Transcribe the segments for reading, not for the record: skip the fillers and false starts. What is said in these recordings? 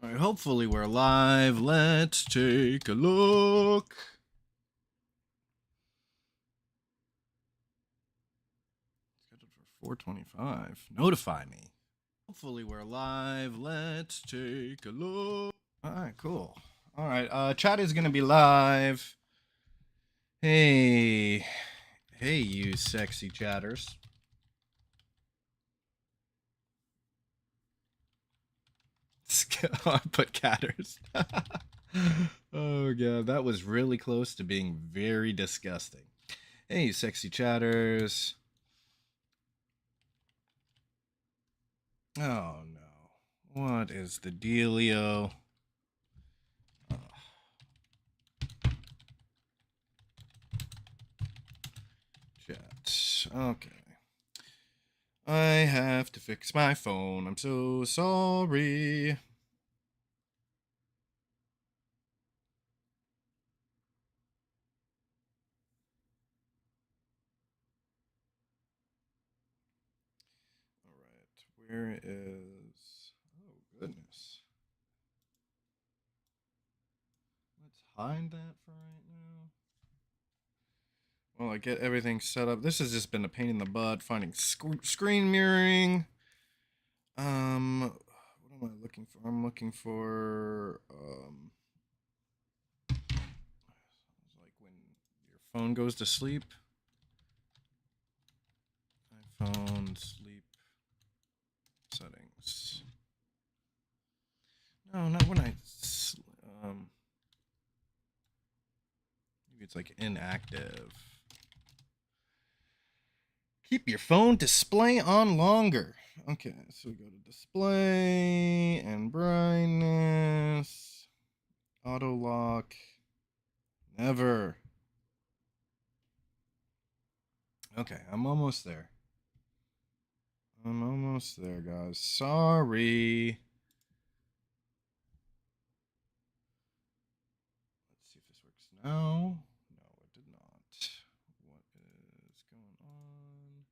All right, hopefully we're live. Let's take a look. Scheduled for 4:25. Notify me. Hopefully we're live. Let's take a look. All right, cool. All right, chat is gonna be live. Hey, you sexy chatters. I put catters. Oh god, that was really close to being very disgusting. Hey, you sexy chatters. Oh no. What is the dealio? Chat. Okay. I have to fix my phone. I'm so sorry. Alright. Where is. Oh, goodness. Let's hide that for right now. Well, I get everything set up. This has just been a pain in the butt finding screen mirroring. What am I looking for? I'm looking for like when your phone goes to sleep. iPhone sleep settings. No, not when I maybe it's like inactive. Keep your phone display on longer. Okay, so we go to display and brightness, auto lock. Never. Okay, I'm almost there. I'm almost there, guys. Sorry. Let's see if this works now. No, it did not. What is going on?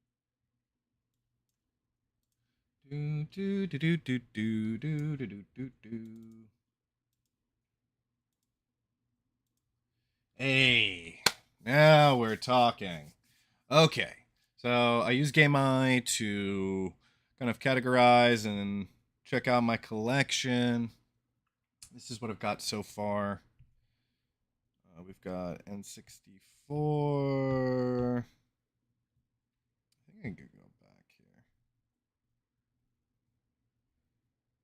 Do do do do do do do do do do. Hey, now we're talking. Okay, so I use GameEye to kind of categorize and check out my collection. This is what I've got so far. We've got N64. I think I could go back here.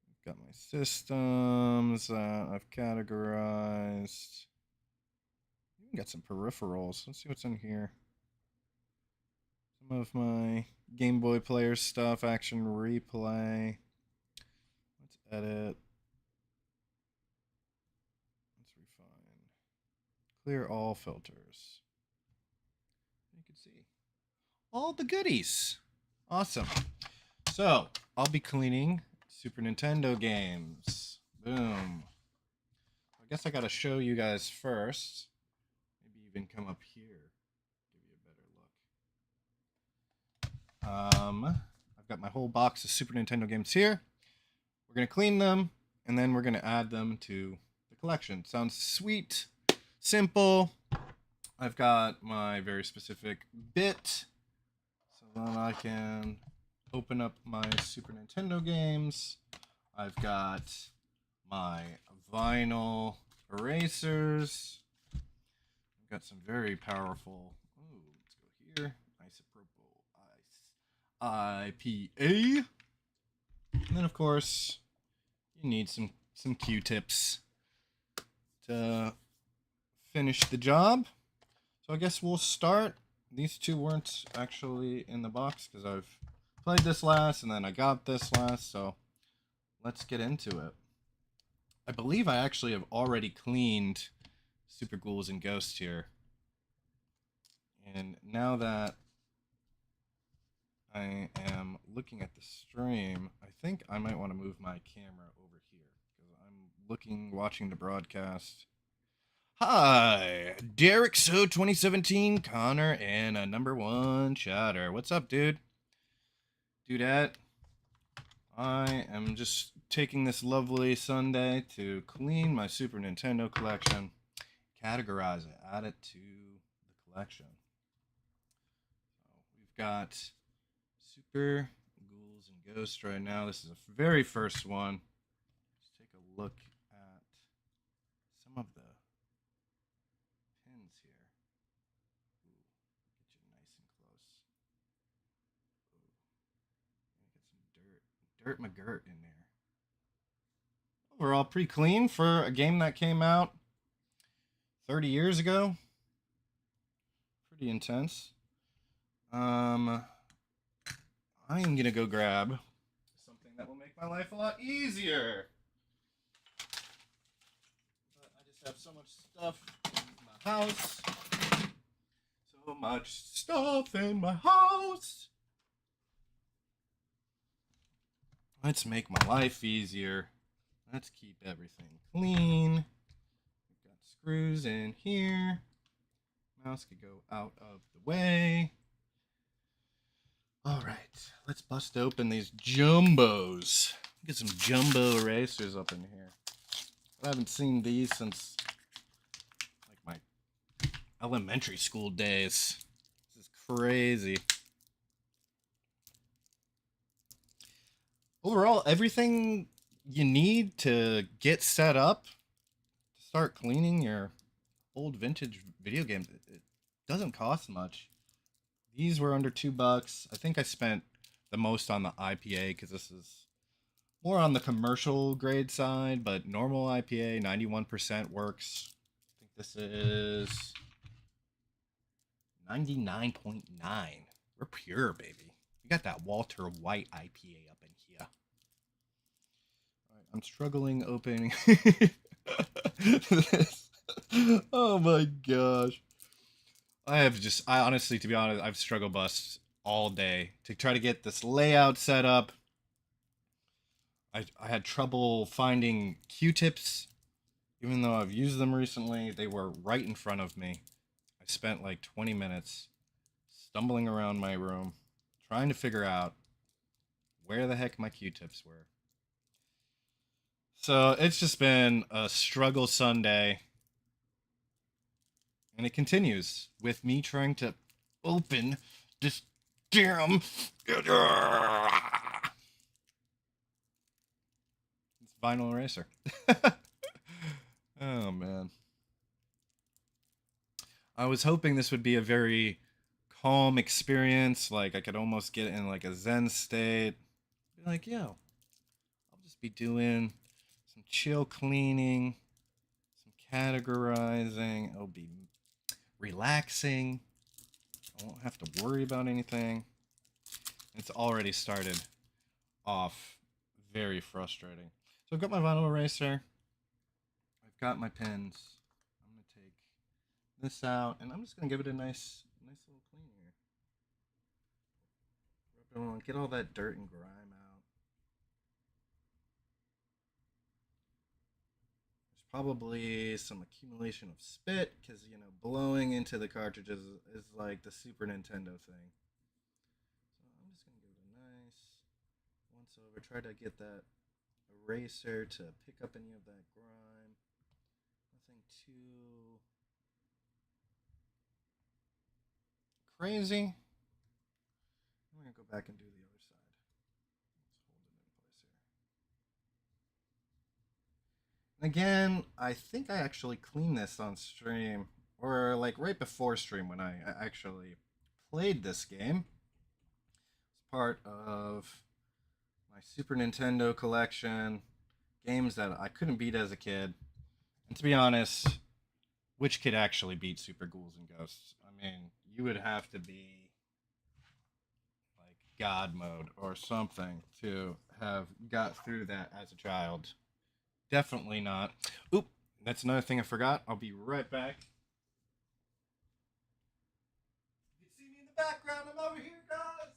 We've got my systems that I've categorized. Even got some peripherals. Let's see what's in here. Some of my Game Boy Player stuff, Action Replay. Let's edit. Let's refine. Clear all filters. You can see all the goodies. Awesome. So, I'll be cleaning Super Nintendo games. Boom. I guess I gotta show you guys first. Maybe even come up here. Give you a better look. I've got my whole box of Super Nintendo games here. We're gonna clean them, and then we're gonna add them to the collection. Sounds sweet, simple. I've got my very specific bit, so then I can open up my Super Nintendo games. I've got my vinyl erasers. I've got some very powerful. Ooh, let's go here. IPA. And then, of course, you need some Q-tips to finish the job. So I guess we'll start. These two weren't actually in the box because I've played this last and then I got this last. So let's get into it. I believe I actually have already cleaned Super Ghouls and Ghosts here. And now that I am looking at the stream, I think I might want to move my camera over here because I'm watching the broadcast. Hi, Derek So 2017, Connor, and a number one chatter. What's up, dude? Dudette. I am just taking this lovely Sunday to clean my Super Nintendo collection, categorize it, add it to the collection. So we've got Super Ghouls and Ghosts right now. This is the very first one. Let's take a look at some of the pins here. Ooh, get you nice and close. Ooh, get some dirt McGirt in there. Overall, pretty clean for a game that came out 30 years ago. Pretty intense. I am gonna go grab something that will make my life a lot easier. But I just have so much stuff in my house. So much stuff in my house. Let's make my life easier. Let's keep everything clean. We've got screws in here. Mouse could go out of the way. All right, let's bust open these jumbos. Get some jumbo erasers up in here. I haven't seen these since like my elementary school days. This is crazy. Overall, everything you need to get set up to start cleaning your old vintage video games, it doesn't cost much. These were under $2. I think I spent the most on the IPA because this is more on the commercial grade side, but normal IPA, 91% works. I think this is 99.9. We're pure, baby. We got that Walter White IPA up in here. All right, I'm struggling opening this. Oh my gosh. I honestly, to be honest, I've struggle bust all day to try to get this layout set up. I had trouble finding Q-tips, even though I've used them recently. They were right in front of me. I spent like 20 minutes stumbling around my room, trying to figure out where the heck my Q-tips were. So it's just been a struggle Sunday. And it continues with me trying to open this damn... It's vinyl eraser. Oh, man. I was hoping this would be a very calm experience. Like, I could almost get in, like, a Zen state. Be like, yo, I'll just be doing some chill cleaning, some categorizing. It'll be relaxing. I won't have to worry about anything. It's already started off very frustrating. So I've got my vinyl eraser. I've got my pens. I'm going to take this out, and I'm just going to give it a nice little clean here. Rub it on, get all that dirt and grime out. Probably some accumulation of spit because, you know, blowing into the cartridges is like the Super Nintendo thing. So I'm just going to give it a nice once over. Try to get that eraser to pick up any of that grime. Nothing too crazy. I'm going to go back and do the other side. Again, I think I actually cleaned this on stream, or like right before stream when I actually played this game. It's part of my Super Nintendo collection, games that I couldn't beat as a kid. And to be honest, which kid actually beat Super Ghouls and Ghosts? I mean, you would have to be like God mode or something to have got through that as a child. Definitely not. Oop, that's another thing I forgot. I'll be right back. You can see me in the background. I'm over here, guys.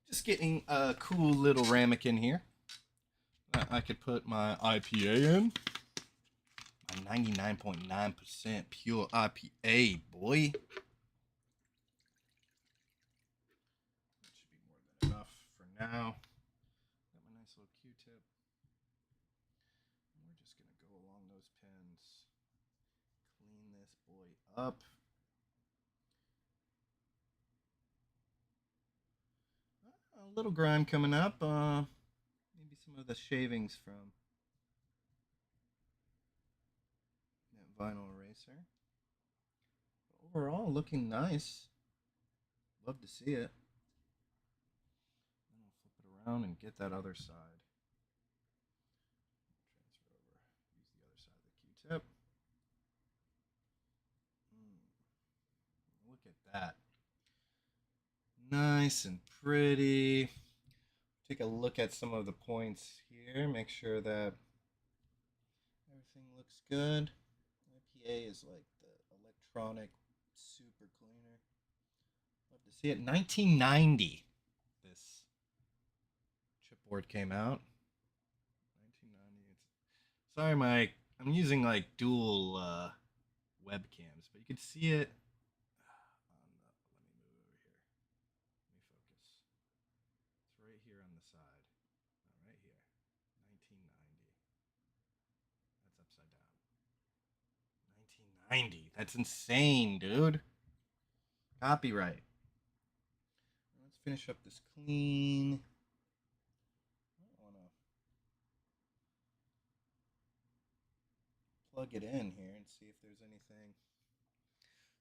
Just getting a cool little ramekin here. I could put my IPA in, a 99.9% pure IPA, boy. That should be more than enough for now. Got my nice little Q-tip. We're just going to go along those pins. Clean this boy up. A little grime coming up. Maybe some of the shavings from that vinyl eraser. But overall, looking nice. Love to see it. Then we'll flip it around and get that other side. Transfer over. Use the other side of the Q-tip. Look at that. Nice and pretty. Take a look at some of the points here. Make sure that everything looks good. IPA is like the electronic super cleaner. Love to see it. 1990 this chipboard came out. 1990. Sorry, I'm using like dual webcams, but you can see it. Here on the side. Right here. 1990. That's upside down. 1990. That's insane, dude. Copyright. Let's finish up this clean. I want to plug it in here and see if there's anything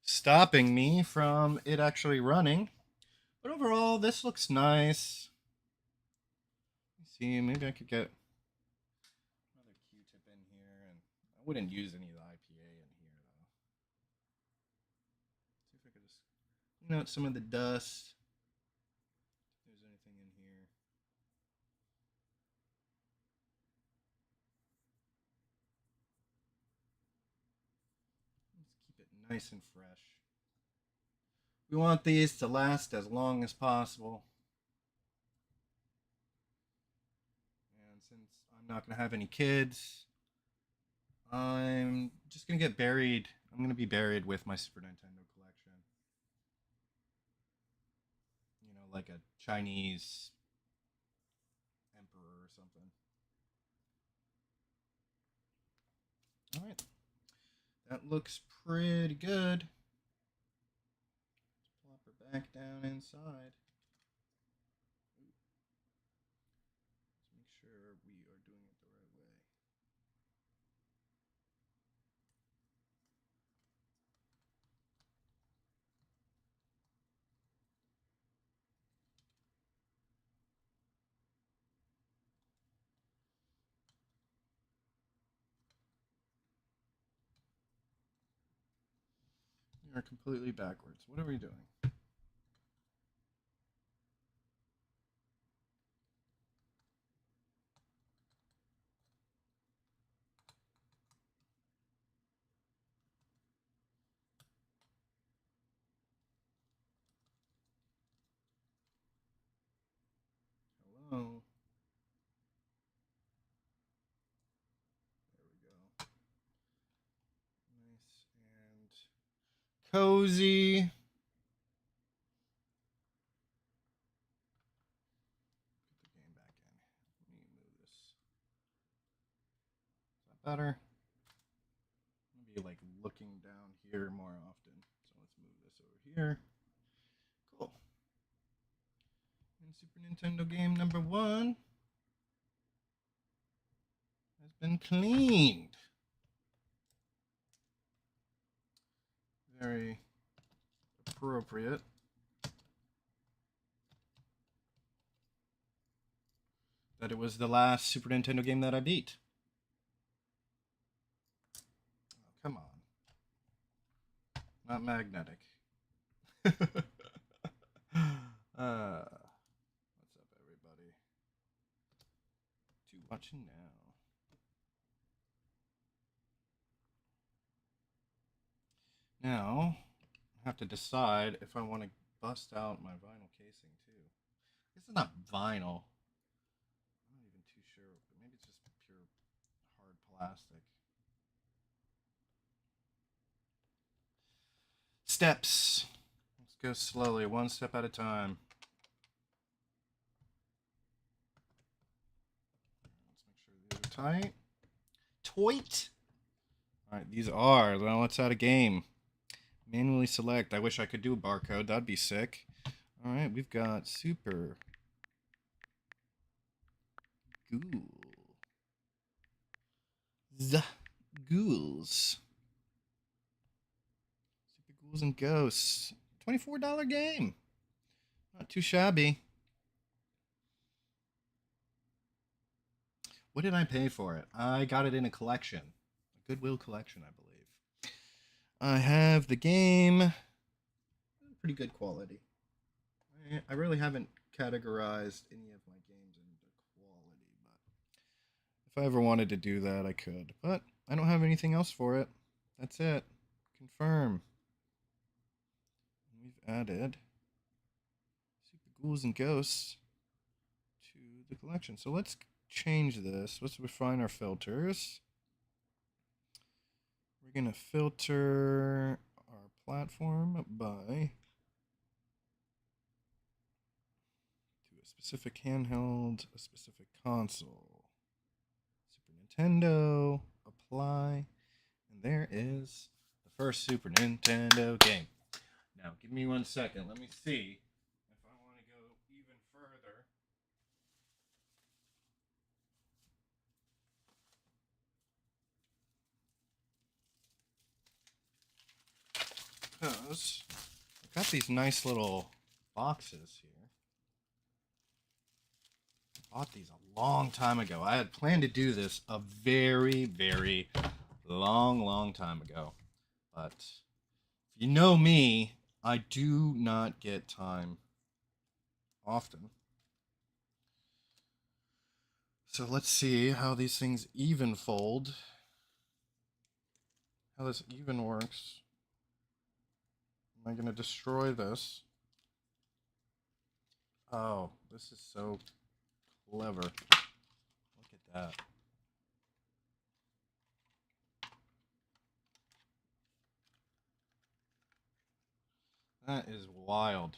stopping me from it actually running. But overall, this looks nice. See, maybe I could get another Q-tip in here, and I wouldn't use any of the IPA in here, though. See if I could just clean out some of the dust. If there's anything in here. Let's keep it nice and fresh. We want these to last as long as possible. Since I'm not going to have any kids, I'm just going to get buried. I'm going to be buried with my Super Nintendo collection. You know, like a Chinese emperor or something. All right. That looks pretty good. Plop her back down inside. Sure we are doing it the right way. We are completely backwards. What are we doing? Hello. There we go. Nice and cozy. Put the game back in. Let me move this. Is that better? I'm going to be like looking down here more often. So let's move this over here. Cool. And Super Nintendo game number 1 has been cleaned. Very appropriate. That it was the last Super Nintendo game that I beat. Oh, come on. Not magnetic. What's up, everybody? To watching now. Now, I have to decide if I want to bust out my vinyl casing too. This is not vinyl. I'm not even too sure, but maybe it's just pure hard plastic. steps. Let's go slowly, one step at a time. Let's make sure these are tight. Toit. All right, these are. Now let's add a game. Manually select. I wish I could do a barcode. That'd be sick. All right, we've got Super Ghoul. The Ghouls. Super Ghouls and Ghosts. $24 game. Not too shabby. What did I pay for it? I got it in a collection. A Goodwill collection, I believe. I have the game. Pretty good quality. I really haven't categorized any of my games into quality, but if I ever wanted to do that, I could. But I don't have anything else for it. That's it. Confirm. We've added Super Ghouls and Ghosts to the collection. So let's change this. Let's refine our filters. We're going to filter our platform by to a specific handheld, a specific console. Super Nintendo, apply, and there is the first Super Nintendo game. Now, give me 1 second. Let me see if I want to go even further. Because I've got these nice little boxes here. I bought these a long time ago. I had planned to do this a very, very long time ago. But if you know me, I do not get time often. So let's see how these things even fold. How this even works. Am I going to destroy this? Oh, this is so clever. Look at that. That is wild.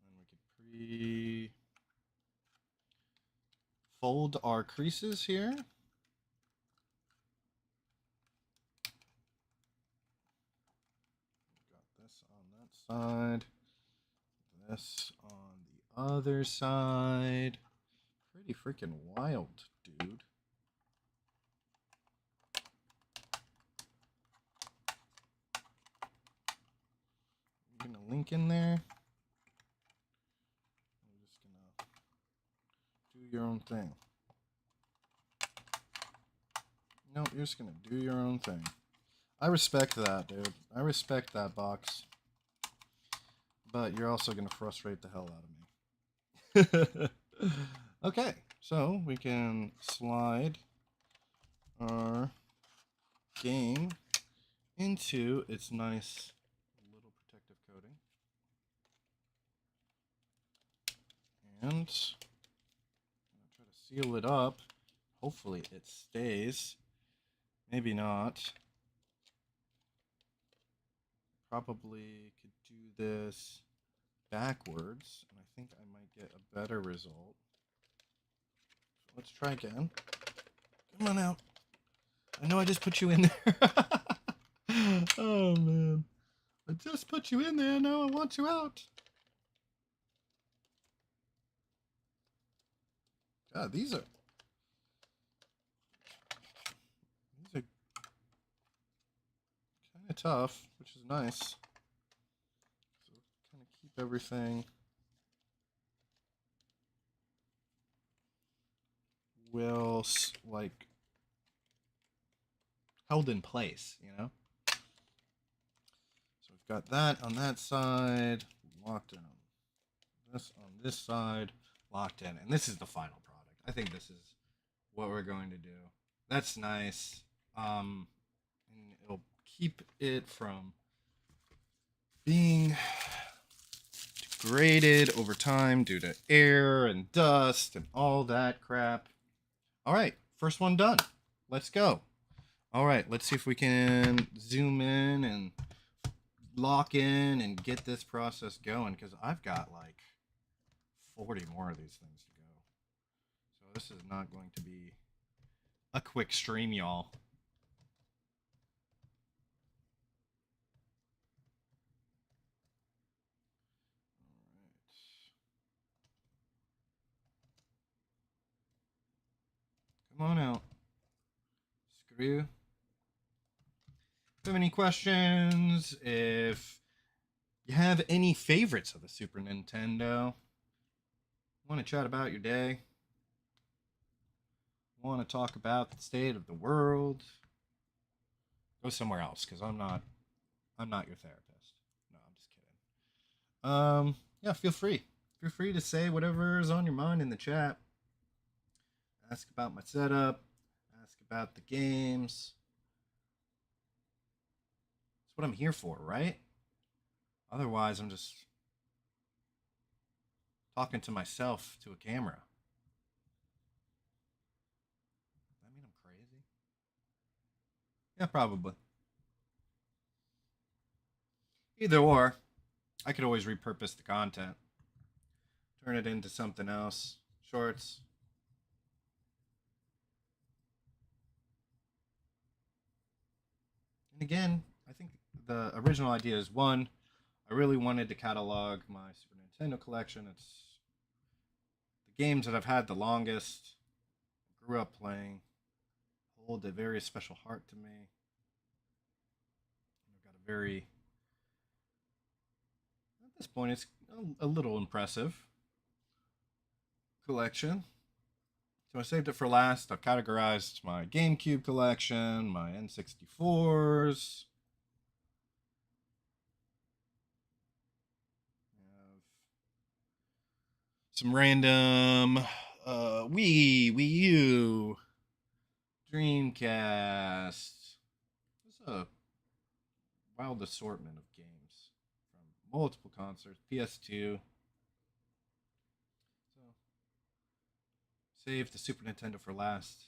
And we could fold our creases here. Side, this on the other side. Pretty freaking wild, dude. I'm gonna link in there. I'm just gonna do your own thing. Nope, you're just gonna do your own thing. I respect that, dude. I respect that box. But you're also going to frustrate the hell out of me. Okay, so we can slide our game into its nice little protective coating. And I'm going to try to seal it up. Hopefully it stays. Maybe not. Probably could do this backwards, and I think I might get a better result. So let's try again. Come on out. I know I just put you in there. Oh, man. I just put you in there. Now I want you out. God, these are kind of tough, which is nice. So kind of keep everything well, like, held in place, you know? So we've got that on that side, locked in. This on this side, locked in. And this is the final product. I think this is what we're going to do. That's nice. And it'll keep it from being degraded over time due to air and dust and all that crap. All right, first one done. Let's go. All right, let's see if we can zoom in and lock in and get this process going, because I've got like 40 more of these things to go. So this is not going to be a quick stream, y'all. Come on out. Screw. If you have any questions, if you have any favorites of the Super Nintendo, want to chat about your day, want to talk about the state of the world, go somewhere else, because I'm not your therapist. No, I'm just kidding. Yeah, feel free. Feel free to say whatever is on your mind in the chat. Ask about my setup. Ask about the games. That's what I'm here for, right? Otherwise, I'm just talking to myself to a camera. Does that mean I'm crazy? Yeah, probably. Either or, I could always repurpose the content, turn it into something else. Shorts. And again, I think the original idea is one, I really wanted to catalog my Super Nintendo collection. It's the games that I've had the longest, grew up playing, hold a very special heart to me. I've got a very, at this point, it's a little impressive collection. So I saved it for last. I've categorized my GameCube collection, my N64s. Some random Wii U, Dreamcast. There's a wild assortment of games from multiple consoles, PS2. So save the Super Nintendo for last.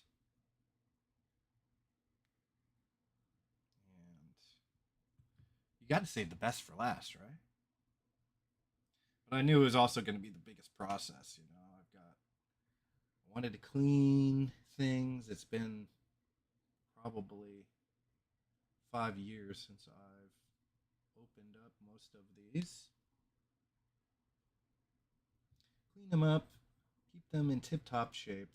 And you got to save the best for last, right? But I knew it was also going to be the biggest process. You know, I wanted to clean things. It's been probably 5 years since I've opened up most of these. Clean them up, keep them in tip-top shape.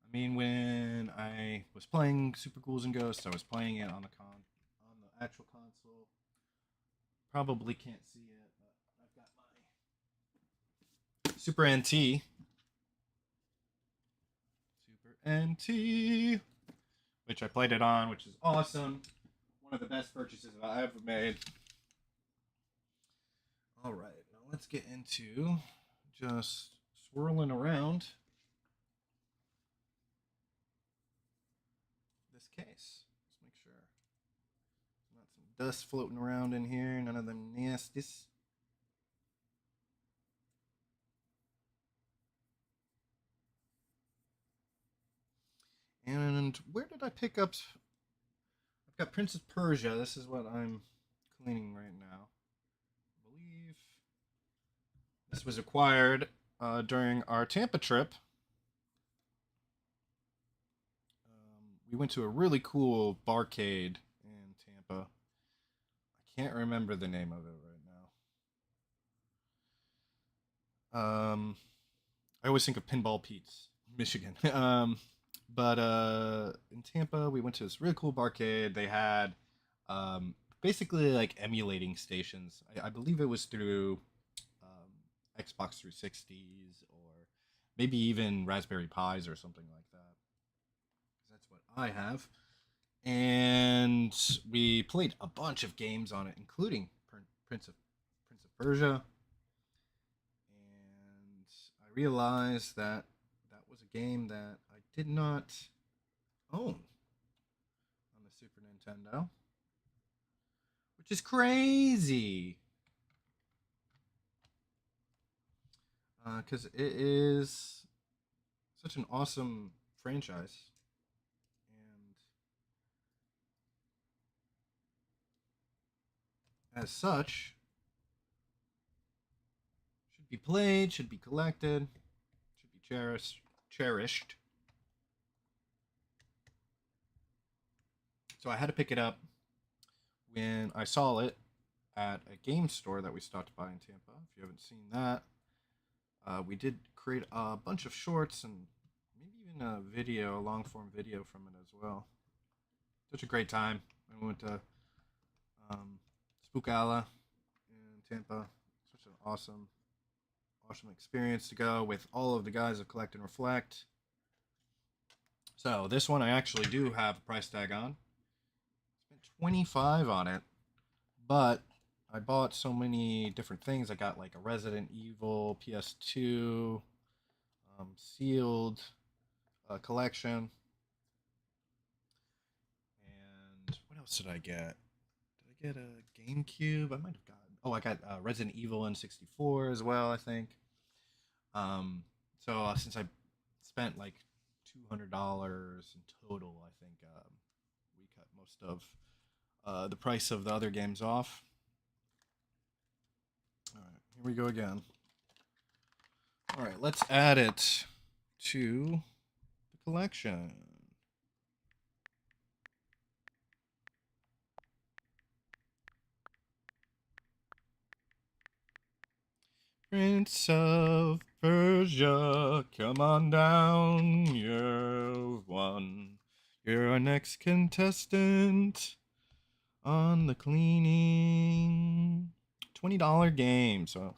I mean, when I was playing Super Ghouls and Ghosts, I was playing it on the actual console. Probably can't see it, but I've got my Super NT. Super NT, which I played it on, which is awesome. One of the best purchases I ever made. All right, now let's get into just swirling around this case. Let's make sure. Not some dust floating around in here, none of them nasties. And where did I pick up? I've got Prince of Persia. This is what I'm cleaning right now. I believe this was acquired during our Tampa trip. We went to a really cool barcade in Tampa. I can't remember the name of it right now. I always think of Pinball Pete's, Michigan. But in Tampa, we went to this really cool barcade. They had basically like emulating stations. I believe it was through Xbox 360s or maybe even Raspberry Pis or something like that. That's what I have. And we played a bunch of games on it, including Prince of Persia. And I realized that that was a game that I did not own on the Super Nintendo, which is crazy. Because it is such an awesome franchise. And as such, should be played, should be collected, should be cherished. So I had to pick it up when I saw it at a game store that we stopped by in Tampa. If you haven't seen that, we did create a bunch of shorts and maybe even a video, a long form video from it as well. Such a great time. We went to Spookala in Tampa. Such an awesome experience to go with all of the guys of Collect and Reflect. So this one I actually do have a price tag on. Spent $25 on it, but I bought so many different things. I got like a Resident Evil PS2 sealed collection. And what else did I get? Did I get a GameCube? I might have gotten. Oh, I got Resident Evil N64 as well, I think. So since I spent like $200 in total, I think we cut most of the price of the other games off. All right, here we go again. All right, let's add it to the collection. Prince of Persia, come on down, you've won. You're our next contestant on the cleaning. $20 game, so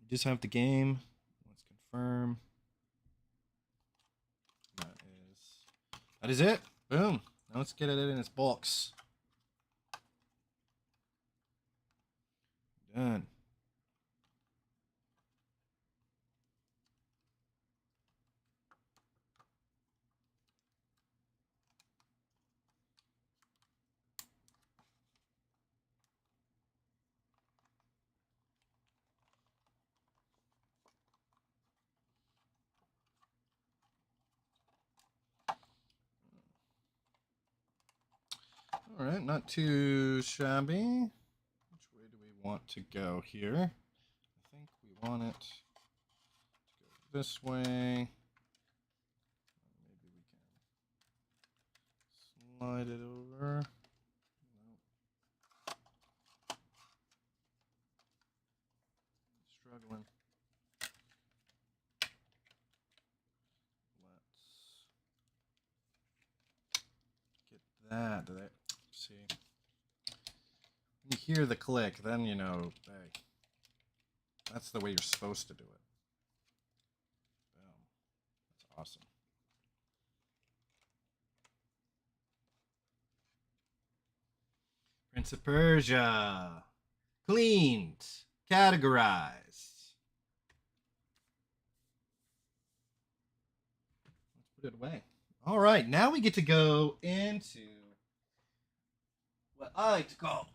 you just have the game. Let's confirm. That is it. Boom. Now let's get it in its box. Done. All right, not too shabby. Which way do we want to go here? I think we want it to go this way. Maybe we can slide it over. Nope. Struggling. Let's get that. Did I see? When you hear the click, then you know, hey, that's the way you're supposed to do it. Boom. That's awesome. Prince of Persia. Cleaned. Categorized. Let's put it away. All right, now we get to go into what I like to call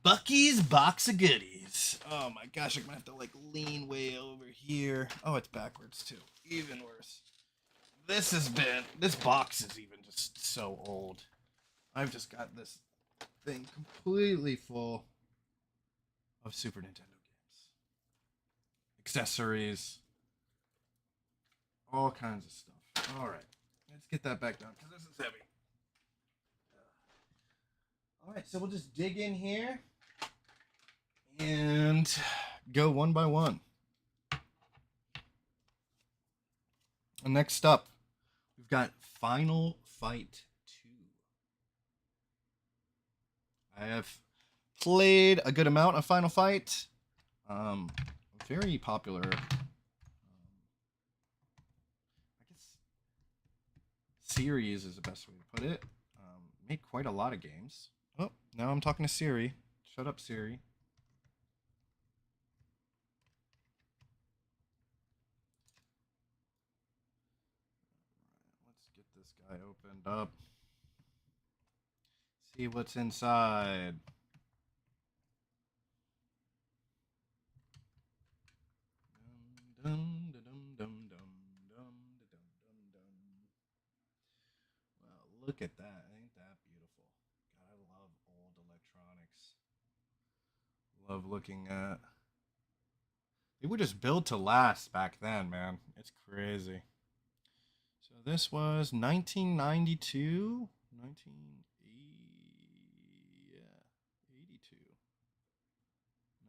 Bucky's Box of Goodies. Oh my gosh, I'm gonna have to like lean way over here. Oh, it's backwards too. Even worse. This box is even just so old. I've just got this thing completely full of Super Nintendo games. Accessories. All kinds of stuff. All right. Let's get that back down because this is heavy. All right, so we'll just dig in here and go one by one. And next up, we've got Final Fight 2. I have played a good amount of Final Fight. Very popular. I guess series is the best way to put it. Made quite a lot of games. Oh, now I'm talking to Siri. Shut up, Siri. Let's get this guy opened up. See what's inside. Dum, dum, dum, dum, dum, dum, dum, dum, Look at that. Ain't that beautiful? God, I love old electronics. Love looking at. They were just built to last back then, man. It's crazy. So this was 1992, 1980, yeah, 82,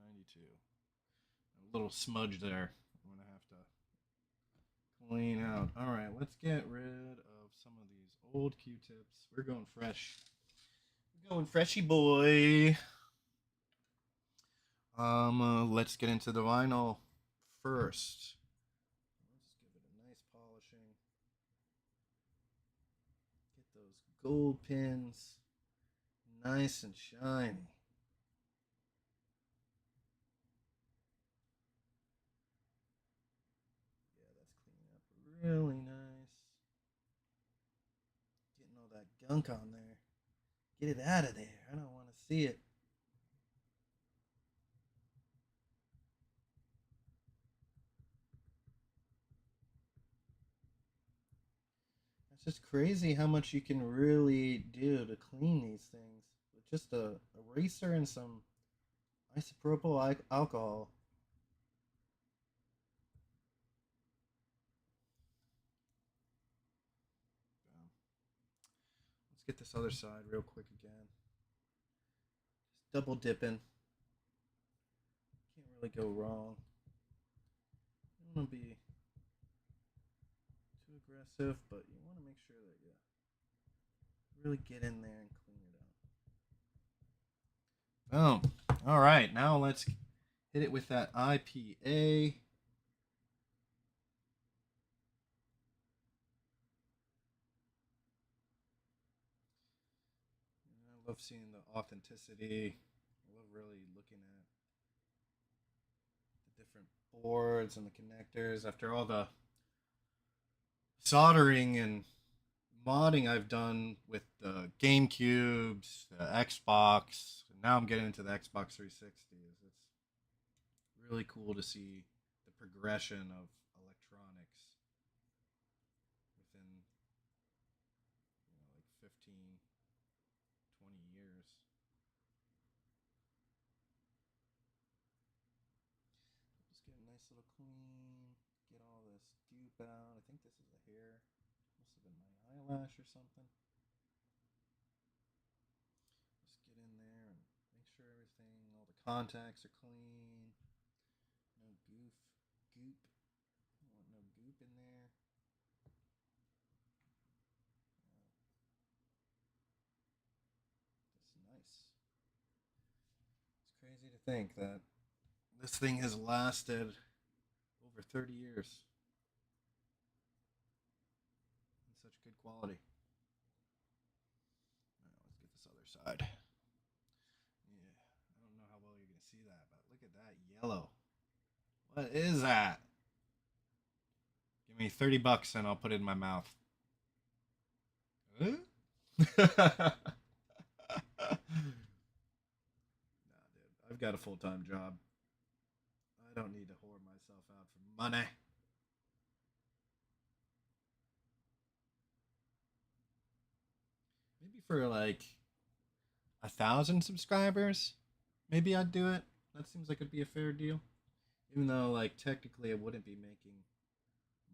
92. A little smudge there. I'm gonna have to clean out. All right, let's get rid of some of these old Q-tips. We're going fresh. We're going freshy boy. Let's get into the vinyl first. Let's give it a nice polishing. Get those gold pins nice and shiny. Yeah, that's cleaning up really nice. Getting all that gunk on there. Get it out of there. I don't want to see it. It's just crazy how much you can really do to clean these things with just a eraser and some isopropyl alcohol. Let's get this other side real quick again. Just double dipping. Can't really go wrong. You don't want to be too aggressive, but you want to make sure that you really get in there and clean it out. Boom. All right, now let's hit it with that IPA. I love seeing the authenticity. I love really looking at the different boards and the connectors after all the soldering and modding I've done with the GameCubes, the Xbox. Now I'm getting into the Xbox 360. It's really cool to see the progression of electronics within like 15, 20 years. Just get a nice little clean, get all this goop out. I think this is a hair. Must have been my eyelash or something. Just get in there and make sure everything, all the contacts are clean. No goop. I want no goop in there. That's nice. It's crazy to think that this thing has lasted over 30 years in such good quality. All right, let's get this other side. Yeah, I don't know how well you're going to see that, but look at that yellow. What is that? Give me $30 and I'll put it in my mouth. Huh? Nah, dude. I've got a full-time job. I don't need to whore myself out for money. Maybe for like 1,000 subscribers, maybe I'd do it. That seems like it'd be a fair deal. Even though, like, technically, I wouldn't be making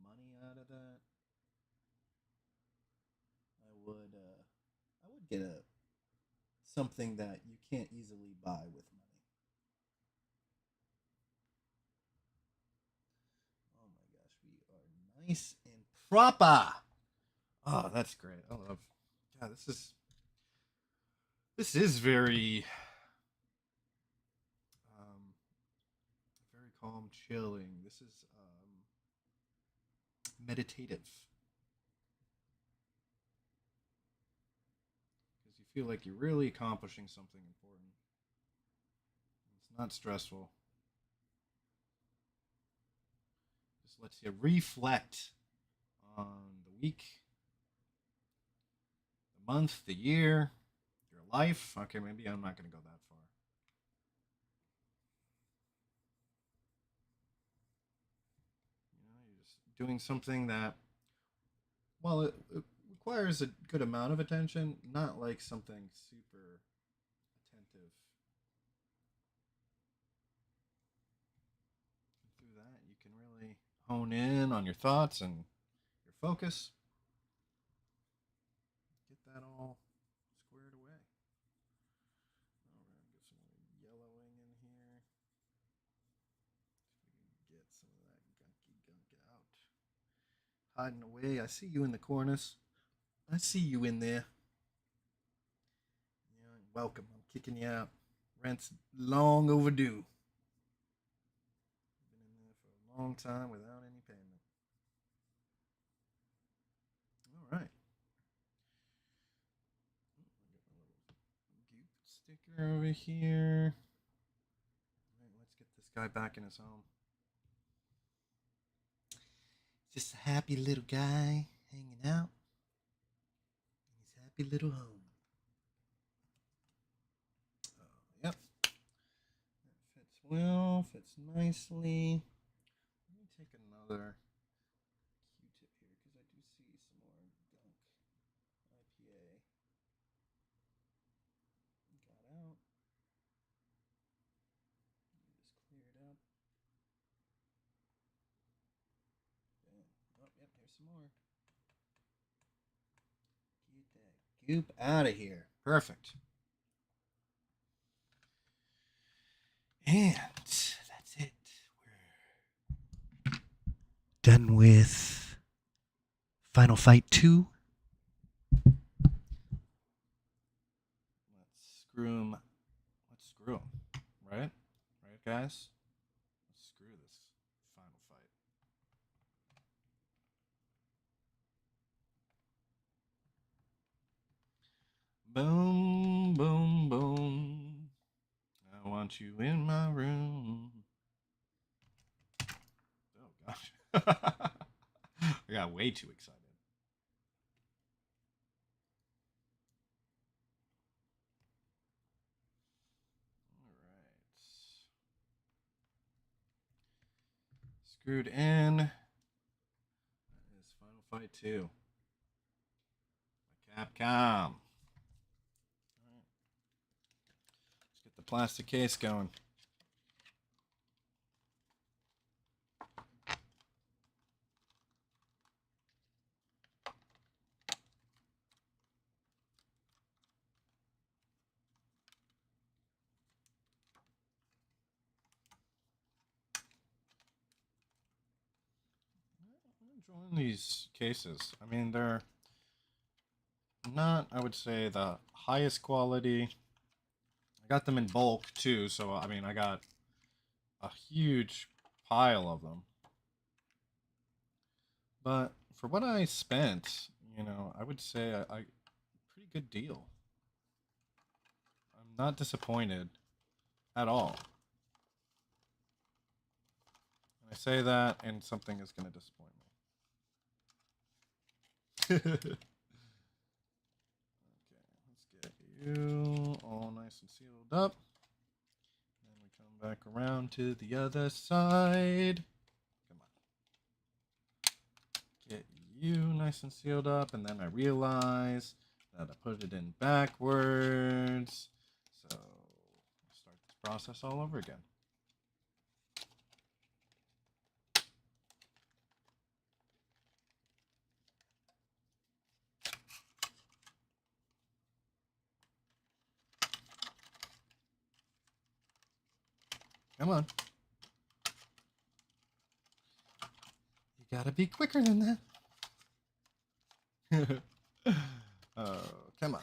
money out of that. I would get a something that you can't easily buy with money. Oh my gosh, we are nice and proper. Oh, that's great. I love. God, this is um, very calm, chilling. This is meditative because you feel like you're really accomplishing something important. It's not stressful. Just lets you reflect on the week, the month, the year, your life. Okay, maybe I'm not going to go that far. You're just doing something that, well, it requires a good amount of attention, not like something super attentive. Through that, you can really hone in on your thoughts and your focus. Get that all squared away. Oh, we're gonna get some more yellowing in here. Get some of that gunky gunk out. Hiding away. I see you in the corners. I see you in there. Yeah, welcome. I'm kicking you out. Rent's long overdue. Been in there for a long time without any payment. All right. Goop sticker over here. All right, let's get this guy back in his home. Just a happy little guy hanging out in his happy little home. Yep. That fits well, fits nicely. Let me take another Q-tip here because I do see some more gunk IPA got out. Just clear it up. Yeah. Oh, yep, there's some more. Get that goop out of here. Perfect. And that's it. We're done with Final Fight 2. Let's screw him. Right? Right, guys? Let's screw this Final Fight. Boom, boom, boom. I want you in my room. Oh, gosh. I got way too excited. All right. Screwed in. That is Final Fight 2. By Capcom. Let's get the plastic case going. I'm enjoying these cases. I mean, they're not, I would say, the highest quality. I got them in bulk too, so I mean, I got a huge pile of them. But for what I spent, you know, I would say I pretty good deal. I'm not disappointed at all. And I say that, and something is going to disappoint me. Okay, let's get you all nice and sealed up. Then we come back around to the other side. Come on. Get you nice and sealed up, and then I realize that I put it in backwards. So I'll start this process all over again. Come on. You gotta be quicker than that. Oh, come on.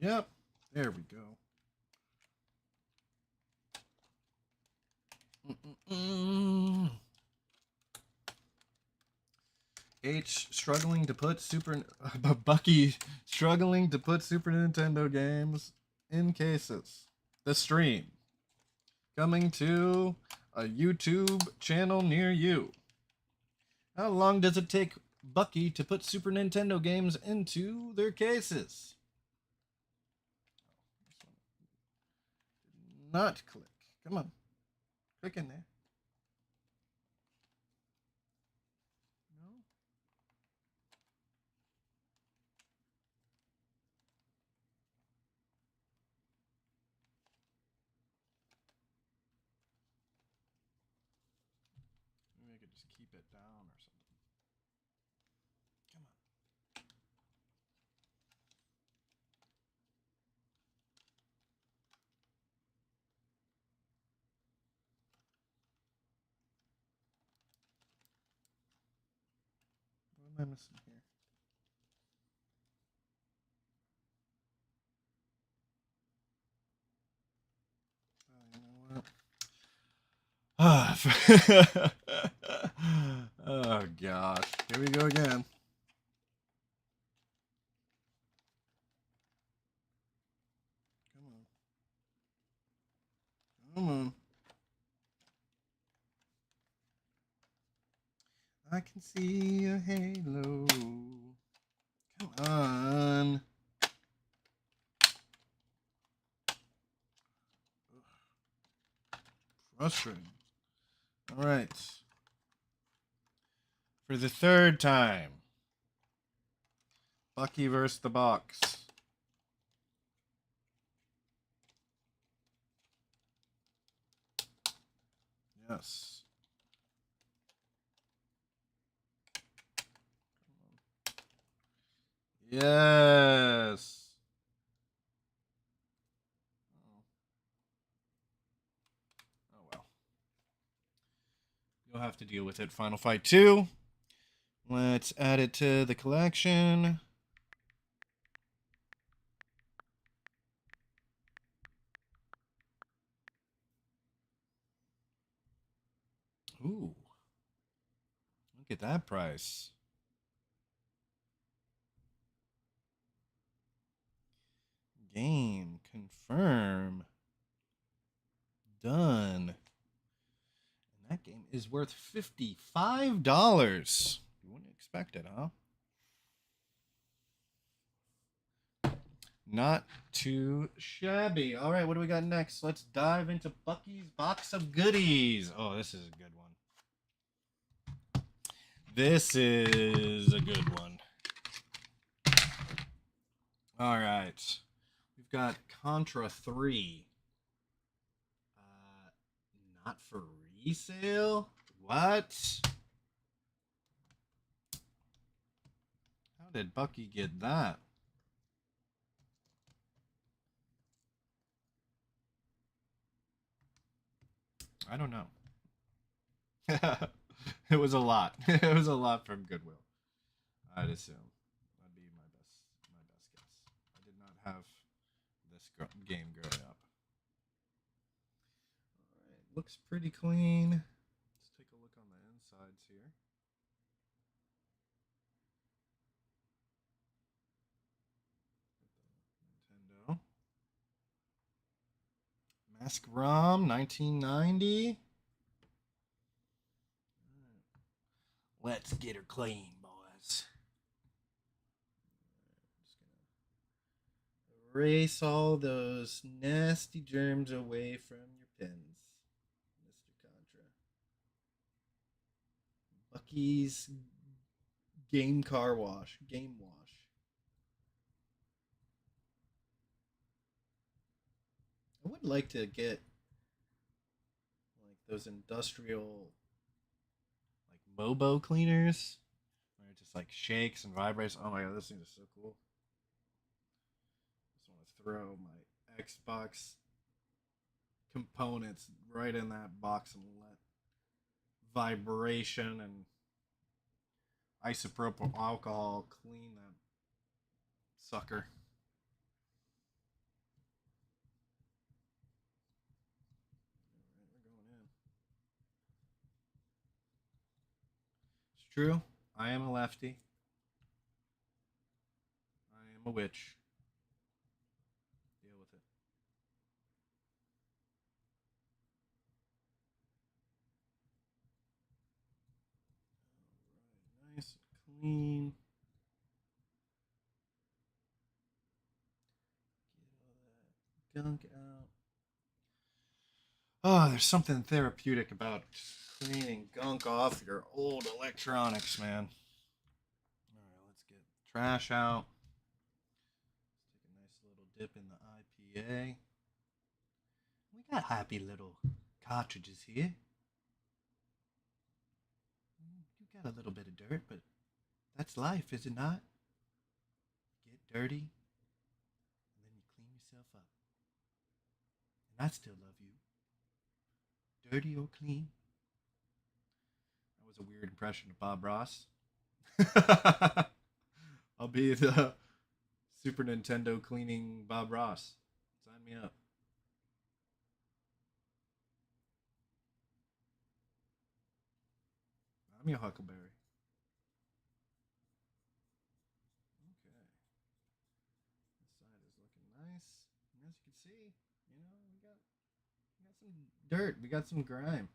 Yep. There we go. H struggling to put Bucky struggling to put Super Nintendo games in cases. The stream coming to a YouTube channel near you. How long does it take Bucky to put Super Nintendo games into their cases? Not click. Come on. Click in there. No. Maybe I could just keep it down or something. Come on. What am I missing here? You know what? Oh gosh. Here we go again. Come on. I can see a halo. Come on. Frustrating. All right. For the third time. Bucky versus the box. Yes. Yes. Oh well. You'll have to deal with it. Final Fight 2. Let's add it to the collection. Ooh. Look at that price. Game. Confirm. Done. And that game is worth $55. You wouldn't expect it, huh? Not too shabby. All right, what do we got next? Let's dive into Bucky's Box of Goodies. Oh, this is a good one. This is a good one. All right. We've got Contra 3. Not for resale? What? How did Bucky get that? I don't know. It was a lot. It was a lot from Goodwill. I'd assume. That'd be my best guess. I did not have this game growing up. All right, looks pretty clean. Let's take a look on the insides here. Nintendo. Mask ROM, 1990. Let's get her clean, boys. Just gonna erase all those nasty germs away from your pens, Mr. Contra. Bucky's Game Wash. I would like to get like those industrial like Mobo cleaners where it just like shakes and vibrates. Oh my god, this thing is so cool. Just want to throw my Xbox components right in that box and let vibration and isopropyl alcohol clean that sucker. It's true. I am a lefty. I am a witch. Deal with it. All right, nice, clean. Get all that gunk out. Oh, there's something therapeutic about cleaning gunk off your old electronics, man. All right, let's get trash out. Let's take a nice little dip in the IPA. We got happy little cartridges here. You got a little bit of dirt, but that's life, is it not? Get dirty, and then you clean yourself up. And I still love you. Dirty or clean. That was a weird impression of Bob Ross. I'll be the Super Nintendo cleaning Bob Ross. Sign me up. I'm your Huckleberry. Okay. This side is looking nice. And as you can see, we got some dirt. We got some grime.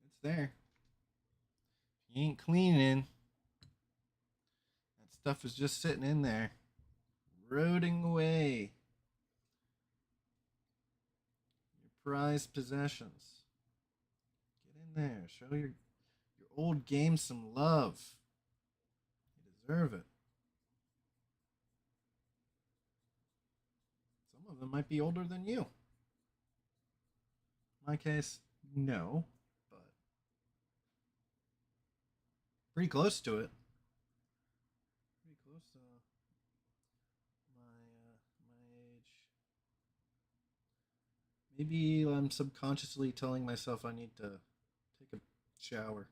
It's there. If you ain't cleaning, that stuff is just sitting in there, rotting away. Your prized possessions. Get in there. Show your old game some love. You deserve it. Some of them might be older than you. In my case, no, but pretty close to it. Pretty close to my age. Maybe I'm subconsciously telling myself I need to take a shower.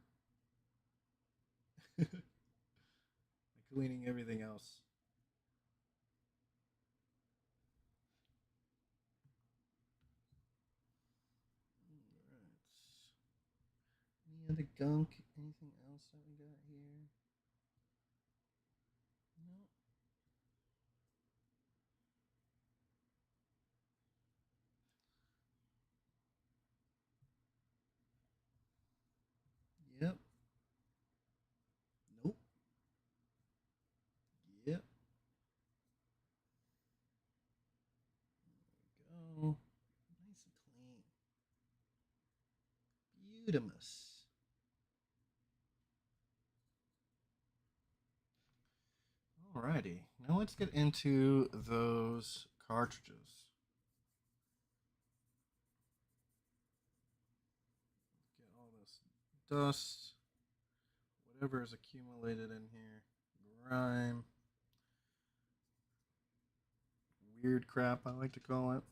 Cleaning everything else. Alright. Any other gunk? Anything else that we got here? No. Yep. Nope. Yep. There we go. Nice and clean. Beautimus. Alrighty, now let's get into those cartridges. Get all this dust, whatever is accumulated in here, grime, weird crap, I like to call it.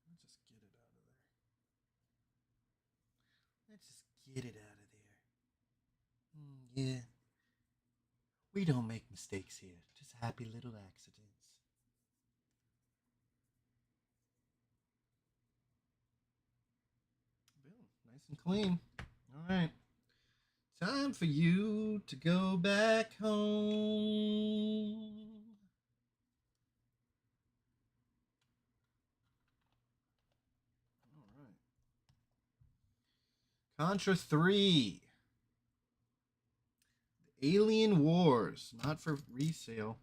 Let's just get it out of there. Let's just get it out of there. Yeah. We don't make mistakes here, just happy little accidents. Boom, nice and clean. All right. Time for you to go back home. All right. Contra 3. Alien Wars, not for resale.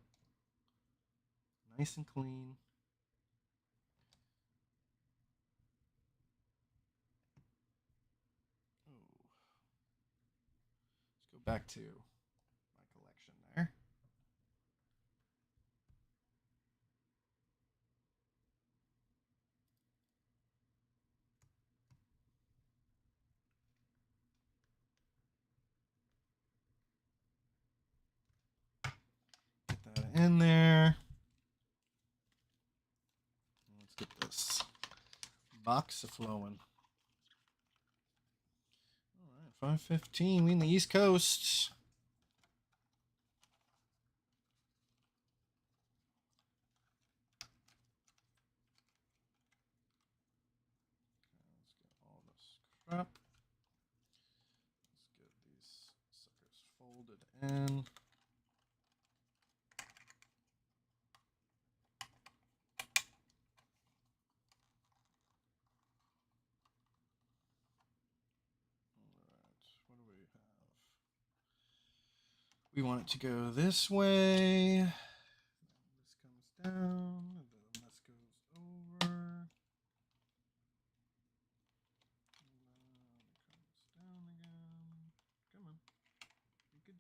Nice and clean. Oh. Let's go back to my collection there. Get that in there. Let's get this box flowing. All right, 5:15. We in the East Coast. Let's get all this crap. Let's get these suckers folded in. What do we have? We want it to go this way. This comes down, and then this goes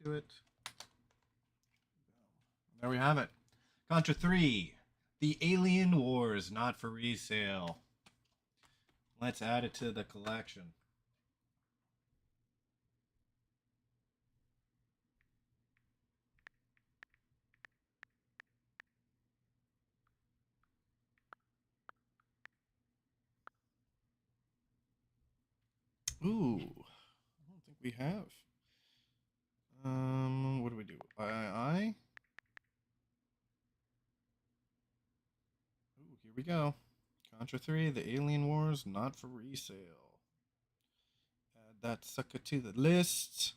do it. There we have it. Contra 3. The Alien Wars, not for resale. Let's add it to the collection. Ooh, I don't think we have. What do we do? I. Ooh, here we go. Contra 3, The Alien Wars, not for resale. Add that sucker to the list.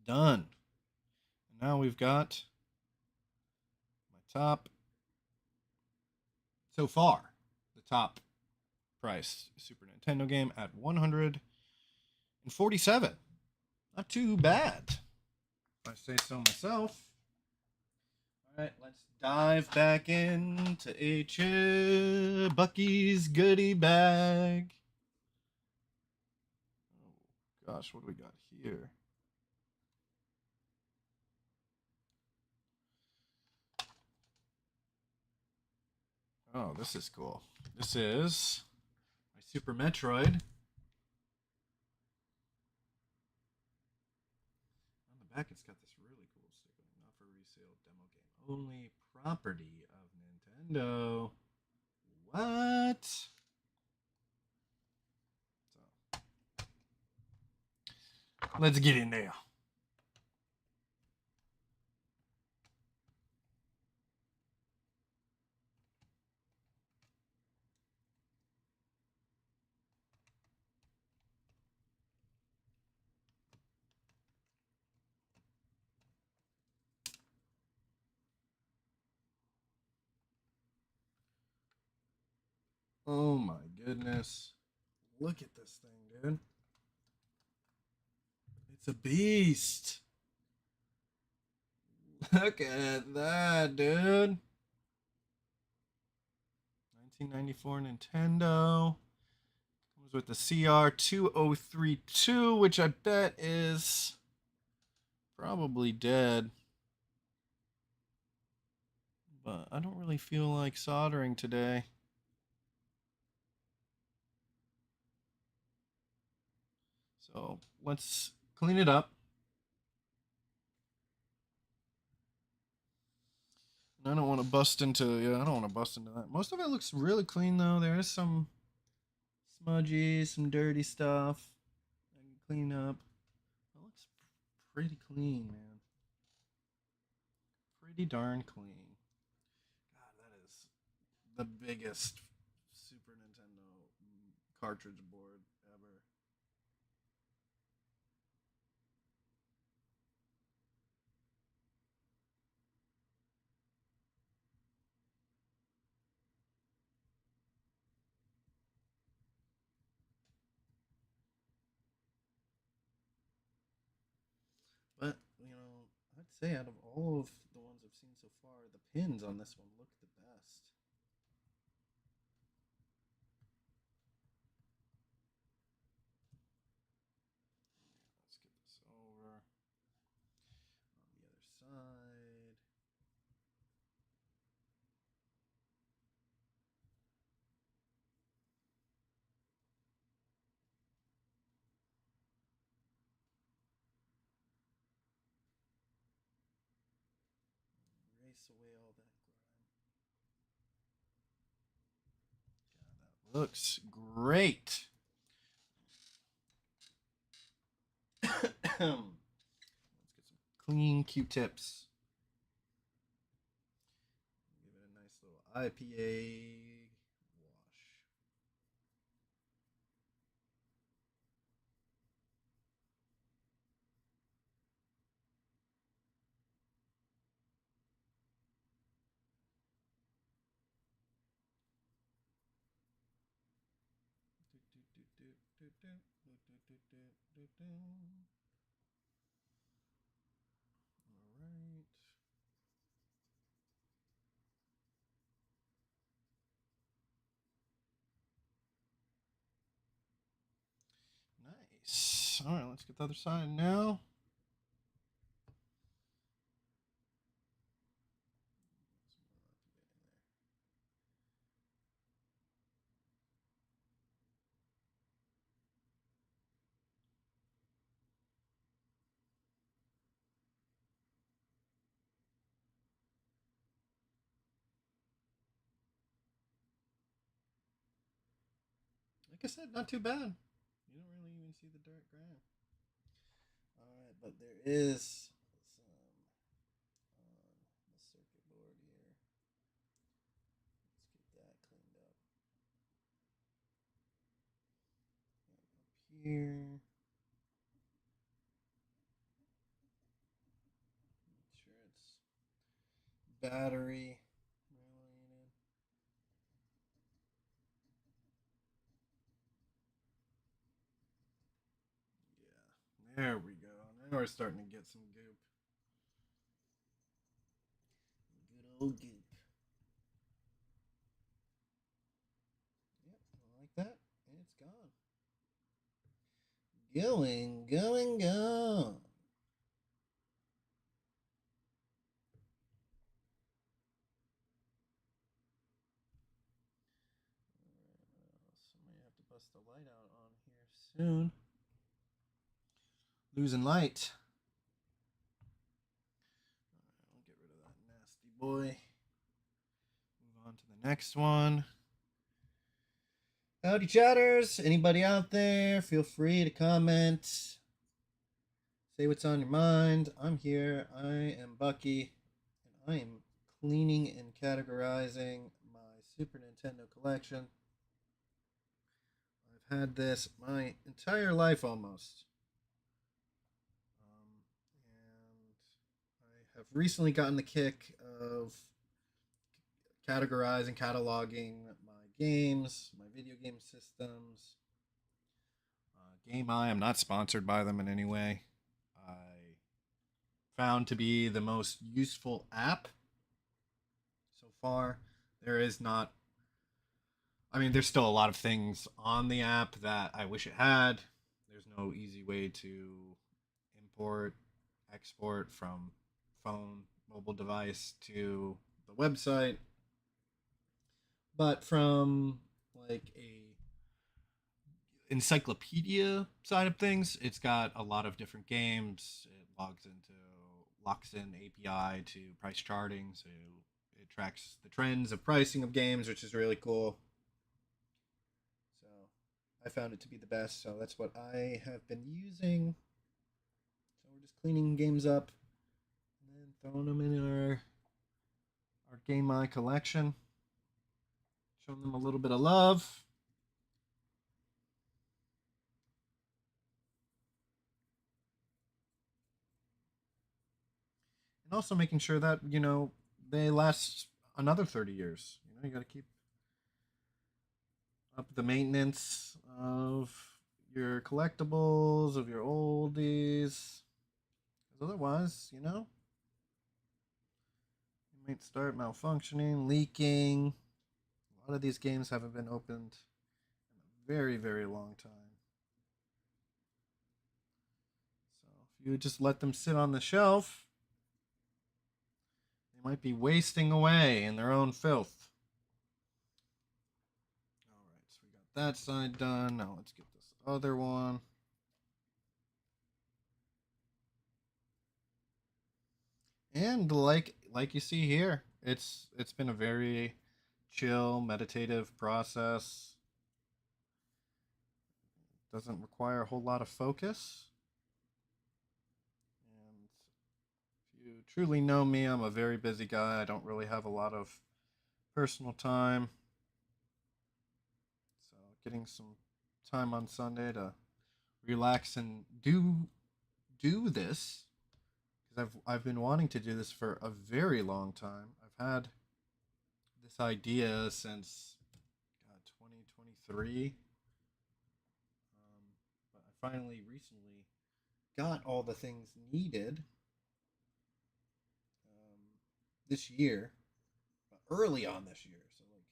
Done. And now we've got my top. So far, the top price Super Nintendo game at $147. Not too bad, if I say so myself. All right, let's dive back into Bucky's goodie bag. Oh gosh, what do we got here? Oh, this is cool. This is my Super Metroid. On the back, it's got this really cool sticker. Not for resale, demo game only, property of Nintendo. What? So, let's get in there. Oh my goodness. Look at this thing, dude. It's a beast. Look at that, dude. 1994 Nintendo. Comes with the CR2032, which I bet is probably dead. But I don't really feel like soldering today. So let's clean it up. I don't want to bust into, I don't want to bust into that. Most of it looks really clean though. There is some smudgy, some dirty stuff I can clean up. It looks pretty clean, man. Pretty darn clean. God, that is the biggest Super Nintendo cartridge board ever. But, I'd say out of all of the ones I've seen so far, the pins on this one look the best. Let's get this over on the other side. Erase away all that grime. God, that looks great. Let's get some clean Q-tips. Give it a nice little IPA wash. All right. Nice. nice. All right, let's get the other side now. Like I said, not too bad. You don't really even see the dark gray. All right, but there is some on the circuit board here. Let's get that cleaned up. Up here. Make sure it's battery related. Yeah, there we go. Now we're starting to get some goop. Good old goop. Yep, like that. And it's gone. Going, going, going. Somebody have to bust the light out on here soon. Losing light. I'll get rid of that nasty boy. Move on to the next one. Howdy, chatters. Anybody out there? Feel free to comment. Say what's on your mind. I'm here. I am Bucky, and I am cleaning and categorizing my Super Nintendo collection. I've had this my entire life almost. And I have recently gotten the kick of categorizing, cataloging my games, my video game systems. Game Eye, I'm not sponsored by them in any way. I found to be the most useful app so far. There is not, I mean, there's still a lot of things on the app that I wish it had. There's no easy way to import, export from phone, mobile device to the website. But from like a encyclopedia side of things, it's got a lot of different games. It locks in API to price charting, so it tracks the trends of pricing of games, which is really cool. So I found it to be the best, so that's what I have been using. So we're just cleaning games up and then throwing them in our Game Eye collection, showing them a little bit of love. And also making sure that, they last another 30 years. You got to keep up the maintenance of your collectibles, of your oldies. Because otherwise, you might start malfunctioning, leaking. A lot of these games haven't been opened in a very, very long time. So if you just let them sit on the shelf, they might be wasting away in their own filth. All right, so we got that side done. Now let's get this other one. And like you see here, it's been a very chill, meditative process. Doesn't require a whole lot of focus. And if you truly know me, I'm a very busy guy. I don't really have a lot of personal time. So getting some time on Sunday to relax and do this, because I've been wanting to do this for a very long time. I've had this idea since 2023. But I finally recently got all the things needed this year, early on this year, so like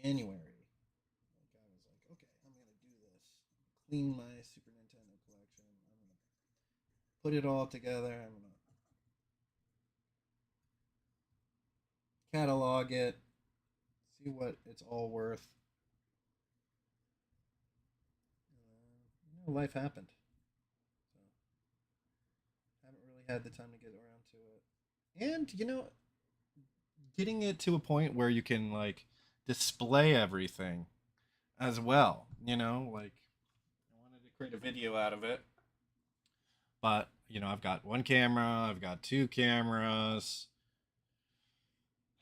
January. Like I was like, okay, I'm gonna do this, clean my Super Nintendo put it all together. I'm gonna catalog it, see what it's all worth. Life happened. So, haven't really had the time to get around to it. And getting it to a point where you can like display everything as well. Like I wanted to create a video out of it, but I've got one camera, I've got two cameras,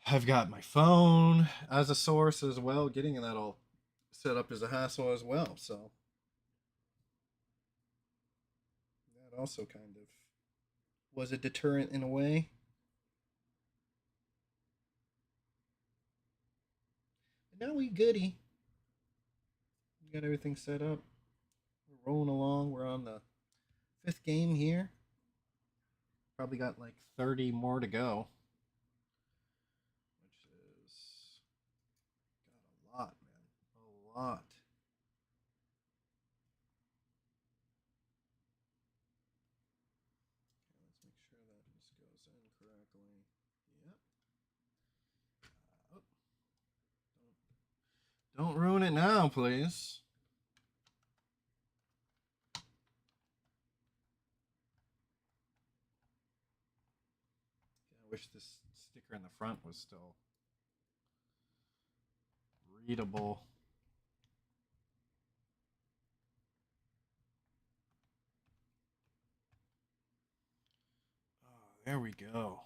I've got my phone as a source as well. Getting that all set up is a hassle as well. So that also kind of was a deterrent in a way. But now we goody. We got everything set up. We're rolling along. We're on the 5th game here. Probably got like 30 more to go. Which is got a lot, man. A lot. Don't ruin it now, please. I wish this sticker in the front was still readable. Oh, there we go.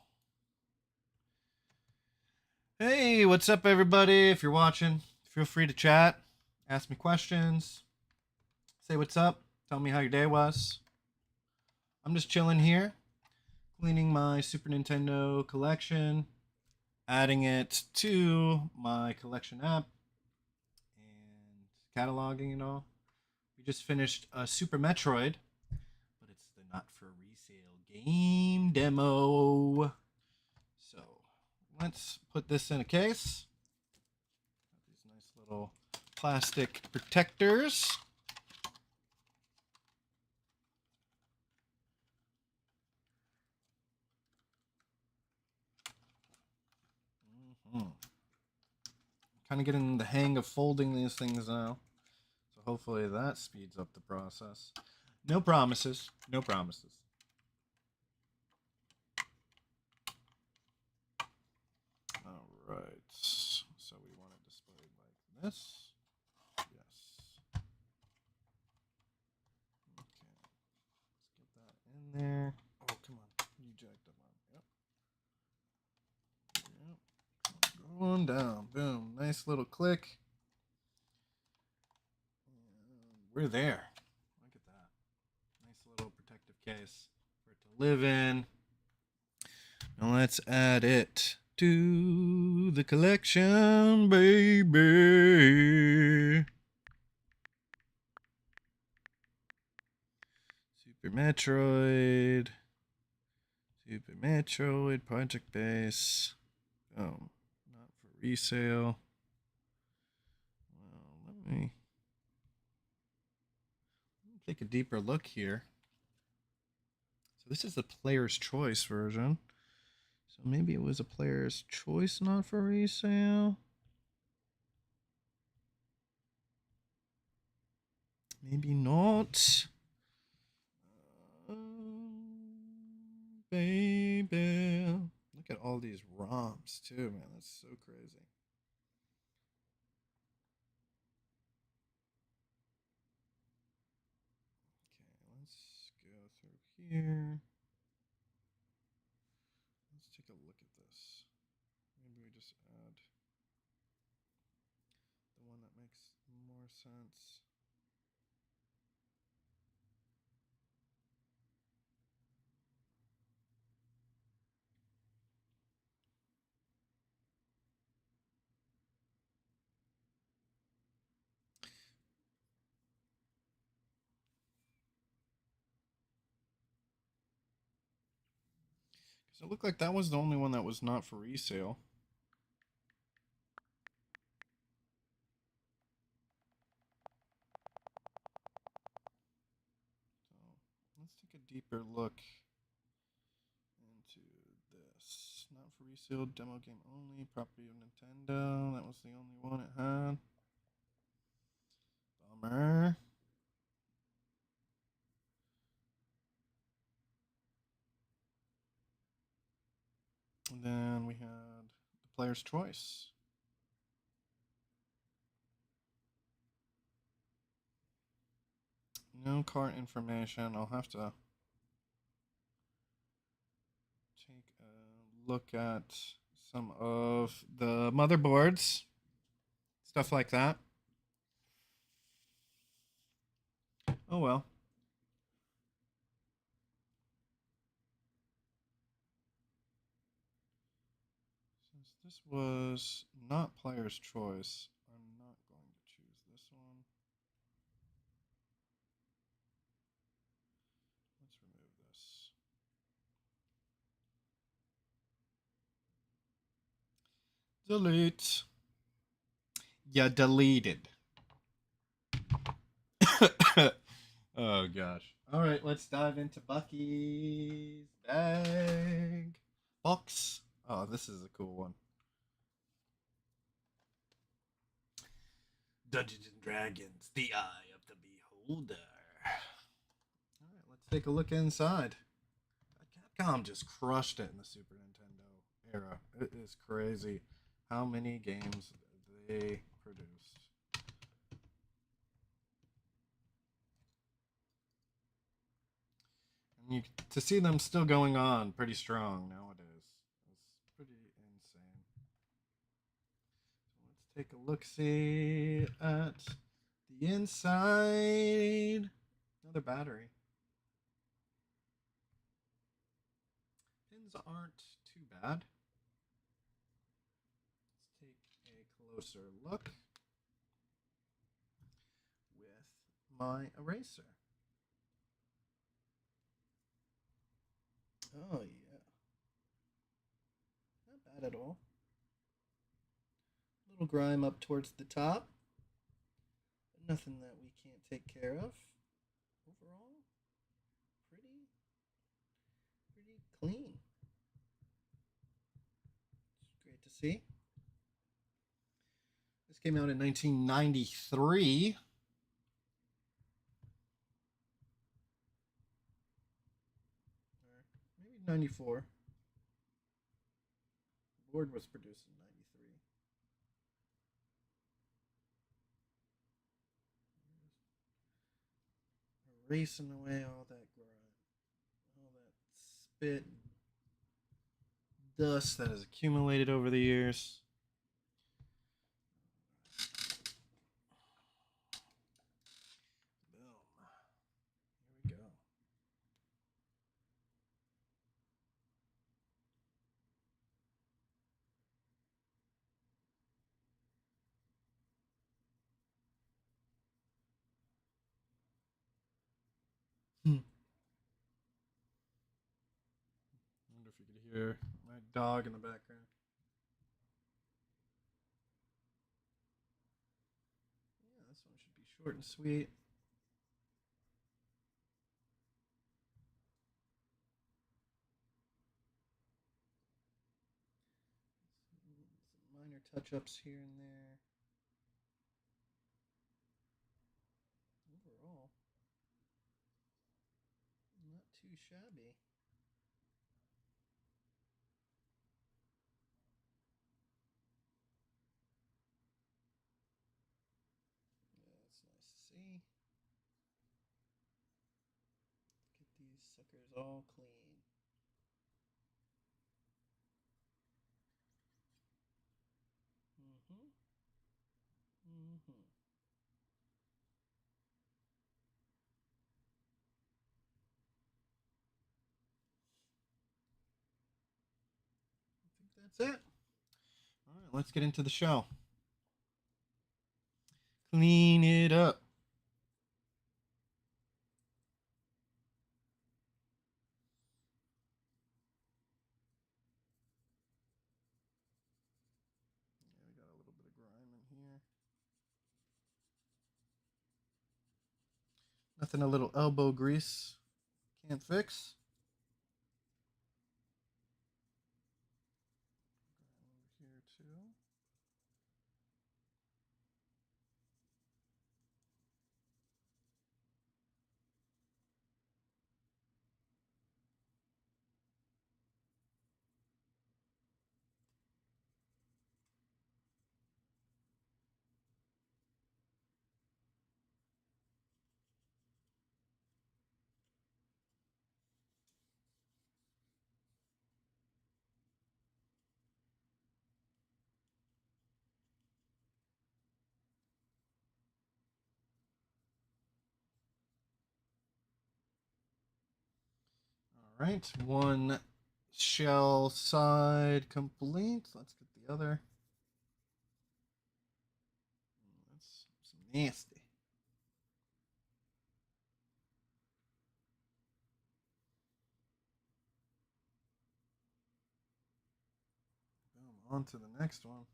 Hey, what's up, everybody? If you're watching, feel free to chat, ask me questions, say what's up, tell me how your day was. I'm just chilling here, cleaning my Super Nintendo collection, adding it to my collection app, and cataloging and all. We just finished a Super Metroid, but it's the not for resale game demo. So let's put this in a case. Got these nice little plastic protectors. Kind of getting the hang of folding these things now. So hopefully that speeds up the process. No promises. No promises. All right. So we want it displayed like this. Yes. Okay. Let's get that in there. Oh, come on. You jacked up on. Yep. Going down. Boom. Nice little click. We're there. Look at that. Nice little protective case for it to live in. Now let's add it to the collection, baby. Super Metroid. Super Metroid Project Base. Oh, not for resale. Well, let me take a deeper look here. So this is the player's choice version. So maybe it was a player's choice, not for resale. Maybe not. Baby. Look at all these ROMs too, man. That's so crazy. Okay, let's go through here. Let's take a look at this. Maybe we just add the one that makes more sense. Because it looked like that was the only one that was not for resale. So let's take a deeper look into this. Not for resale, demo game only, property of Nintendo. That was the only one it had. Bummer. And then we had the player's choice. No cart information. I'll have to take a look at some of the motherboards, stuff like that. Oh well. Since this was not player's choice, I'm not going to choose this one. Let's remove this. Delete. Yeah, deleted. Oh gosh. All right, let's dive into Bucky's bag box. Oh, this is a cool one. Dungeons and Dragons: The Eye of the Beholder. All right, let's take a look inside. Capcom just crushed it in the Super Nintendo era. It is crazy how many games they produced. And to see them still going on pretty strong nowadays. It's pretty insane. So let's take a look-see at the inside. Another battery. Pins aren't too bad. Let's take a closer look with my eraser. Oh yeah. Not bad at all. A little grime up towards the top. But nothing that we can't take care of. Overall, pretty clean. It's great to see. This came out in 1993. Or maybe 94. The board was produced in 93. Erasing away all that grime, all that spit and dust that has accumulated over the years. Boom. Here we go. I wonder if you could hear my dog in the background. Yeah, this one should be short and sweet. Some minor touch-ups here and there. Overall, not too shabby. Yeah, that's nice to see. Get these suckers all clean. Mm-hmm. Mm-hmm. I think that's it. All right, let's get into the show. Clean it up. Yeah, we got a little bit of grime in here. Nothing a little elbow grease can't fix. Over here too. All right, one shell side complete. Let's get the other. That's some nasty. Boom, on to the next one.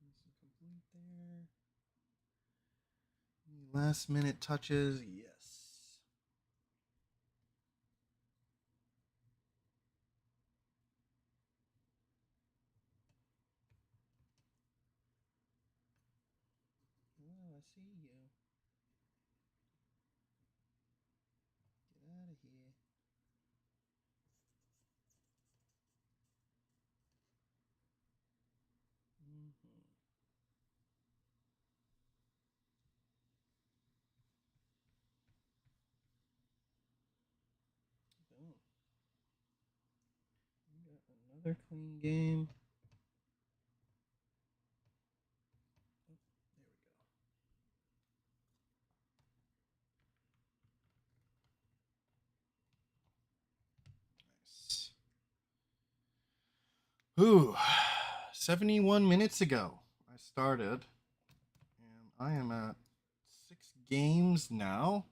Nice and complete there. Last minute touches, yes. Oh, I see you. Get out of here. Mm-hmm. Boom. We got another clean game. Oh, there we go. Nice. Ooh, 71 minutes ago I started, and I am at 6 games now.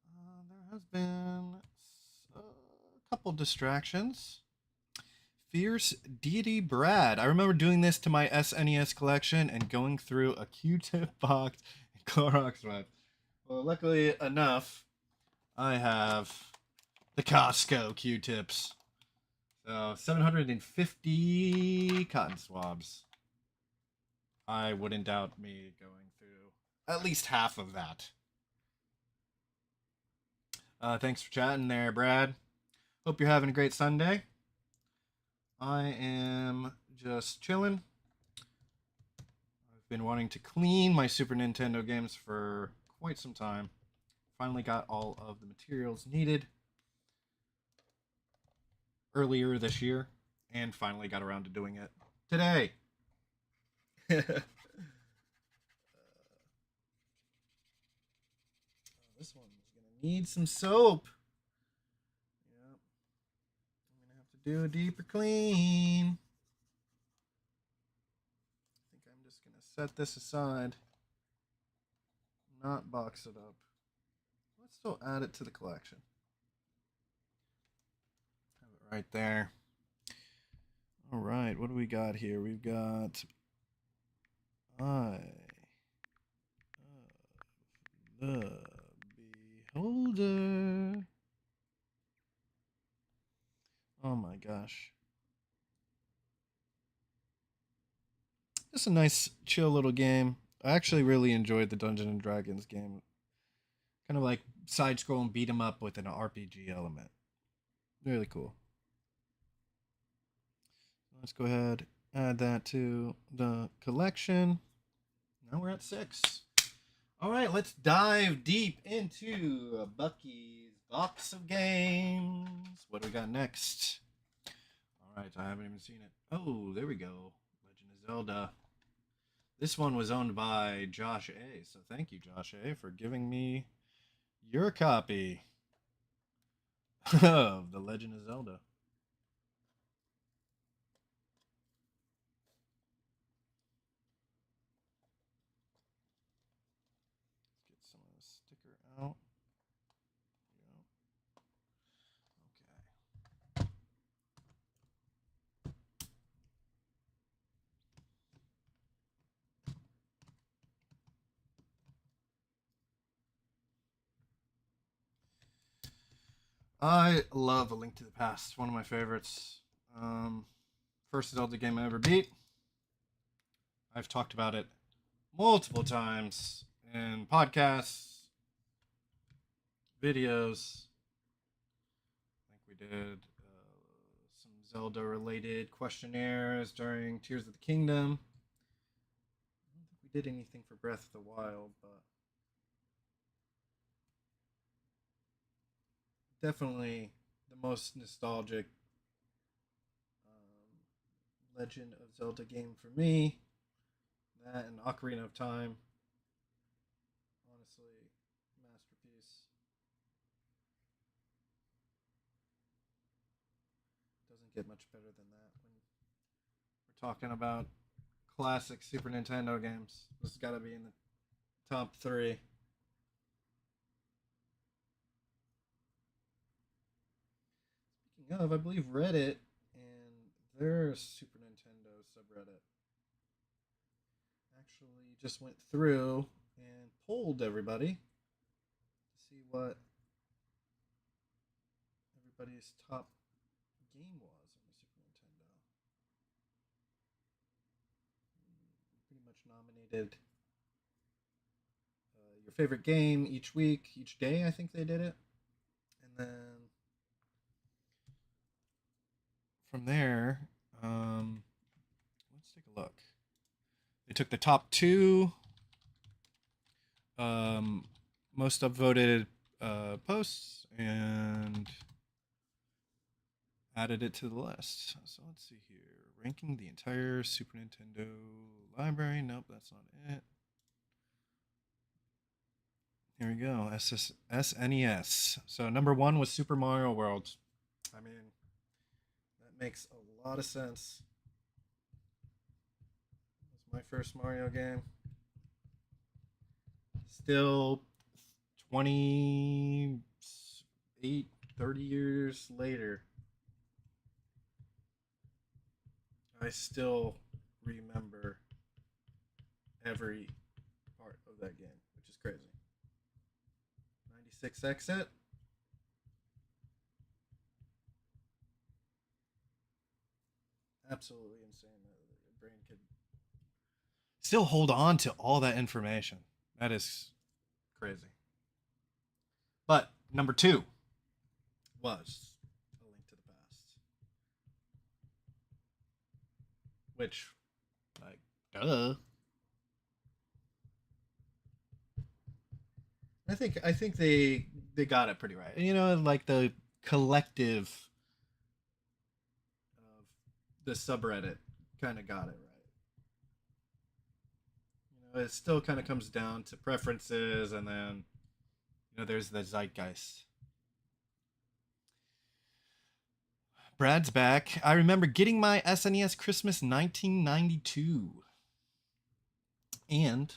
There has been a couple distractions. Fierce Deity Brad. I remember doing this to my SNES collection and going through a Q-tip box and Clorox wipes. Well, luckily enough, I have the Costco Q-tips. So 750 cotton swabs. I wouldn't doubt me going through at least half of that. Thanks for chatting there, Brad. Hope you're having a great Sunday. I am just chilling. I've been wanting to clean my Super Nintendo games for quite some time. Finally got all of the materials needed earlier this year, and finally got around to doing it today. This one's gonna need some soap. Yep. I'm gonna have to do a deeper clean. I think I'm just gonna set this aside, not box it up. Let's still add it to the collection. Have it right there. All right, what do we got here? We've got Eye of the Beholder. Oh my gosh. Just a nice, chill little game. I actually really enjoyed the Dungeons and Dragons game. Kind of like side scroll and beat 'em up with an RPG element. Really cool. Let's go ahead, add that to the collection. Now we're at 6. All right, let's dive deep into Bucky's box of games. What do we got next? All right, I haven't even seen it. Oh, there we go. Legend of Zelda. This one was owned by Josh A. So thank you, Josh A, for giving me your copy of The Legend of Zelda. Let's get some of the sticker out. I love A Link to the Past. One of my favorites. First Zelda game I ever beat. I've talked about it multiple times in podcasts, videos. I think we did some Zelda related questionnaires during Tears of the Kingdom. I don't think we did anything for Breath of the Wild, but definitely the most nostalgic Legend of Zelda game for me. That and Ocarina of Time. Honestly, masterpiece. Doesn't get much better than that when we're talking about classic Super Nintendo games. This has got to be in the top three. Speaking of, I believe Reddit and their Super Nintendo subreddit actually just went through and polled everybody to see what everybody's top game was on the Super Nintendo. Pretty much nominated your favorite game each week, each day. I think they did it, and then from there, let's take a look. They took the top two most upvoted posts and added it to the list. So let's see here. Ranking the entire Super Nintendo library. Nope, that's not it. Here we go. SNES. So number one was Super Mario World. I mean, that makes a lot of sense. It was my first Mario game. Still 28, 30 years later, I still remember every part of that game, which is crazy. 96 exit. Absolutely insane that your brain could still hold on to all that information. That is crazy. But number two was A Link to the Past, which, like, duh. I think they got it pretty right. You know, like the collective of the subreddit kind of got it right. You know, it still kind of comes down to preferences, and then there's the zeitgeist. Brad's back. I remember getting my SNES Christmas 1992 and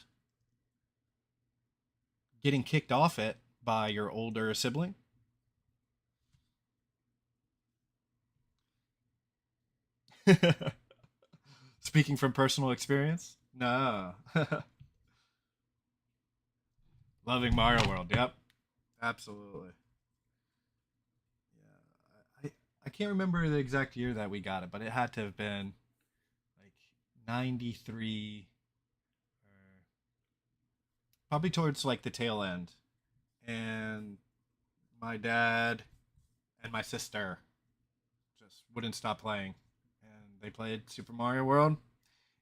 getting kicked off it by your older sibling. Speaking from personal experience? No. Loving Mario World. Yep. Absolutely. Yeah. I can't remember the exact year that we got it, but it had to have been like 93 or probably towards like the tail end. And my dad and my sister just wouldn't stop playing. And they played Super Mario World.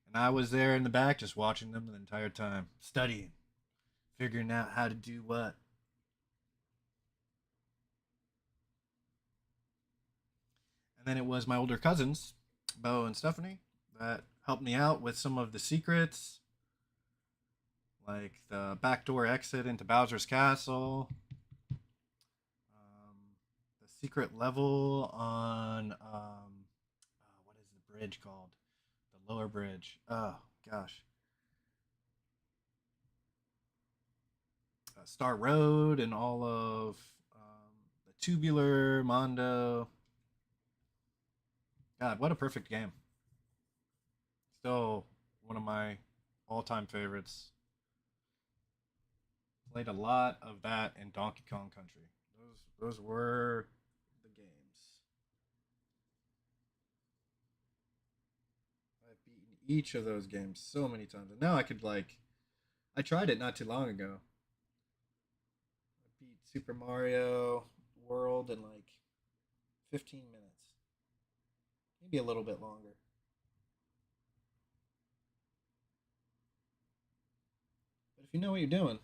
And I was there in the back just watching them the entire time, studying, figuring out how to do what. And then it was my older cousins, Bo and Stephanie, that helped me out with some of the secrets, like the backdoor exit into Bowser's Castle, the secret level on what is the bridge called? The lower bridge. Oh gosh, Star Road and all of the Tubular Mondo. God, what a perfect game! Still one of my all-time favorites. Played a lot of that in Donkey Kong Country. Those were each of those games so many times. And now I could like, I tried it not too long ago. I beat Super Mario World in like 15 minutes, maybe a little bit longer. But if you know what you're doing,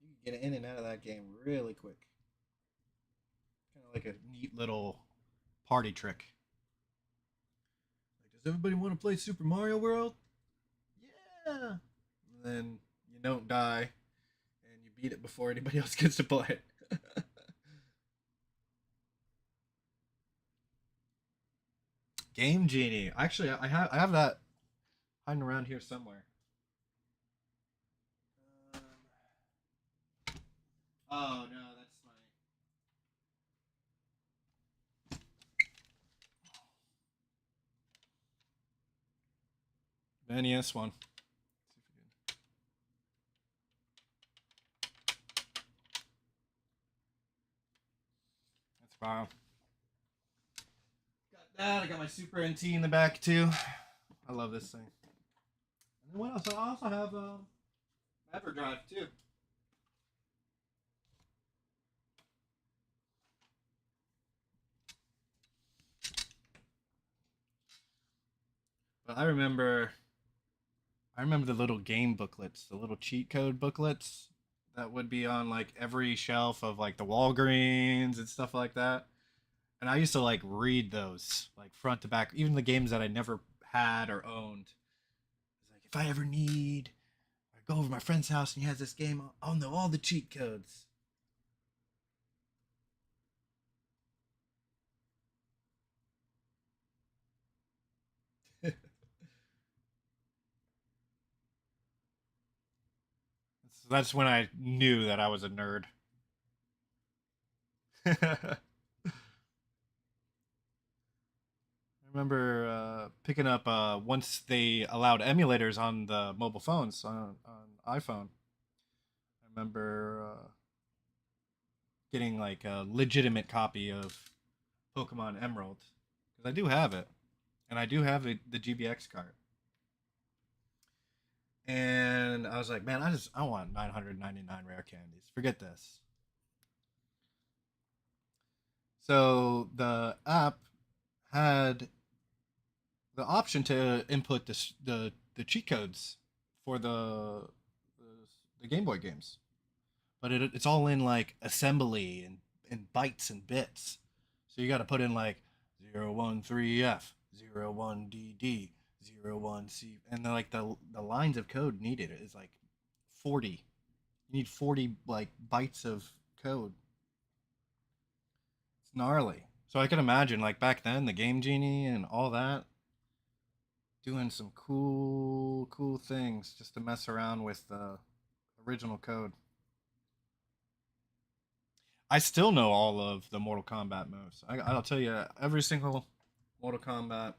you can get in and out of that game really quick. Kind of like a neat little party trick. Like, does everybody want to play Super Mario World? Yeah. And then you don't die, and you beat it before anybody else gets to play it. Game Genie. Actually, I have that hiding around here somewhere. Um, oh no, that's my NES one. That's fine. Got that. I got my Super NT in the back too. I love this thing. And then what else? I also have EverDrive too. But I remember the little game booklets, the little cheat code booklets that would be on like every shelf of like the Walgreens and stuff like that. And I used to like read those like front to back, even the games that I never had or owned. It's like if I ever need, I go over to my friend's house and he has this game, I'll know all the cheat codes. That's when I knew that I was a nerd. I remember picking up once they allowed emulators on the mobile phones on iPhone. I remember getting like a legitimate copy of Pokemon Emerald because I do have it, and I do have the GBX card. And I was like, man, I want 999 rare candies. Forget this. So the app had the option to input the cheat codes for the Game Boy games, but it's all in like assembly and bytes and bits. So you got to put in like 013F, 01DD, 01C, and then like the lines of code needed is like 40. You need 40 like bytes of code. It's gnarly. So I can imagine like back then the Game Genie and all that doing some cool things just to mess around with the original code. I still know all of the Mortal Kombat moves. I'll tell you every single Mortal Kombat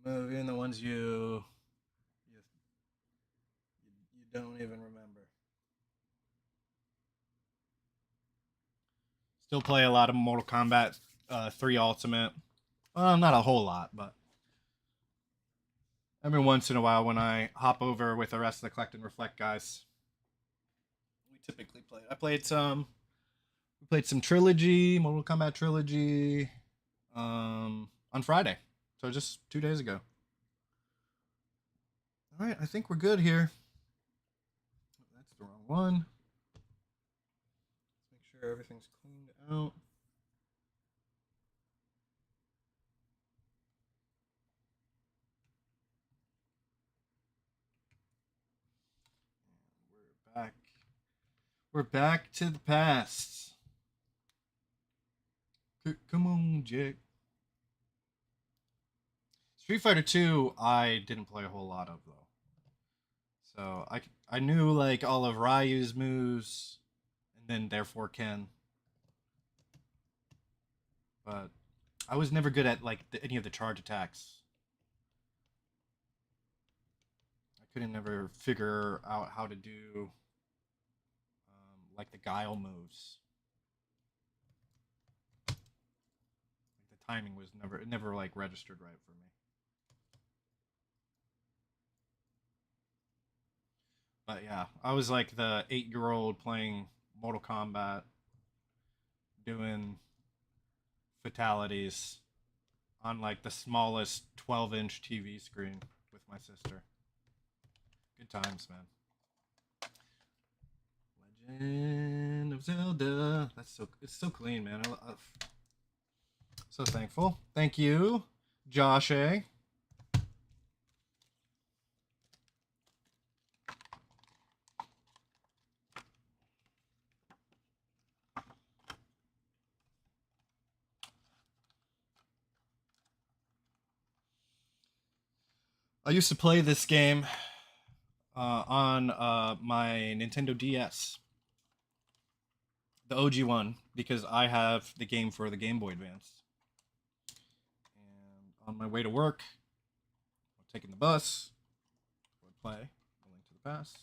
move, even the ones you don't even remember. Still play a lot of Mortal Kombat 3 Ultimate. Well, not a whole lot, but every once in a while when I hop over with the rest of the Collect and Reflect guys, we typically play. I played some. We played some Trilogy, Mortal Kombat Trilogy, on Friday, so just 2 days ago. All right, I think we're good here. That's the wrong one. Let's make sure everything's cleaned out. We're back. We're back to the past. Come on, Jake. Street Fighter 2, I didn't play a whole lot of though. So I knew like all of Ryu's moves, and then therefore Ken, but I was never good at like any of the charge attacks. I couldn't never figure out how to do like the guile moves. Like the timing was never it never like registered right for me. But yeah, I was like the 8-year-old playing Mortal Kombat, doing fatalities on like the smallest 12-inch TV screen with my sister. Good times, man. Legend of Zelda. It's so clean, man. I'm so thankful. Thank you, Josh A. I used to play this game on my Nintendo DS, the OG one, because I have the game for the Game Boy Advance. And on my way to work, I'm taking the bus, I would play A Link to the Past.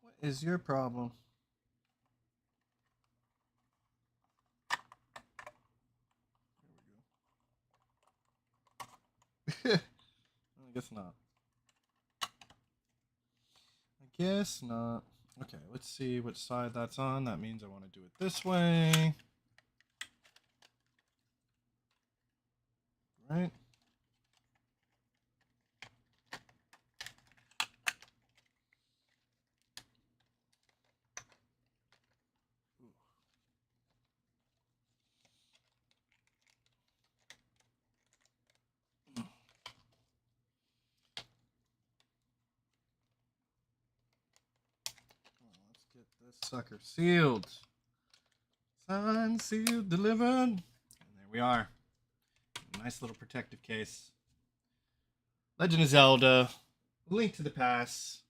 What is your problem? There we go. I guess not. I guess not. Okay, let's see which side that's on. That means I want to do it this way. Right? Let's get this sucker sealed. Signed, sealed, delivered. And there we are. Nice little protective case. Legend of Zelda, Link to the Past.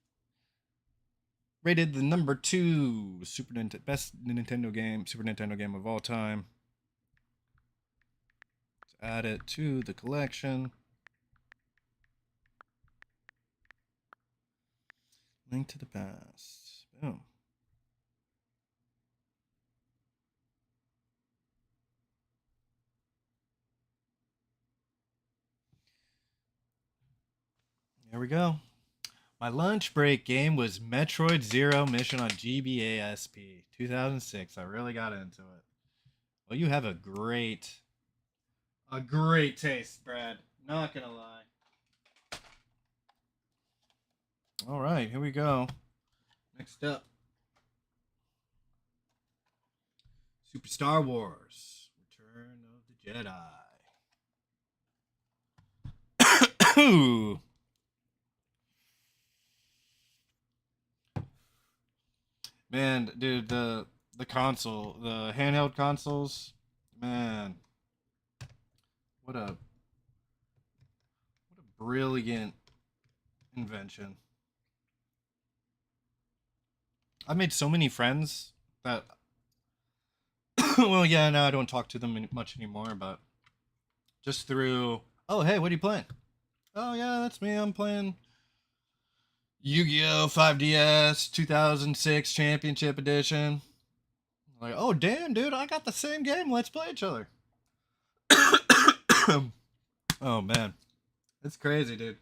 Rated the number 2 best Nintendo game, Super Nintendo game of all time. Let's add it to the collection. Link to the Past. Boom. There we go. My lunch break game was Metroid Zero Mission on GBASP 2006. I really got into it. Well, you have a great taste, Brad. Not gonna lie. All right, here we go. Next up, Super Star Wars: Return of the Jedi. Man, dude, the console, the handheld consoles, man, what a brilliant invention. I've made so many friends that well, yeah, now I don't talk to them much anymore, but just through, oh, hey, what are you playing? Oh, yeah, that's me. I'm playing Yu-Gi-Oh! 5DS 2006 Championship Edition. Like, oh, damn, dude, I got the same game. Let's play each other. Oh, man. It's crazy, dude.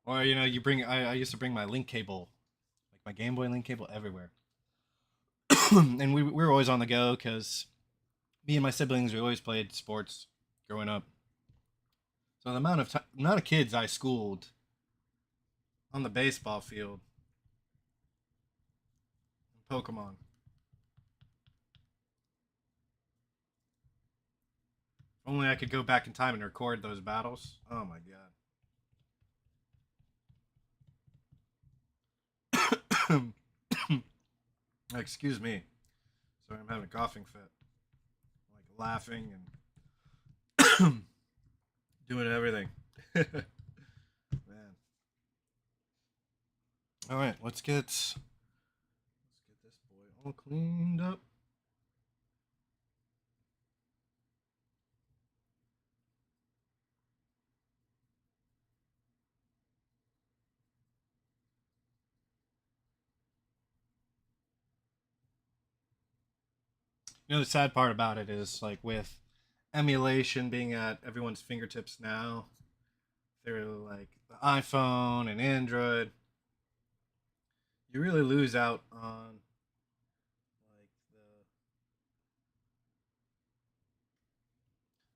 Or, you bring, I used to bring my link cable, like my Game Boy link cable everywhere. And we were always on the go because me and my siblings, we always played sports growing up. So the amount of kids I schooled on the baseball field in Pokemon. If only I could go back in time and record those battles. Oh my god. Excuse me. Sorry, I'm having a coughing fit. Like laughing and doing everything. Man. All right, let's get this boy all cleaned up. You know, the sad part about it is like with emulation being at everyone's fingertips now, through like the iPhone and Android, you really lose out on like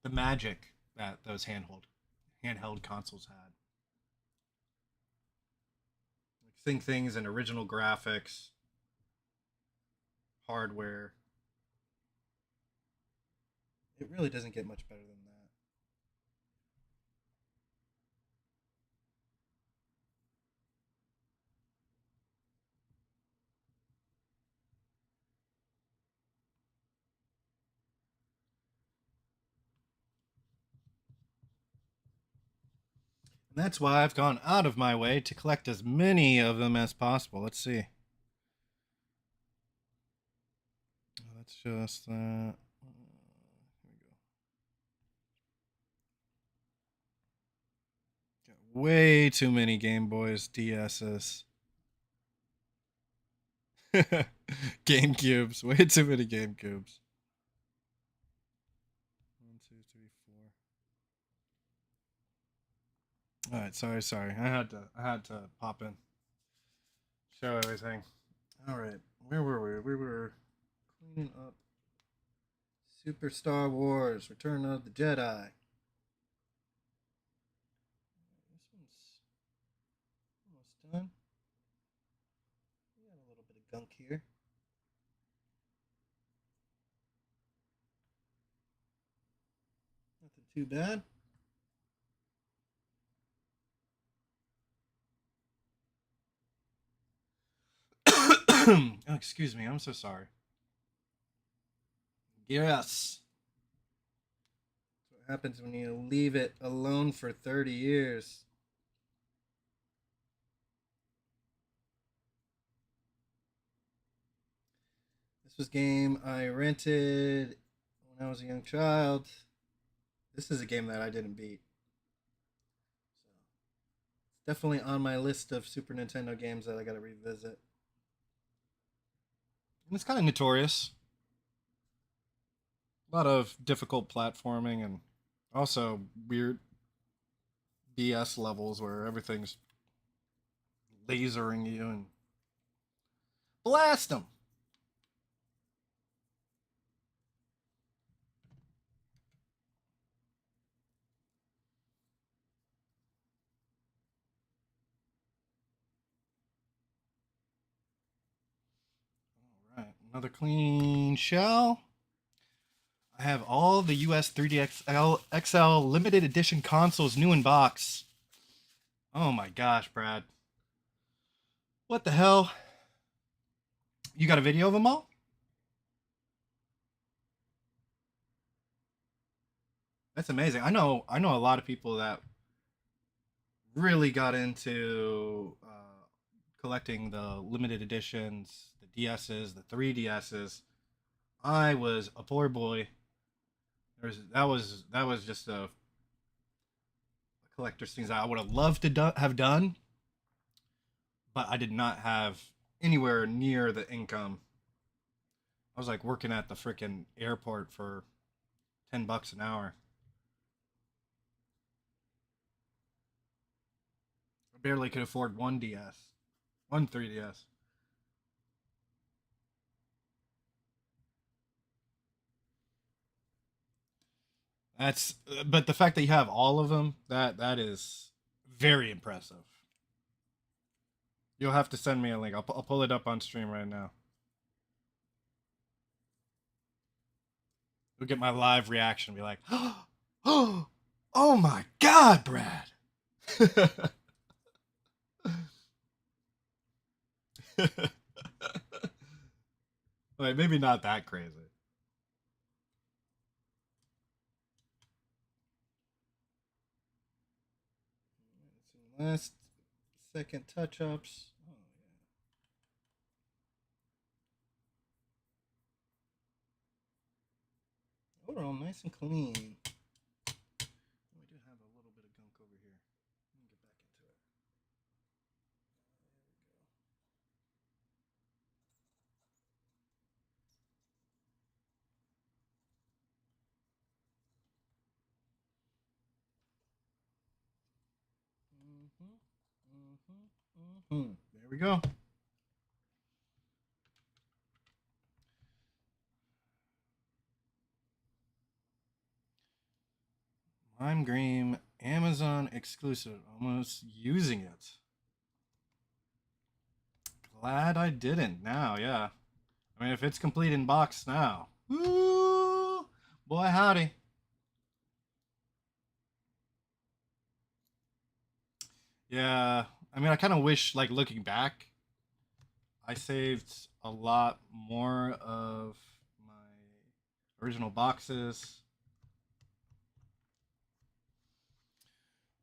the magic that those handheld consoles had. Like seeing things in original graphics, hardware, it really doesn't get much better than that. And that's why I've gone out of my way to collect as many of them as possible. Let's see. That's just that. Here we go. Got way too many Game Boys, DSs, GameCubes. Way too many GameCubes. 1, 2, 3, 4. All right, sorry. I had to pop in, show everything. All right, where were we? We were cleaning up Super Star Wars: Return of the Jedi. This one's almost done. We got a little bit of gunk here. Nothing too bad. Oh, excuse me. I'm so sorry. Yes. That's what happens when you leave it alone for 30 years. This was a game I rented when I was a young child. This is a game that I didn't beat. So it's definitely on my list of Super Nintendo games that I gotta revisit. And it's kind of notorious. A lot of difficult platforming and also weird BS levels where everything's lasering you and blast them. All right, another clean shell. I have all the US 3D XL limited edition consoles new in box. Oh my gosh, Brad. What the hell? You got a video of them all? That's amazing. I know a lot of people that really got into collecting the limited editions, the DSs, the 3DSs. I was a poor boy. That was just a collector's things I would have loved to have done, but I did not have anywhere near the income. I was like working at the freaking airport for $10 an hour. I barely could afford one DS, one 3DS. But the fact that you have all of them, that is very impressive. You'll have to send me a link. I'll pull it up on stream right now. You'll get my live reaction. Be like, oh my God, Brad. Like maybe not that crazy. Last second touch ups. Oh yeah. Oh, they're all nice and clean. We do have a little bit of gunk over here. Let me get back into it. There we go. Lime Green, Amazon exclusive. Almost using it. Glad I didn't now, yeah. I mean, if it's complete in box now. Woo! Boy, howdy. Yeah, I mean, I kind of wish, like, looking back, I saved a lot more of my original boxes.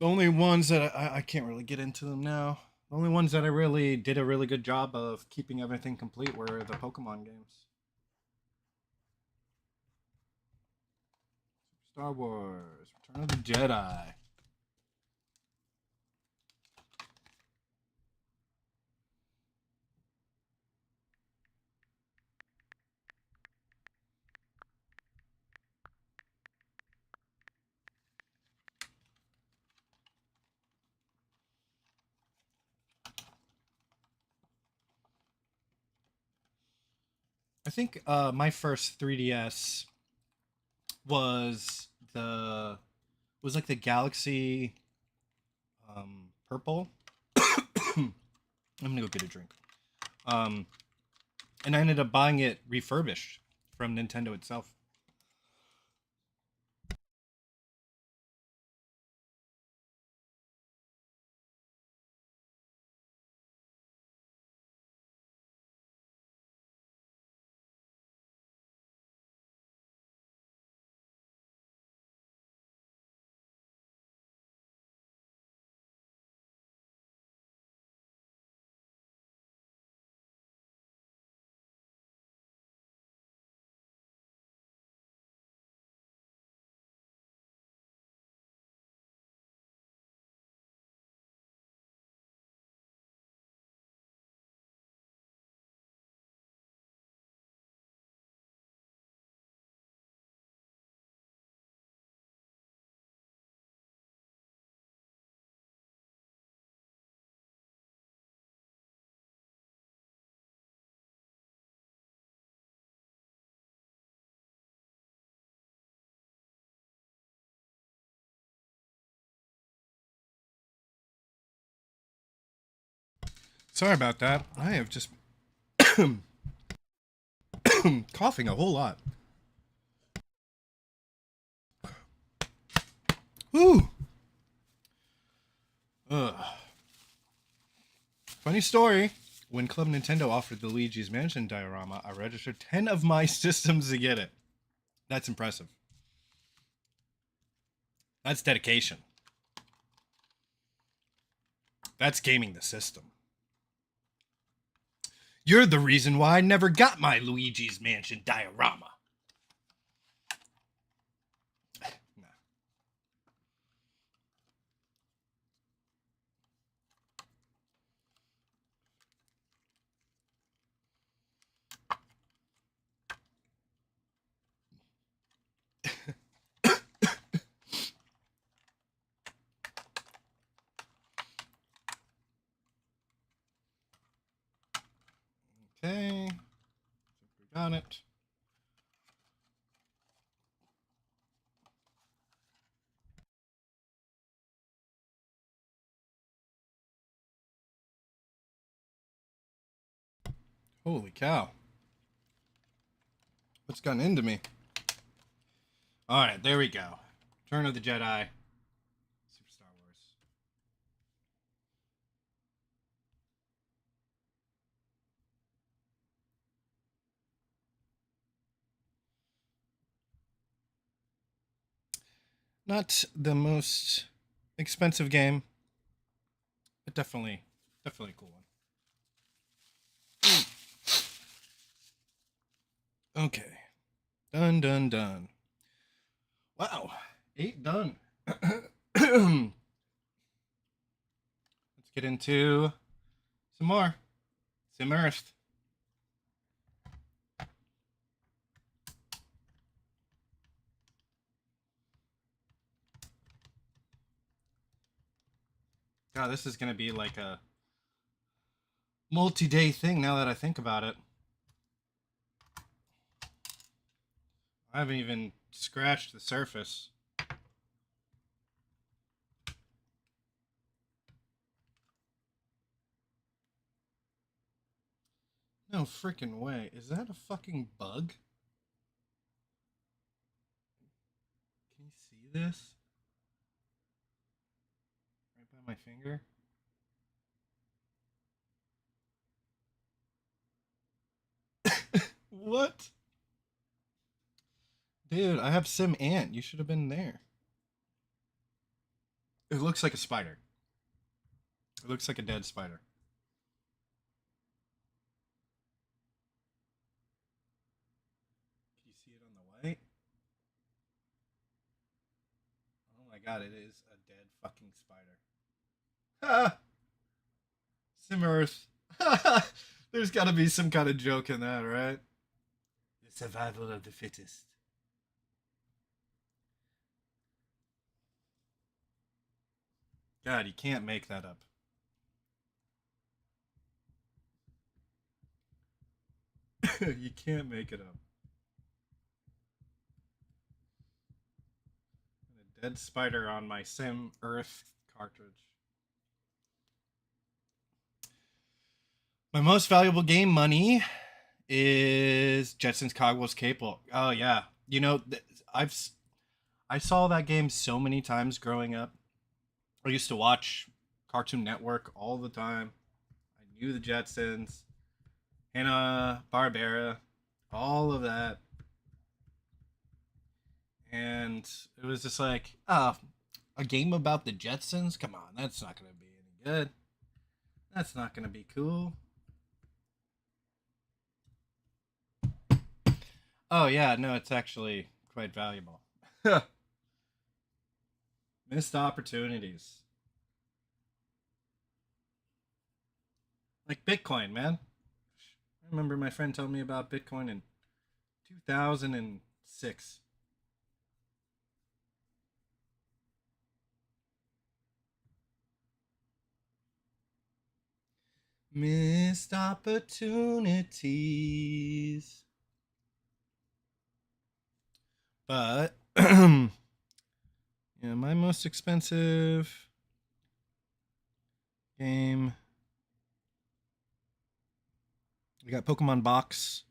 The only ones that I can't really get into them now. The only ones that I really did a really good job of keeping everything complete were the Pokemon games. Star Wars, Return of the Jedi. I think my first 3DS was like the Galaxy purple. I'm gonna go get a drink. And I ended up buying it refurbished from Nintendo itself. Sorry about that. I have just coughing a whole lot. Ooh. Ugh. Funny story. When Club Nintendo offered the Luigi's Mansion diorama, I registered 10 of my systems to get it. That's impressive. That's dedication. That's gaming the system. You're the reason why I never got my Luigi's Mansion diorama. Nah. Okay. We got it. Holy cow. What's gotten into me? Alright, there we go. Return of the Jedi. Super Star Wars. Not the most expensive game, but definitely a cool one. Okay. Done. Wow. 8 done. Let's get into some more. Sim Earth. God, this is gonna be like a multi-day thing now that I think about it. I haven't even scratched the surface. No freaking way. Is that a fucking bug? Can you see this? Right by my finger? What? Dude, I have Sim Ant. You should have been there. It looks like a spider. It looks like a dead spider. Can you see it on the white? Oh my god, it is a dead fucking spider. Ah! Sim Earth. There's gotta be some kind of joke in that, right? The survival of the fittest. God, you can't make that up. You can't make it up. A dead spider on my Sim Earth cartridge. My most valuable game money is Jetsons Cogwell's Capel. Oh yeah, you know I've I saw that game so many times growing up. I used to watch Cartoon Network all the time. I knew the Jetsons, Hanna Barbera, all of that, and it was just like, a game about the Jetsons. Come on, that's not gonna be any good. That's not gonna be cool. Oh yeah, no, it's actually quite valuable. Missed opportunities. Like Bitcoin, man. I remember my friend told me about Bitcoin in 2006. Missed opportunities. But yeah, my most expensive game. We got Pokemon Box.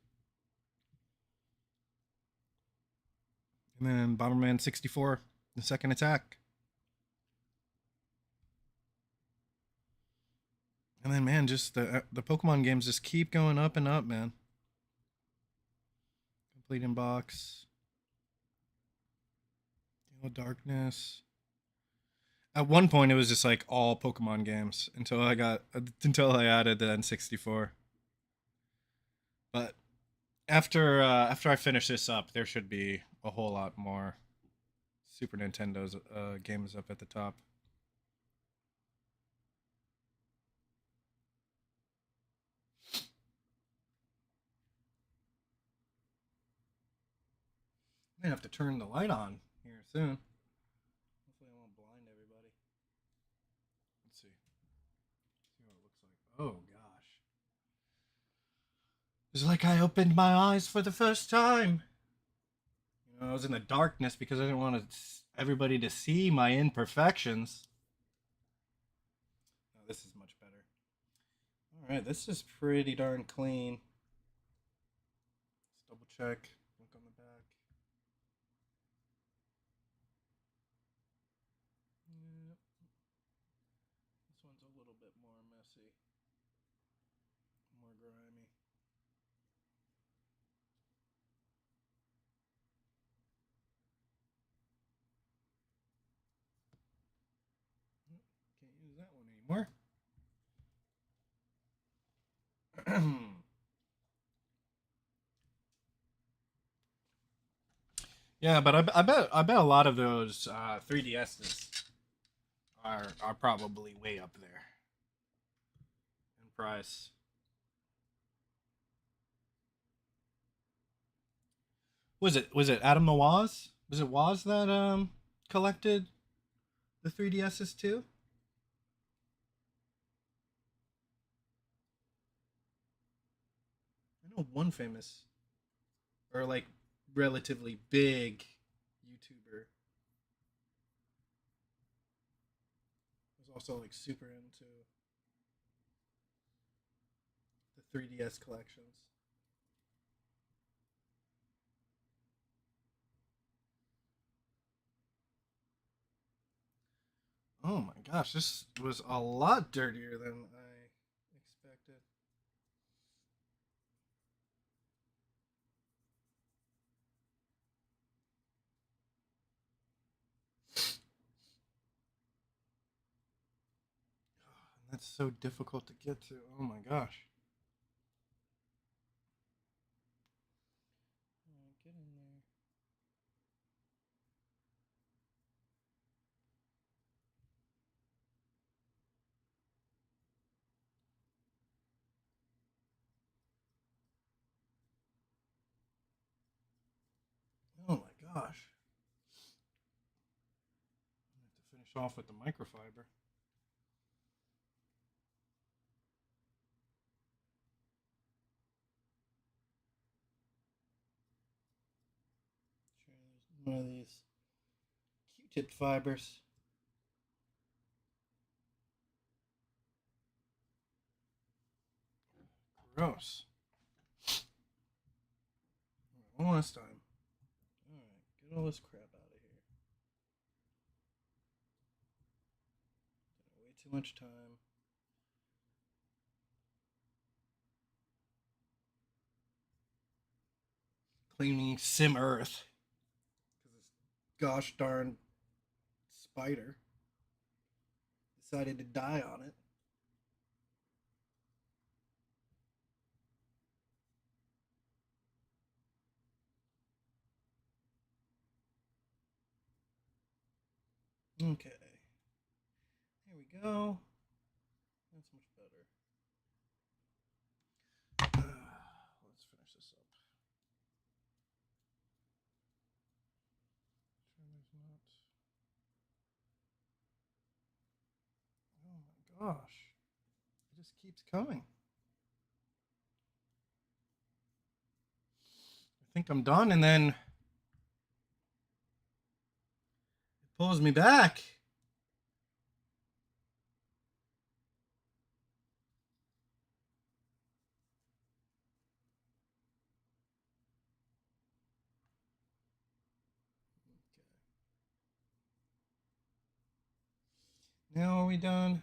And then Bomberman 64, the second attack. And then man, just the Pokemon games just keep going up and up, man. Complete in Box. Darkness. At one point, it was just like all Pokemon games until I added the N64. But after I finish this up, there should be a whole lot more Super Nintendo's games up at the top. I have to turn the light on here soon. Hopefully, I won't blind everybody. Let's see. See what it looks like. Oh gosh. It's like I opened my eyes for the first time. You know, I was in the darkness because I didn't want everybody to see my imperfections. Oh, this is much better. All right, this is pretty darn clean. Let's double check. Look on the back. Yep. This one's a little bit more messy, more grimy. Can't use that one anymore. Yeah, but I bet a lot of those 3DSs are probably way up there in price. Was it Adam the Waz? Was it Waz that collected the 3DSs too? I know one famous or like relatively big YouTuber was also like super into the 3DS collections. Oh my gosh, this was a lot dirtier than I expected. That's so difficult to get to. Oh my gosh. Get in there. Oh my gosh. I have to finish off with the microfiber. Sure, there's one of these Q-tip fibers. Gross. One last time. Alright, get all this crap out of here. Way too much time. Cleaning Sim Earth. Because this gosh darn spider decided to die on it. Okay. Here we go. That's much better. Let's finish this up. Oh my gosh. It just keeps coming. I think I'm done, and then it pulls me back. Now are we done?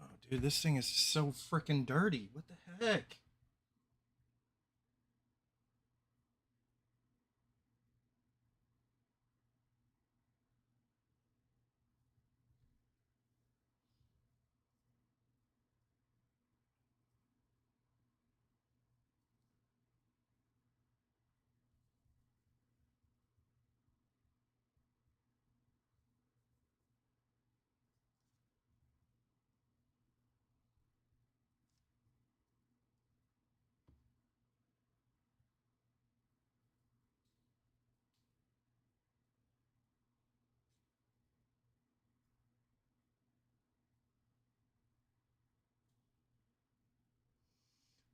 Oh, dude, this thing is so freaking dirty. What the heck?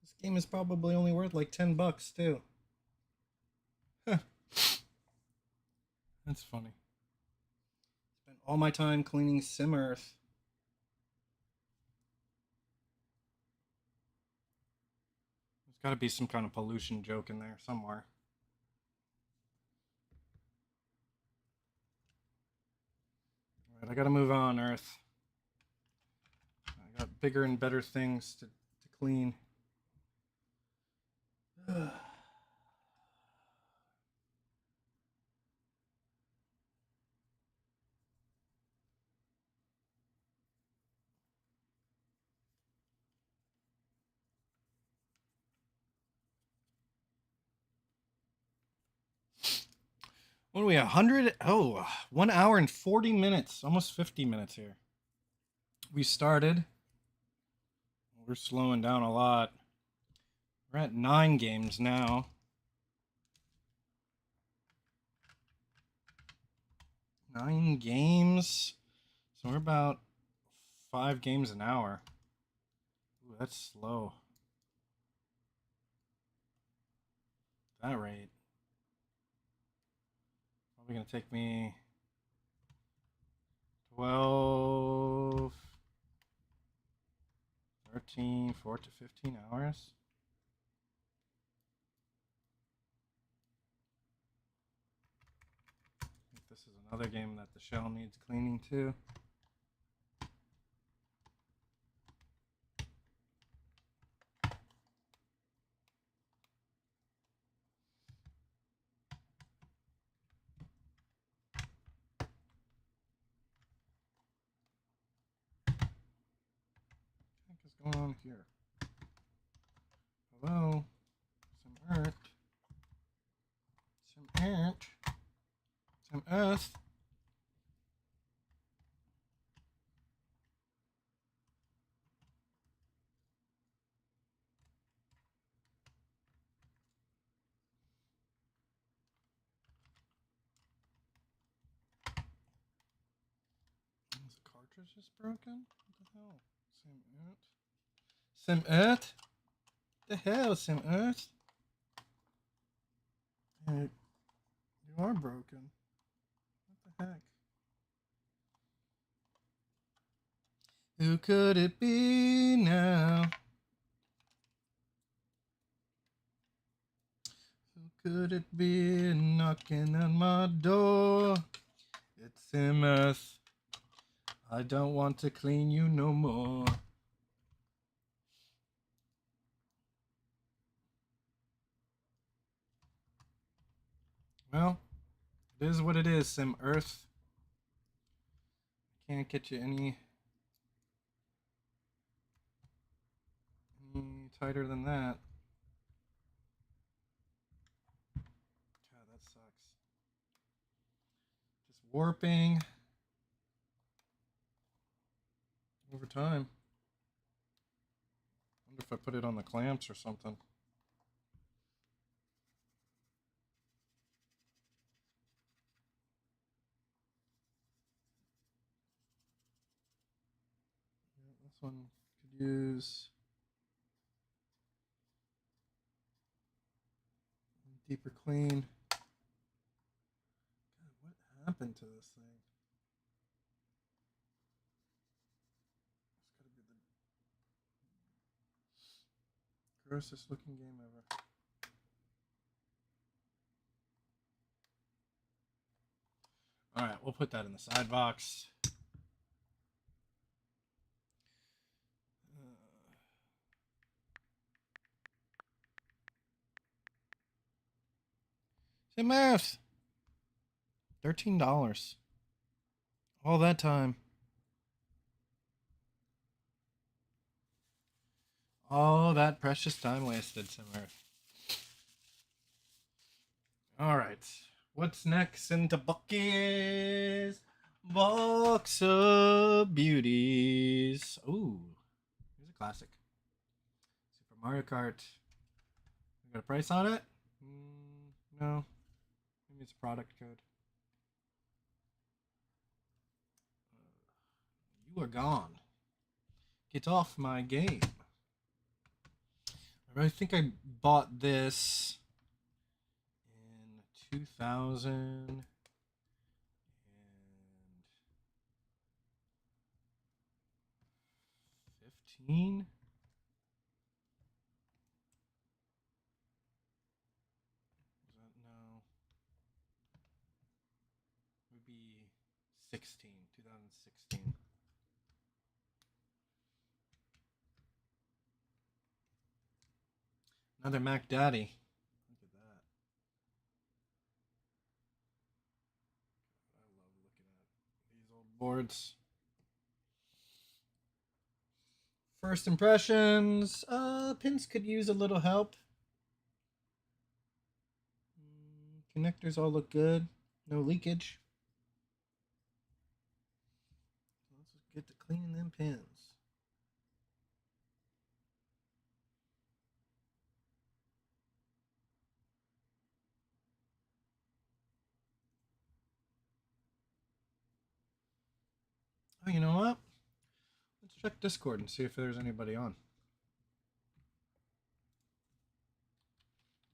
This game is probably only worth like $10 too. That's funny. Spent all my time cleaning Sim Earth. There's got to be some kind of pollution joke in there somewhere. All right, I got to move on, Earth. I got bigger and better things to clean. What are we, 100? Oh, 1 hour and 40 minutes, almost 50 minutes here. We started. We're slowing down a lot. We're at 9 games now. 9 games. So we're about 5 games an hour. Ooh, that's slow. At that rate, probably gonna take me 12, 13, 4 to 15 hours. I think this is another game that the shell needs cleaning too. What is going on here? Hello? Some earth. Some earth. Some earth. Is the cartridge just broken? What the hell? Some earth? Some earth? The hell, some earth? You are broken. What the heck? Who could it be now? Who could it be knocking on my door? It's him, Earth. I don't want to clean you no more. Well, it is what it is, Sim Earth. Can't get you any tighter than that. God, that sucks. Just warping over time. Wonder if I put it on the clamps or something. Yeah, this one could use deeper clean. God, what happened to this thing? It's gotta be the grossest looking game ever. All right, we'll put that in the side box. Say math. $13. All that time. All that precious time wasted somewhere. All right. What's next in the bucket? Box of Beauties. Ooh, here's a classic. Super Mario Kart. You got a price on it? No. Maybe it's a product code. You are gone. Get off my game. I think I bought this in 2015. No. It would be 2016. Another Mac Daddy. Look at that. I love looking at these old boards. First impressions. Pins could use a little help. Connectors all look good. No leakage. Let's just get to cleaning them pins. Oh, you know what? Let's check Discord and see if there's anybody on.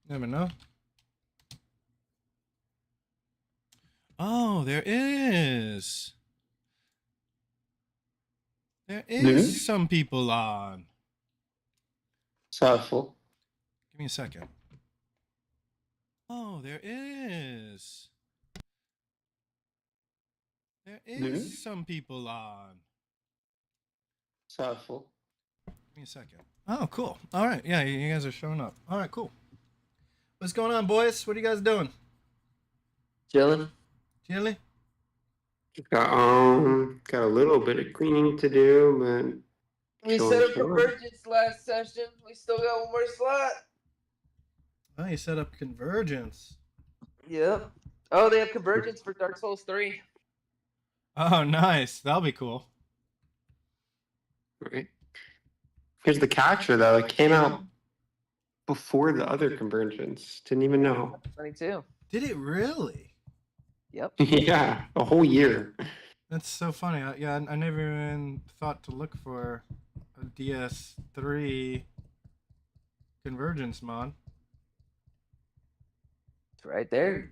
Never know. Oh, there is. There is Hmm? some people on. Thoughtful. Give me a second. Oh, there is. There is Hmm? some people on. Thoughtful. Give me a second. Oh, cool. All right. Yeah, you guys are showing up. All right, cool. What's going on, boys? What are you guys doing? Chilling. Chilly? Got a little bit of cleaning to do, but We set chilling, up chilling. convergence last session. We still got one more slot. Oh, you set up convergence. Yep. Oh, they have convergence for Dark Souls 3. Oh, nice. That'll be cool. Right. Here's the catcher though. It came out before the other convergence. Didn't even know. 22. Did it really? Yep. Yeah, a whole year. That's so funny. I never even thought to look for a DS3 convergence mod. It's right there.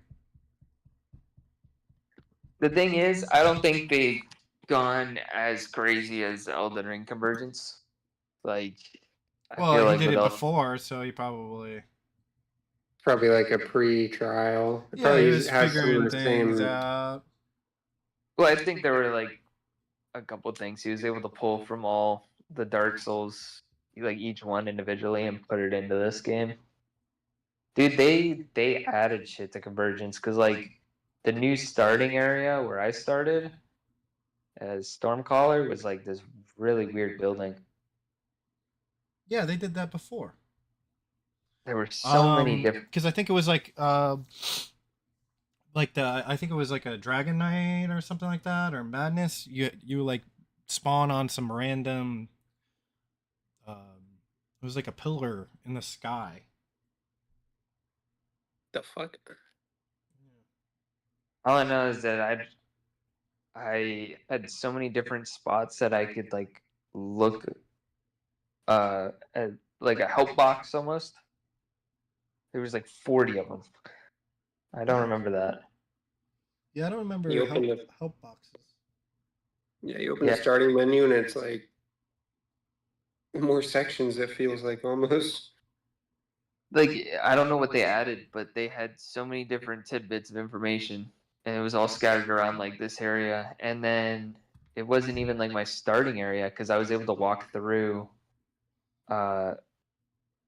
The thing is, I don't think they've gone as crazy as Elden Ring convergence. Like, I Well, feel he like did with it Elden before, so he probably. Probably like a pre-trial. It Yeah, he probably was has some of figuring the things same. out. Well, I think there were like a couple things he was able to pull from all the Dark Souls, like each one individually, and put it into this game. Dude, they added shit to Convergence because like the new starting area where I started as Stormcaller was like this really weird building. Yeah, they did that before. There were so many different. Because I think it was like I think it was like a Dragon Knight or something like that, or Madness. You like spawn on some random. It was like a pillar in the sky. The fuck? All I know is that I had so many different spots that I could like look at like a help box almost. There was like 40 of them. I don't remember that. Yeah, I don't remember You open help boxes. you open the starting menu and it's like more sections. It feels like almost. Like I don't know what they added, but they had so many different tidbits of information, and it was all scattered around like this area. And then it wasn't even like my starting area because I was able to walk through uh,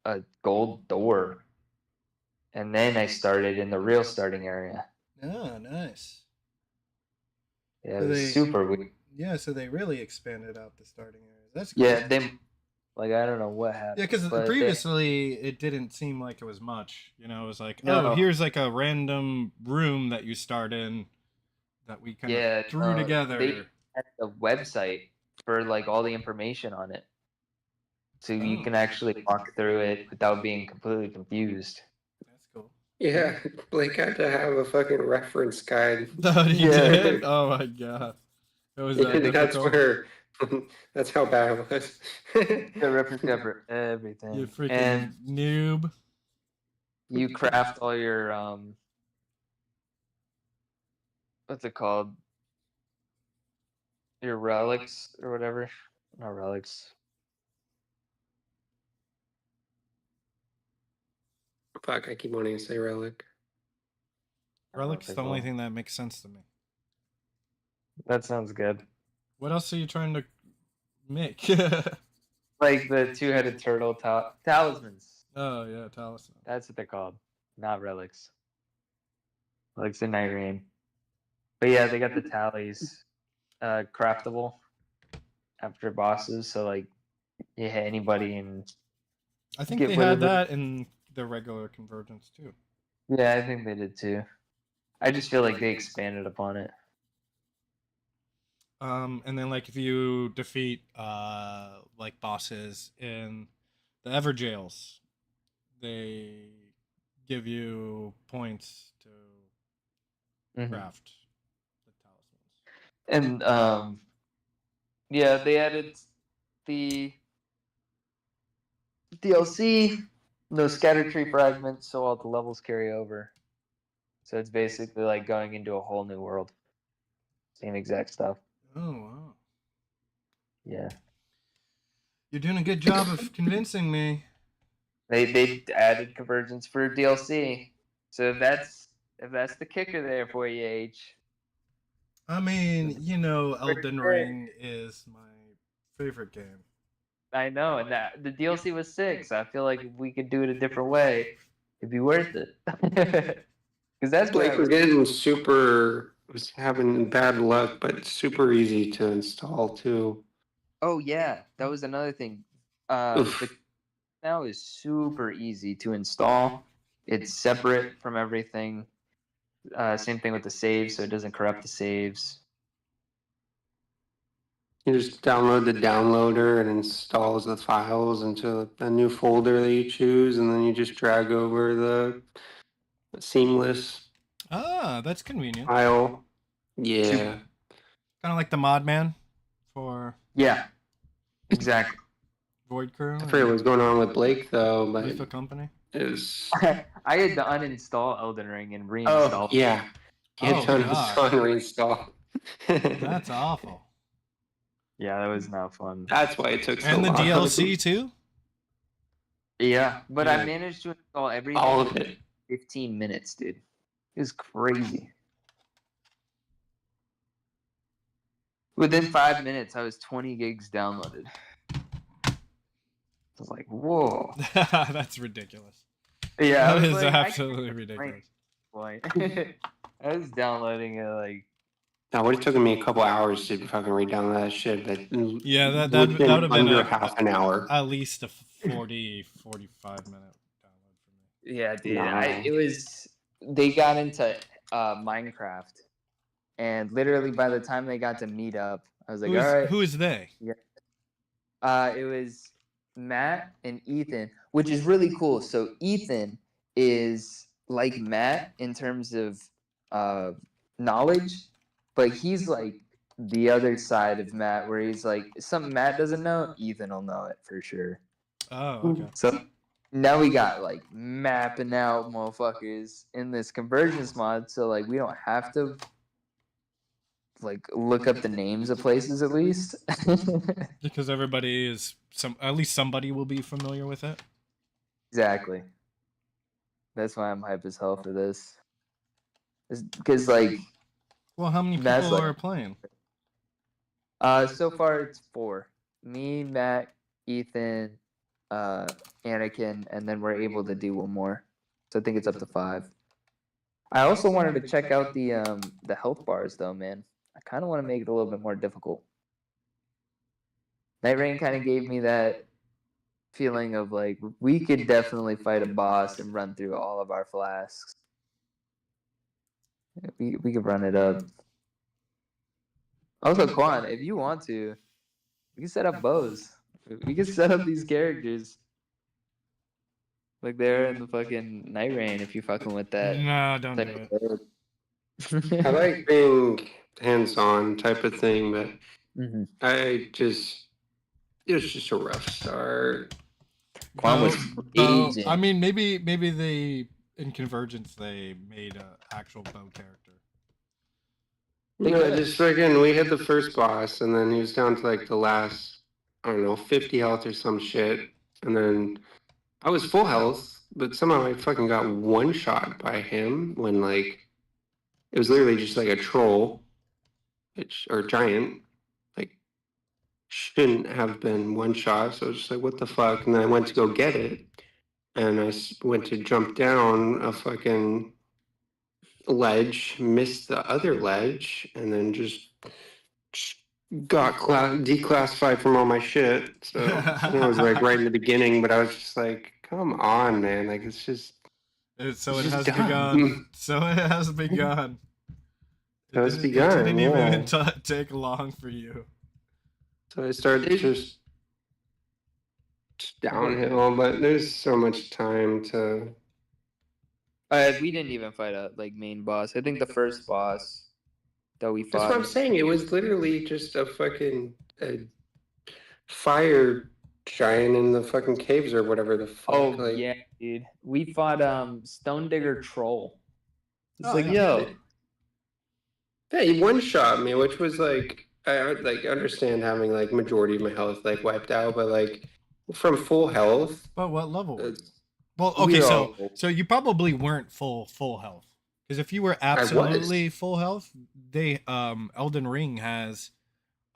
a gold door, and then I started in the real starting area. Oh, nice. Yeah, So it was they super weird. Yeah, so they really expanded out the starting areas. That's cool. Yeah, they like I don't know what happened. Yeah, because but previously it didn't seem like it was much. You know, it was like, oh, No. here's like a random room that you start in that we kind of threw together. They had a website for like all the information on it, so you can actually walk through it without being completely confused. That's cool. Yeah, Blake had to have a fucking reference guide. Oh, he Yeah. did? Oh my god. It was that That's difficult? where. That's how bad it was. The reference guide for everything. You freaking and noob. you craft all your what's it called? Your relics or whatever. Not relics. Fuck, I keep wanting to say relic. Relic's the only thing that makes sense to me. That sounds good. What else are you trying to make? Like the two-headed turtle talismans. Oh yeah, talisman. That's what they're called, not relics. Relics in Night Rain. But yeah, they got the tallies craftable after bosses, so like you hit anybody and I think get they had that in the regular convergence too. Yeah, I think they did too. I just feel like they expanded upon it. And then like if you defeat like bosses in the Ever Jails, they give you points to craft the talismans. And yeah, they added the DLC, no scatter tree fragments, so all the levels carry over. So it's basically like going into a whole new world. Same exact stuff. Oh wow. Yeah. You're doing a good job of convincing me. They added convergence for DLC. So if that's the kicker there for you, H. I mean, you know, Elden Ring is my favorite game. I know, and that the DLC was 6. I feel like if we could do it a different way, it'd be worth it. Because that's what I Blake was getting was having bad luck, but super easy to install too. Oh yeah, that was another thing. Oof. The now is super easy to install. It's separate from everything. Same thing with the saves, so it doesn't corrupt the saves. You just download the downloader and installs the files into a new folder that you choose, and then you just drag over the seamless Ah, that's convenient. file. Yeah. Kind of like the mod man for Yeah, exactly. Void Crew. I forget what's going on with Blake though, but Leaf Company. it was. I had to uninstall Elden Ring and Oh reinstall. yeah. You had to Oh, uninstall and reinstall. That's awful. Yeah, that was not fun. That's why it took so And the long. DLC too. Yeah, but I Yeah. managed to install everything All of it. in 15 minutes, dude. It was crazy. Within 5 minutes, I was 20 gigs downloaded. I was like, whoa. That's ridiculous. Yeah, That I was is like, I absolutely can't ridiculous. point. I was downloading it like. Now, would have taken me a couple hours to fucking redownload that shit, but Yeah, that within would have been under half an hour. at least a 40, 45 minute download for me. Yeah, dude. Nah. It was. They got into Minecraft, and literally by the time they got to meet up, I was like, all right. Who is they? It was Matt and Ethan, which is really cool. So Ethan is like Matt in terms of knowledge, but he's like the other side of Matt, where he's like something Matt doesn't know, Ethan will know it for sure. Oh, okay. So now we got like mapping out motherfuckers in this convergence mod, so like we don't have to like look up the names of places at least. Because everybody is at least somebody will be familiar with it. Exactly. That's why I'm hype as hell for this. Because like, Well, how many Matt's people like- are playing? so far it's 4. Me, Matt, Ethan, Anakin, and then we're able to do one more. So I think it's up to 5. I also wanted to check out the health bars though, man. I kind of want to make it a little bit more difficult. Night Rain kind of gave me that feeling of like we could definitely fight a boss and run through all of our flasks. We could run it up. Also, Quan, if you want to, we can set up bows. We can set up these characters. Like they're in the fucking Night Rain if you're fucking with that. No, don't do type it. of I like being hands-on type of thing, but Mhm. it was just a rough start. Quan was Bow- raging. I mean, maybe they in Convergence they made a actual bow character. Yeah, just fucking, we hit the first boss, and then he was down to like the last, I don't know, 50 health or some shit, and then I was full health, but somehow I fucking got one shot by him when like it was literally just like a troll, or giant, like shouldn't have been one shot. So I was just like, what the fuck? And then I went to go get it, and I went to jump down a fucking ledge, missed the other ledge, and then just got declassified from all my shit. So it was like right in the beginning, but I was just like, come on, man. Like it's just. So It's it has just done. begun. So it has begun. So it's It begun, didn't yeah. even take long for you. So I started just downhill, but there's so much time to. We didn't even fight a like main boss. I think the first boss that we That's fought. what I'm saying. It was literally just a fucking fire giant in the fucking caves or whatever the fuck. Oh like, yeah, dude. We fought Stone Digger Troll. It's Oh, like, yeah. yo, Yeah, he one shot me, which was like I would like understand having like majority of my health like wiped out, but like from full health, But what level were you? it's, Well, we okay, were so all you probably weren't full health. Because if you were I was. absolutely full health, they Elden Ring has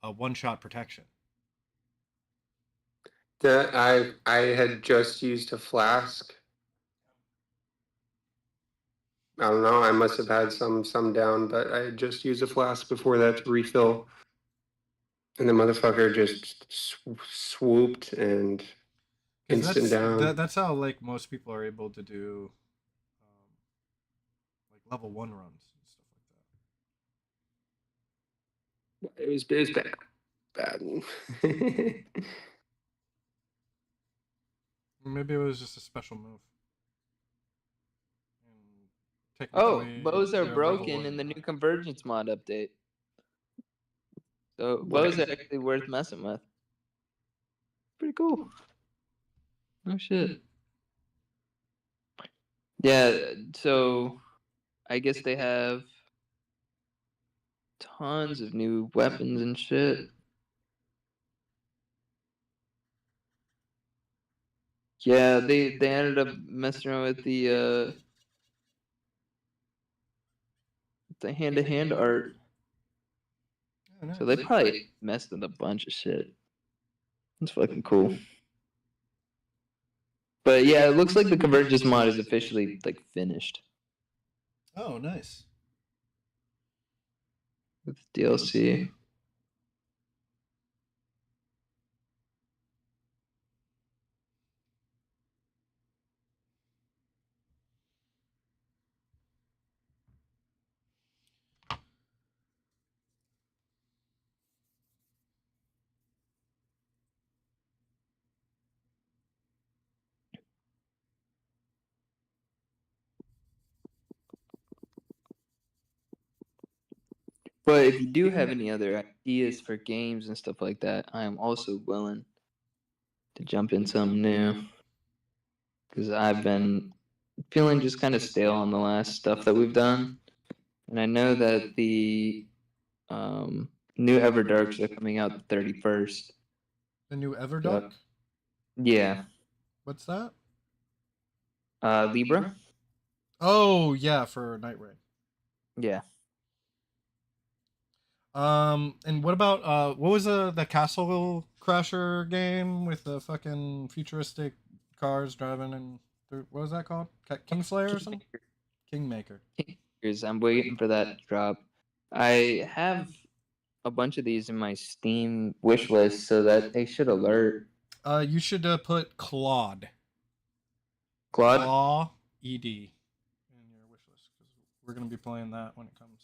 a one shot protection. I had just used a flask. I don't know. I must have had some down, but I had just used a flask before that to refill, and the motherfucker just swooped and Because instant down. that's how like most people are able to do like level 1 runs and stuff like that. It was bad. Bad. Maybe it was just a special move. And oh, technically, bows are they're level broken 1. in the new Convergence mod update. So What? bows are actually worth messing with. Pretty cool. Oh shit. Yeah, so I guess they have tons of new weapons and shit. Yeah, they ended up messing around with the hand-to-hand art. Oh, nice. So they probably messed with a bunch of shit. That's fucking cool. But yeah, it looks like the Convergence mod is officially like finished Oh, nice. with DLC. But if you do have any other ideas for games and stuff like that, I am also willing to jump in something new. Because I've been feeling just kind of stale on the last stuff that we've done. And I know that the new Everdarks are coming out the 31st. The new Everdark? Yeah. What's that? Libra? Oh, yeah, for Night Raid. Yeah. And what about what was the Castle Crasher game with the fucking futuristic cars driving and what was that called? Kingslayer or something? Kingmaker. I'm waiting for that to drop. I have a bunch of these in my Steam wish list so that they should alert. You should put Claude. Claude? Claw ED in your wish list because we're gonna be playing that when it comes.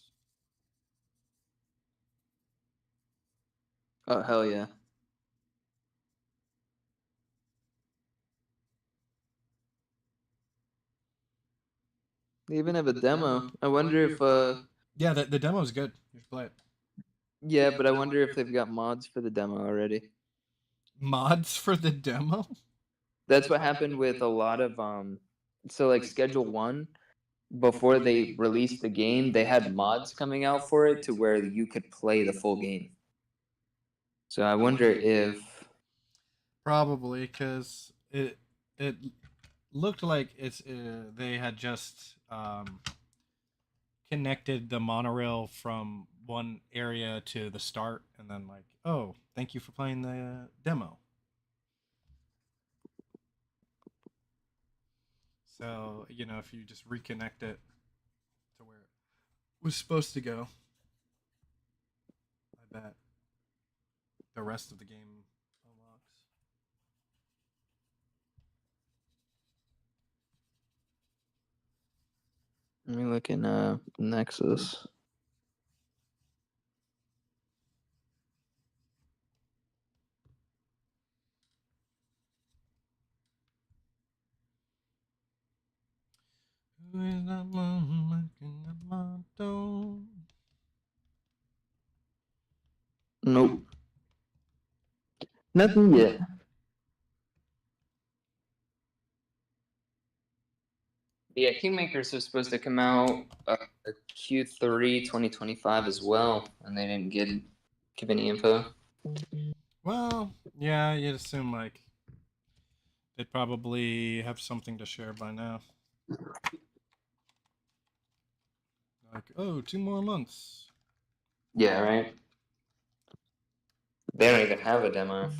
Oh, hell yeah. They even have a demo. I wonder if, Yeah, the demo's good. You should play it. yeah, but I wonder if they've got mods for the demo already. Mods for the demo? That's what happened with a lot of, so like Schedule 1, before they released the game, they had mods coming out for it to where you could play the full game. So I wonder if Probably because it looked like they had just connected the monorail from one area to the start, and then like, oh, thank you for playing the demo. So if you just reconnect it to where it was supposed to go, I bet the rest of the game unlocks. let me look in Nexus. Who is that man knocking at my door? Nope. Nothing yet. Yeah, Kingmakers was supposed to come out Q3 2025 as well, and they didn't give any info. Well, yeah, you'd assume like they'd probably have something to share by now. Like, oh, 2 more months. Yeah, right. They don't even have a demo.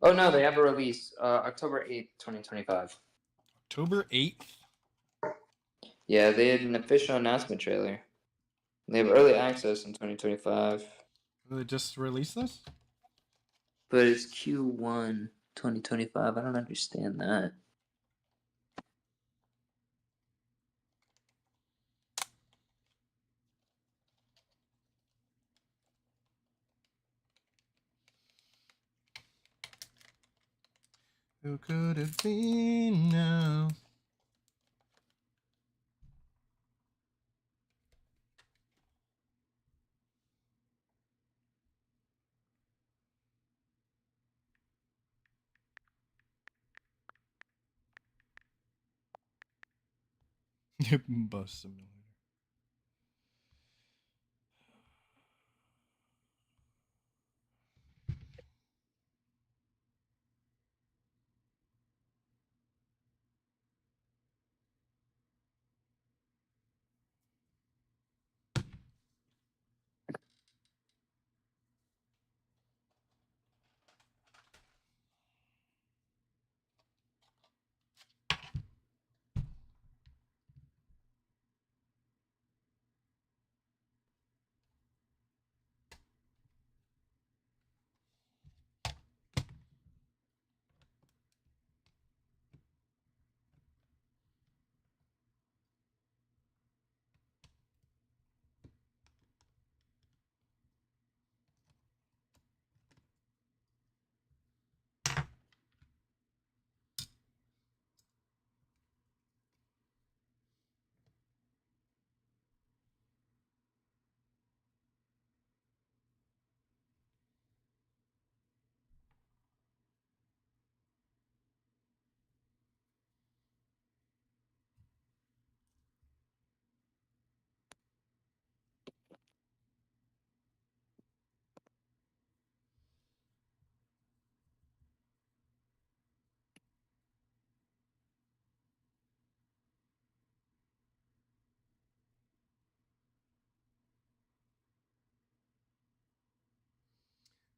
Oh no, they have a release October 8th, 2025. October 8th? Yeah, they had an official announcement trailer. They have early access in 2025. Did they just release this? But it's Q1 2025. I don't understand that. Who could it be now? Bus simulator.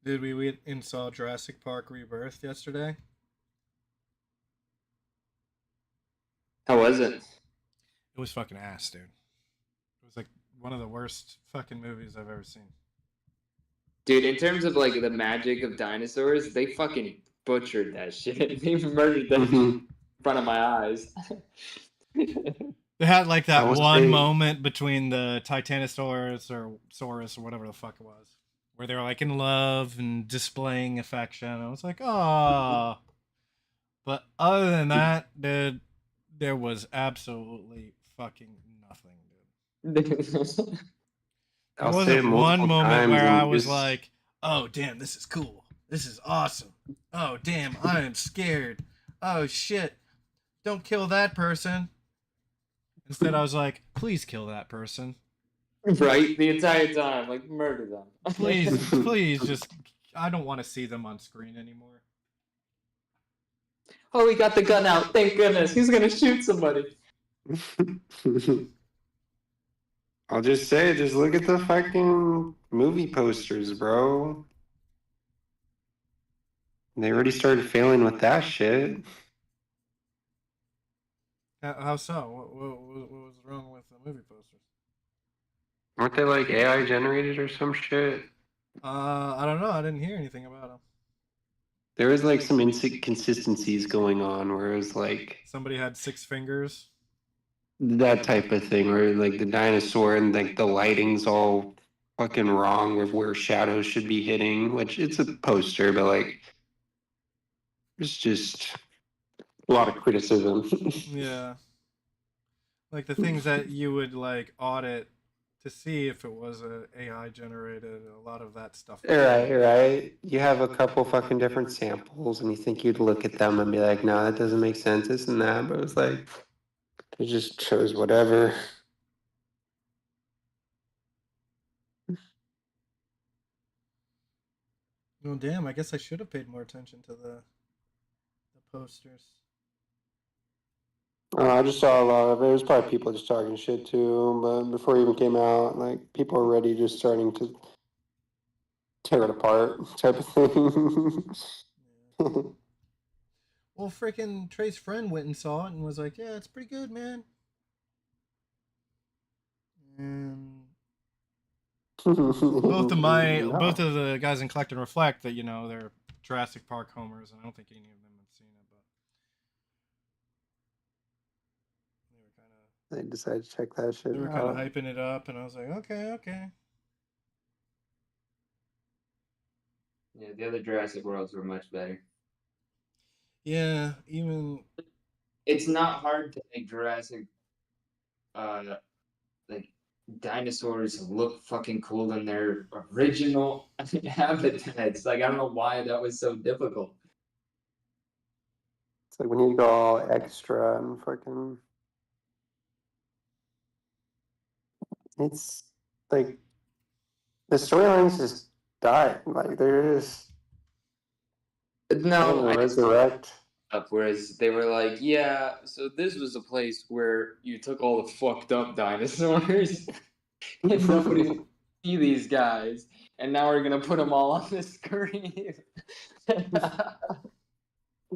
Did we install Jurassic Park Rebirth yesterday? How was it? It was fucking ass, dude. It was like one of the worst fucking movies I've ever seen. Dude, in terms of like the magic of dinosaurs, they fucking butchered that shit. They murdered that shit in front of my eyes. They had like that was one great. moment between the Titanosaurus or Saurus or whatever the fuck it was, where they were like in love and displaying affection. I was like, oh. But other than that, dude, there was absolutely fucking nothing, dude. There I'll say it wasn't one multiple moment times where I and was just like, oh, damn, this is cool. This is awesome. Oh, damn, I am scared. Oh, shit. Don't kill that person. Instead, I was like, please kill that person. Right? The entire time. Like, murder them. Please, please, just, I don't want to see them on screen anymore. Oh, he got the gun out. Thank goodness. He's gonna shoot somebody. I'll just say, just look at the fucking movie posters, bro. They already started failing with that shit. How so? What was wrong with the movie posters? Aren't they like AI generated or some shit? I don't know. I didn't hear anything about them. There was like some inconsistencies going on where it was like Somebody had 6 fingers. that type of thing, where like the dinosaur and like the lighting's all fucking wrong with where shadows should be hitting, which it's a poster, but like it's just a lot of criticism. Yeah. Like the things that you would like audit to see if it was a AI generated. A lot of that stuff. Right. You have a couple fucking different samples, and you think you'd look at them and be like, "No, that doesn't make sense, this and that." But it's like it just chose whatever. Oh damn! I guess I should have paid more attention to the posters. I just saw a lot of it. It was probably people just talking shit to him, but before it even came out, like people are already just starting to tear it apart, type of thing. Yeah. Well, freaking Trey's friend went and saw it and was like, "Yeah, it's pretty good, man." And both of the guys in Collect and Reflect that they're Jurassic Park homers, and I don't think any of them have seen it, but they were kind of They decided to check that shit they were kind of out. hyping it up, and I was like, okay. Yeah, the other Jurassic Worlds were much better. Yeah, even It's not hard to make Jurassic, like dinosaurs look fucking cool in their original habitats. Like I don't know why that was so difficult. It's like when you go all extra and fucking. It's like the storylines just die. Like they're just No, I just resurrect. up. Whereas they were like, yeah, so this was a place where you took all the fucked up dinosaurs and nobody would see these guys, and now we're gonna put them all on the screen. We're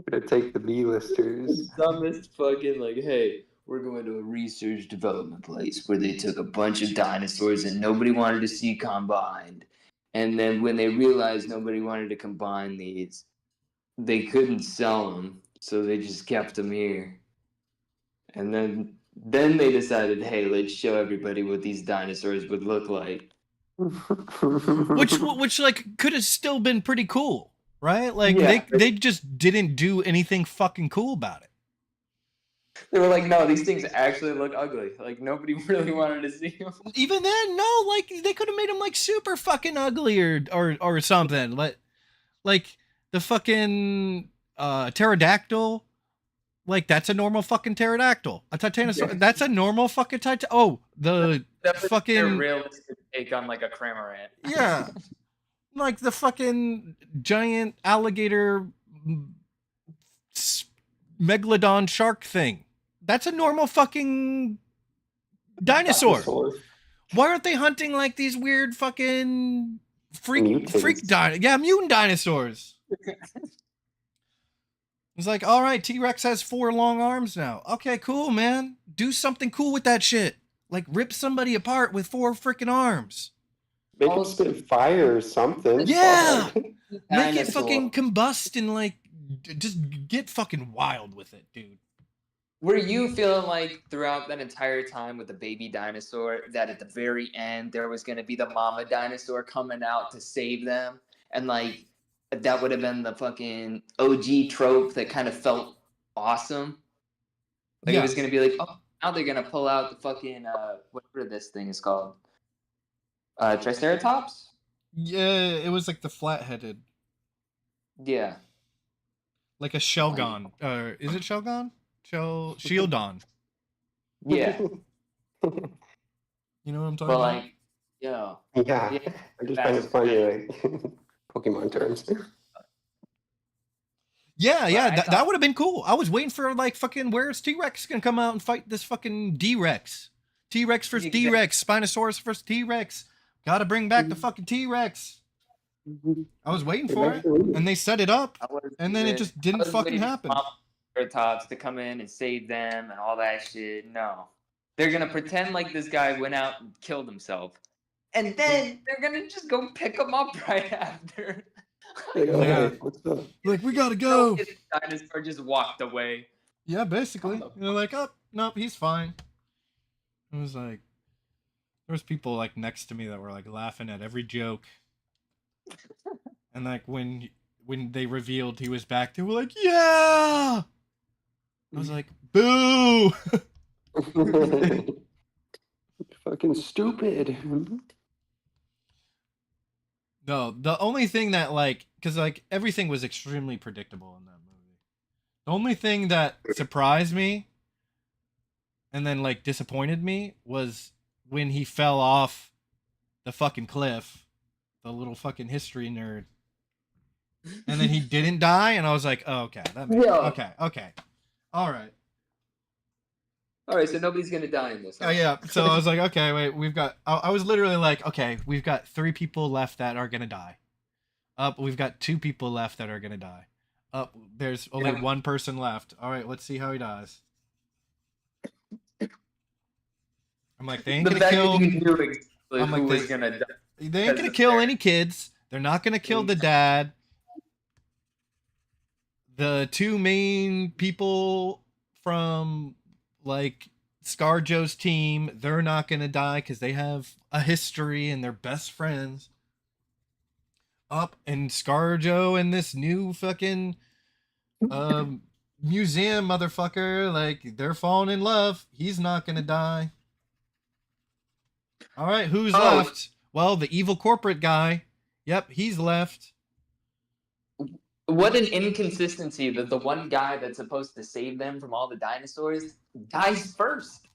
gonna take the B-listers. Dumbest fucking like, hey, we're going to a research development place where they took a bunch of dinosaurs and nobody wanted to see combined. And then when they realized nobody wanted to combine these, they couldn't sell them, so they just kept them here. And then they decided, hey, let's show everybody what these dinosaurs would look like. which like could have still been pretty cool, right? Like Yeah. they just didn't do anything fucking cool about it. They were like, no, these things actually look ugly. Like nobody really wanted to see them. Even then, no, like they could have made them like super fucking ugly or something. Like the fucking pterodactyl. Like that's a normal fucking pterodactyl. A titanosaur. That's a normal fucking titan. Oh, the That was fucking their realistic take on like a cramorant. yeah, like the fucking giant alligator megalodon shark thing. That's a normal fucking dinosaur. Why aren't they hunting like these weird fucking mutant dinosaurs? It's like, all right, T-Rex has 4 long arms now. Okay, cool, man. Do something cool with that shit. Like rip somebody apart with 4 freaking arms. Make it spit fire or something. Yeah. Make it Dinosaur. fucking combust and like just get fucking wild with it, dude. Were you feeling like throughout that entire time with the baby dinosaur that at the very end there was going to be the mama dinosaur coming out to save them? And like that would have been the fucking OG trope that kind of felt awesome. Like it was going to be like, oh, now they're going to pull out the fucking, whatever this thing is called. Triceratops? Yeah, it was like the flat-headed. Yeah. Like a Shelgon. Is it Shelgon? Shieldon. Yeah. You know what I'm talking But about? like, yeah. Yeah. I just find it funny, like Pokemon terms. Yeah, I that would have been cool. I was waiting for like fucking where's T-Rex gonna come out and fight this fucking D-Rex. T-Rex versus Exactly. D-Rex, Spinosaurus versus T-Rex. Gotta bring back the fucking T-Rex. I was waiting for it, and they set it up, and then it just didn't fucking happen. Triceratops to come in and save them and all that shit. No, they're gonna pretend like this guy went out and killed himself, and then they're gonna just go pick him up right after. Yeah. What's up? Like, we gotta go. The dinosaur just walked away. Yeah, basically. They're like, oh, nope, he's fine. It was like, there was people like next to me that were like laughing at every joke. And like when they revealed he was back, they were like, yeah! I was like, boo! Fucking fucking stupid. No, the only thing that like, because like everything was extremely predictable in that movie. The only thing that surprised me and then like disappointed me was when he fell off the fucking cliff, the little fucking history nerd, and then he didn't die, and I was like, oh, okay, that makes Yeah. okay, all right. All right, so nobody's gonna die in this. Oh yeah. So I was like, okay, wait, we've got. I was literally like, okay, we've got 3 people left that are gonna die. Up, we've got 2 people left that are gonna die. Up, there's only Yeah. 1 person left. All right, let's see how he dies. I'm like, they ain't The gonna fact kill. that you knew exactly I'm like, who was they- gonna die. They ain't gonna Because kill they're- any kids. They're not gonna kill the dad. The 2 main people from like ScarJo's team, they're not gonna die because they have a history and they're best friends. Up, and ScarJo and this new fucking museum motherfucker, like they're falling in love. He's not gonna die. All right, who's Oh. left? Well, the evil corporate guy. Yep, he's left. What an inconsistency that the one guy that's supposed to save them from all the dinosaurs dies first.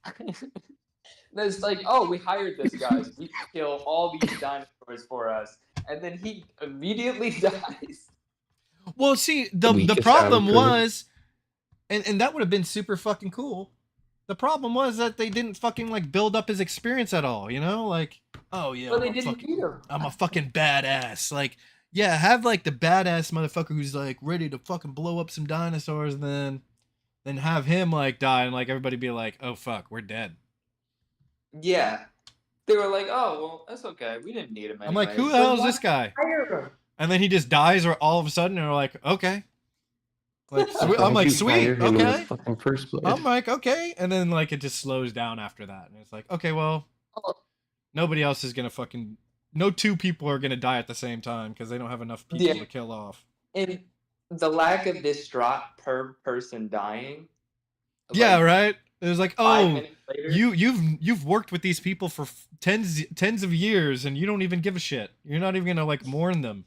It's like, oh, we hired this guy. So he can kill all these dinosaurs for us, and then he immediately dies. Well, see, the Weakest problem attitude. was, and that would have been super fucking cool. The problem was that they didn't fucking like build up his experience at all. You know, like, oh yeah, Well, they I'm a didn't fucking- need him. I'm a fucking badass. Like, yeah, have like the badass motherfucker who's like ready to fucking blow up some dinosaurs, and then have him like die, and like everybody be like, oh fuck, we're dead. Yeah, they were like, oh well, that's okay. We didn't need him. I'm like, anyway. who the hell is this guy? Hire him. And then he just dies, or all of a sudden, and we're like, okay. Like, I'm Why'd like, you sweet, hire him in the okay. fucking first place? I'm like, okay, and then like it just slows down after that, and it's like, okay, well, Oh. nobody else is gonna fucking, no 2 people are gonna die at the same time because they don't have enough people Yeah. to kill off. And the lack of distraught per person dying. Yeah, like, right. It was like, 5 oh, minutes later, you've worked with these people for tens of years, and you don't even give a shit. You're not even gonna like mourn them.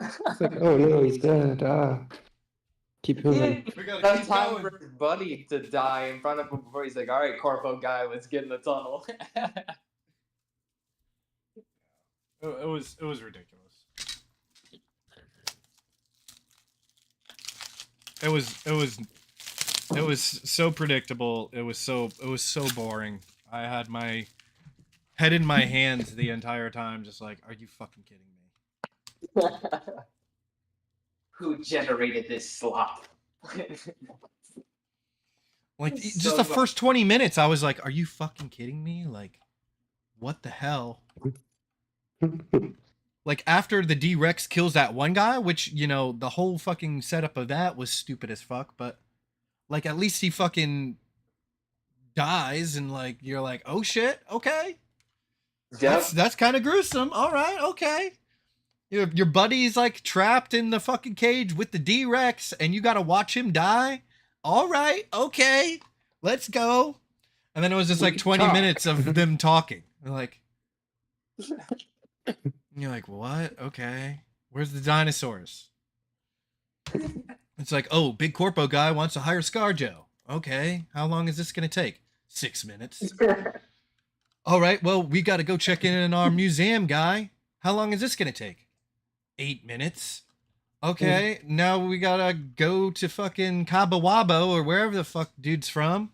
It's like, oh no, he's dead. Keep He moving. didn't We gotta have keep time going. for his buddy to die in front of him before he's like, all right, Corpo guy, let's get in the tunnel. It was ridiculous. It was so predictable. It was so boring. I had my head in my hands the entire time, just like, are you fucking kidding me? Who generated this slop? Like, It's just so the much- first 20 minutes, I was like, are you fucking kidding me? Like, what the hell? Like, after the D-Rex kills that one guy, which, you know, the whole fucking setup of that was stupid as fuck, but, like, at least he fucking dies, and, like, you're like, oh shit, okay. Yep. That's kind of gruesome. All right, okay. Your buddy's, like, trapped in the fucking cage with the D-Rex, and you gotta watch him die? All right, okay. Let's go. And then it was just, like, 20 Talk. minutes of them talking. They're like... You're like, what? Okay. Where's the dinosaurs? It's like, oh, big corpo guy wants to hire ScarJo. Okay. How long is this going to take? 6 minutes. All right. Well, we got to go check in on our museum guy. How long is this going to take? 8 minutes. Okay. Now we got to go to fucking Cabo Wabo or wherever the fuck dude's from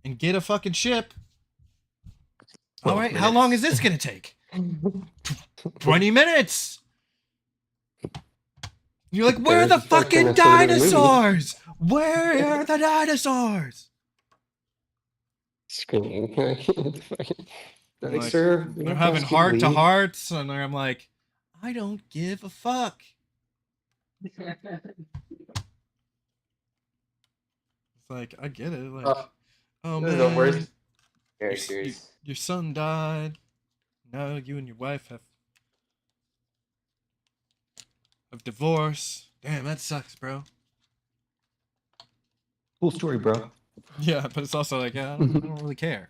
and get a fucking ship. All right. How long is this going to take? 20 minutes. You're like, where are the There's the fucking fucking episode of the movie. dinosaurs? Where are the dinosaurs? Screaming. Like, Sir, they're having heart to hearts, and I'm like, I don't give a fuck. It's like, I get it. Like, oh This is man, the worst your, characters. your son died. Now you and your wife have divorce. Damn, that sucks, bro. Cool story, bro. Yeah, but it's also like, I don't really care.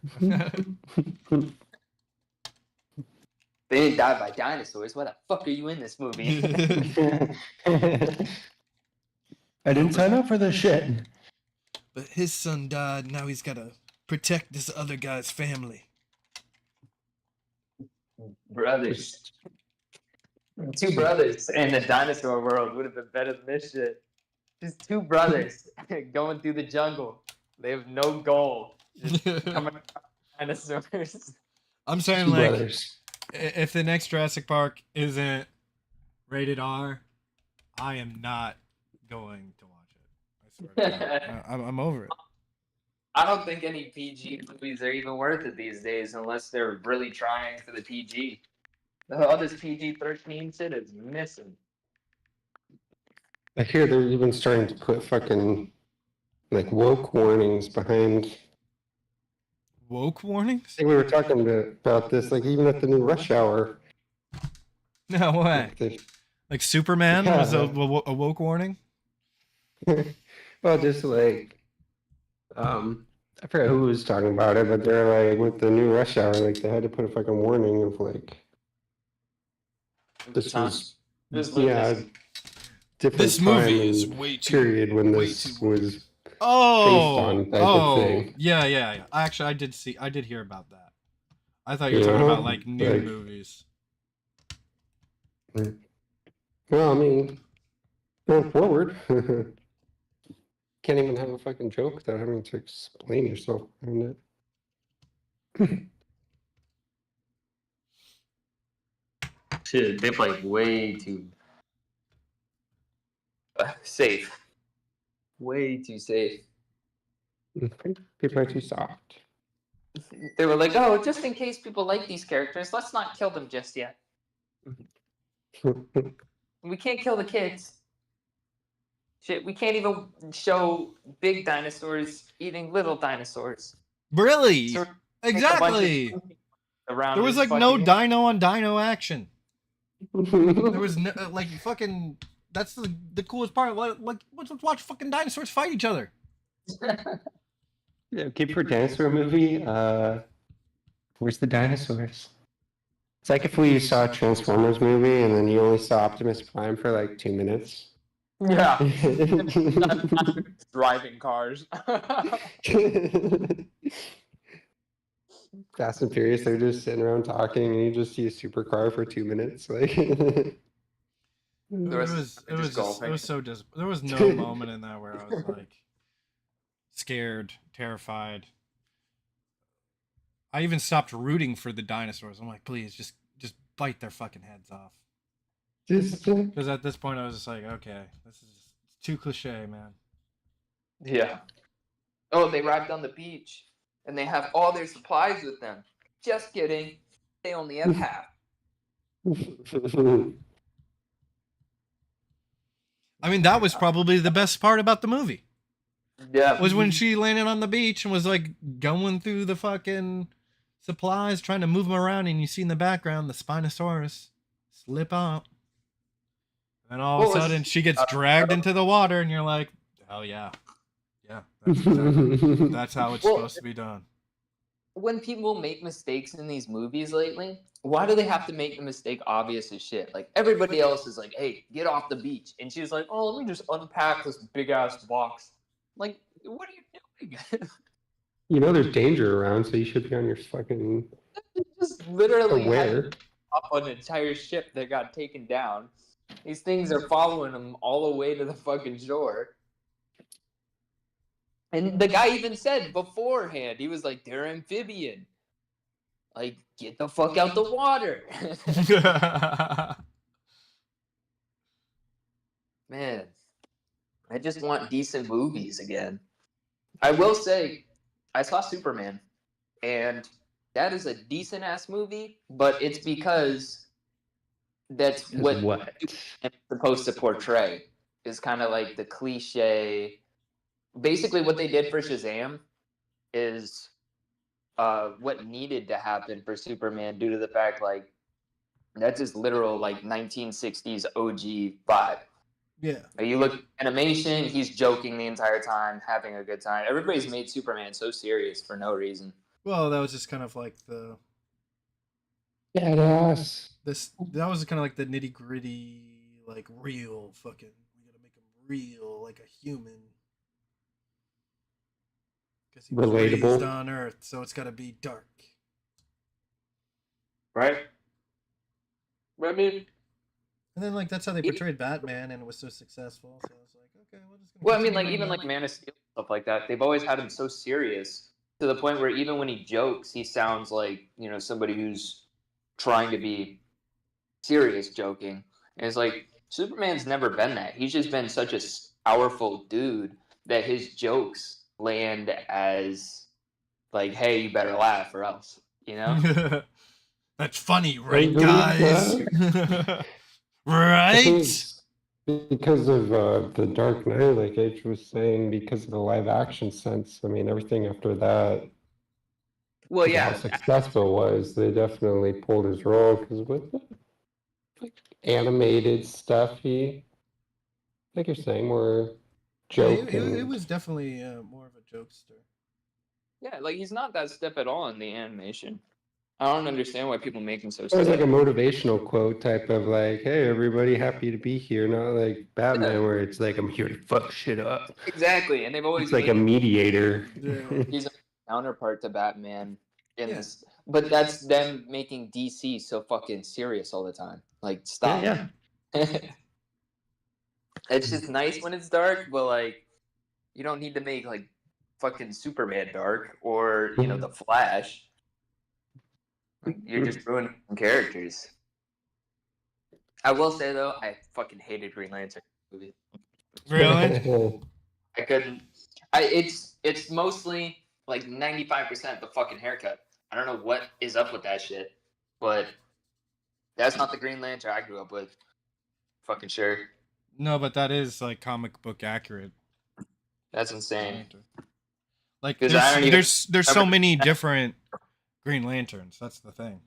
They didn't die by dinosaurs. Why the fuck are you in this movie? I didn't sign up for this shit. But his son died. Now he's got to protect this other guy's family. Brothers. Two brothers in the dinosaur world would have been better than this shit. Just two brothers going through the jungle. They have no goal. Just coming across dinosaurs. I'm saying, Two like, brothers. if the next Jurassic Park isn't rated R, I am not going to watch it. I swear to God. I'm over it. I don't think any PG movies are even worth it these days unless they're really trying for the PG. All this PG-13 shit is missing. I hear they're even starting to put fucking like woke warnings behind. Woke warnings? I think we were talking about this, like even at the new Rush Hour. No way. Like Superman was a woke warning? Well, just like, I forgot who was talking about it, but they're like, with the new Rush Hour, like they had to put a fucking warning of like, this was, yeah, different This time movie is and way too period when way this too was Oh, on type of thing. yeah. Actually, I did hear about that. I thought you were talking Yeah, about like new like- movies. Well, I mean, going forward, can't even have a fucking joke without having to explain yourself on it. Shit, they're like way too safe. Way too safe. People are too soft. They were like, oh, just in case people like these characters, let's not kill them just yet. We can't kill the kids. Shit, we can't even show big dinosaurs eating little dinosaurs. Really? So Exactly. around There was this like no fucking- dino on dino action. There was no, like fucking. That's the coolest part. Like let's watch fucking dinosaurs fight each other. Yeah, keep for dinosaur movie. Where's the dinosaurs? It's like if we saw a Transformers movie and then you only saw Optimus Prime for like 2 minutes. Yeah. Driving cars. Fast and Furious, they're just sitting around talking and you just see a supercar for 2 minutes. Like, It rest was of it just it was so there was no moment in that where I was like scared, terrified. I even stopped rooting for the dinosaurs. I'm like, please, just bite their fucking heads off. just Because at this point, I was just like, okay, this is too cliche, man. Yeah. Oh, they arrived on the beach and they have all their supplies with them. Just kidding. They only have half. I mean, that was probably the best part about the movie. Yeah. Was when she landed on the beach and was like going through the fucking supplies, trying to move them around, and you see in the background the Spinosaurus slip out. And all of a What was- sudden, she gets dragged into the water, and you're like, hell yeah. Yeah, that's how it's Well- supposed to be done. When people make mistakes in these movies lately, why do they have to make the mistake obvious as shit? Like, everybody else is like, hey, get off the beach. And she's like, oh, let me just unpack this big ass box. Like, what are you doing? You know there's danger around, so you should be on your fucking Just literally had aware. up an entire ship that got taken down. These things are following them all the way to the fucking shore. And the guy even said beforehand, he was like, they're amphibian. Like, get the fuck out the water. Man, I just want decent movies again. I will say, I saw Superman, and that is a decent ass movie, but it's because that's what it's supposed to portray is kind of like the cliche. Basically, what they did for Shazam is what needed to happen for Superman due to the fact, like, that's his literal, like, 1960s OG vibe. Yeah. Like, you look animation, he's joking the entire time, having a good time. Everybody's made Superman so serious for no reason. Well, that was just kind of like the Badass. that was kind of like the nitty gritty, like real fucking. We gotta make him real, like a human. Because he was raised Relatable. on Earth, so it's gotta be dark. Right? I mean, And then like that's how they portrayed Batman, and it was so successful. So I was like, okay, we're just gonna. well, I mean, continue like, even on like Man of Steel, stuff like that, they've always had him so serious to the point where even when he jokes, he sounds like, somebody who's trying to be serious joking. And it's like, Superman's never been that. He's just been such a powerful dude that his jokes land as like, hey, you better laugh or else, That's funny, I right, believe guys? I think Right? it's because of the Dark Knight, like H was saying, because of the live action sense. I mean, everything after that, Well, how yeah, successful it was, they definitely pulled his role. Because with the like, animated stuff, like you're saying, more Yeah, joking. it was definitely more of a jokester. yeah, like he's not that stiff at all in the animation. I don't understand why people make him so It was like stiff. a motivational quote type of like, "Hey, everybody, happy to be here." Not like Batman, where it's like, "I'm here to fuck shit up." Exactly, and they've always It's like made a him, mediator. Yeah. he's a counterpart to Batman in Yeah. this, but that's them making DC so fucking serious all the time. Like, stop. Yeah. It's just nice when it's dark, but like, you don't need to make like fucking Superman dark or the Flash. Like, you're just ruining characters. I will say though, I fucking hated Green Lantern movie. Really? I couldn't. It's mostly like 95% the fucking haircut. I don't know what is up with that shit, but that's not the Green Lantern I grew up with. Fucking sure. No, but that is like comic book accurate. That's insane. Like 'Cause I don't even there's so remember- many different Green Lanterns. That's the thing.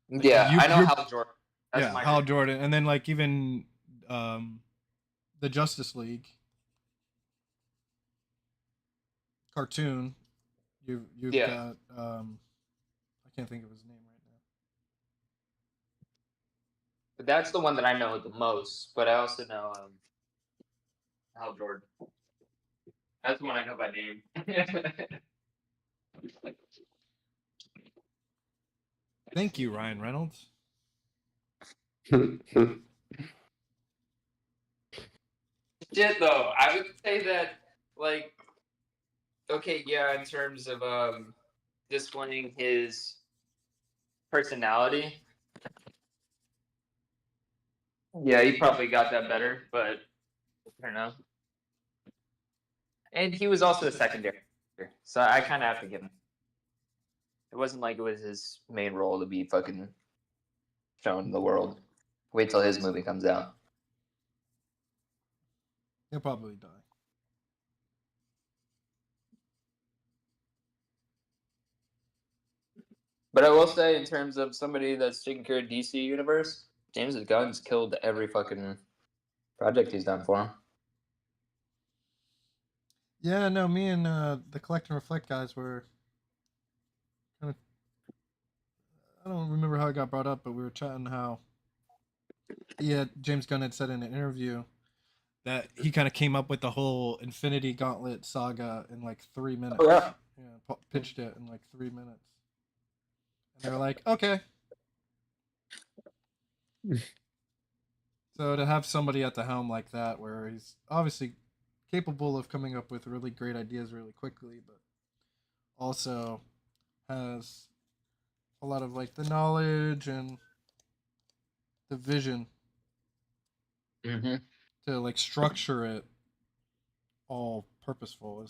Yeah, I know you're- Hal Jordan. That's Yeah, my Hal favorite. Jordan, and then like even the Justice League cartoon. You've Yeah. got I can't think of his name right now. But that's the one that I know the most. But I also know Hal Jordan. That's the one I know by name. Thank you, Ryan Reynolds. Shit, though, I would say that, like, okay, yeah, in terms of displaying his personality, yeah, he probably got that better, but I don't know. And he was also a secondary actor, so I kind of have to give him. It wasn't like it was his main role to be fucking shown in the world. Wait till his movie comes out. He'll probably die. But I will say, in terms of somebody that's taking care of DC Universe, James Gunn's killed every fucking project he's done for him. Yeah, no, me and the Collect and Reflect guys were kind of. I don't remember how it got brought up, but we were chatting how. Yeah, James Gunn had said in an interview that he kind of came up with the whole Infinity Gauntlet saga in like 3 minutes. Oh, yeah. Pitched it in like 3 minutes. And they were like, okay. So to have somebody at the helm like that, where he's obviously capable of coming up with really great ideas really quickly, but also has a lot of like the knowledge and the vision Mm-hmm. to like structure it all purposeful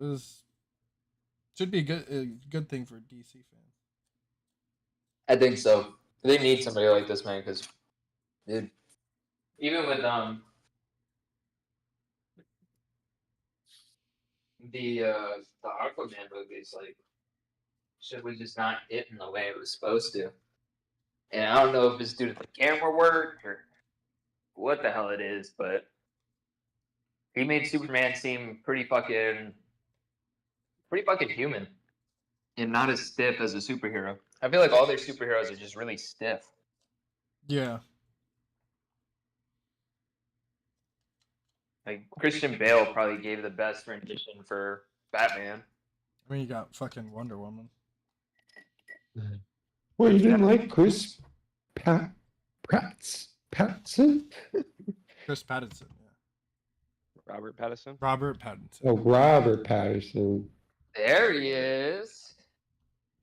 is should be a good thing for a DC fan. I think so. They need somebody like this, man, because, dude, even with the Aquaman movies, like, shit was just not hitting the way it was supposed to. And I don't know if it's due to the camera work or what the hell it is, but he made Superman seem pretty fucking human and not as stiff as a superhero. I feel like all their superheroes are just really stiff. Yeah. Like Christian Bale probably gave the best rendition for Batman. I mean, you got fucking Wonder Woman. Well, you didn't like Chris Pattinson? Chris Pattinson. Yeah. Robert Pattinson. Robert Pattinson. Oh, Robert Pattinson. There he is.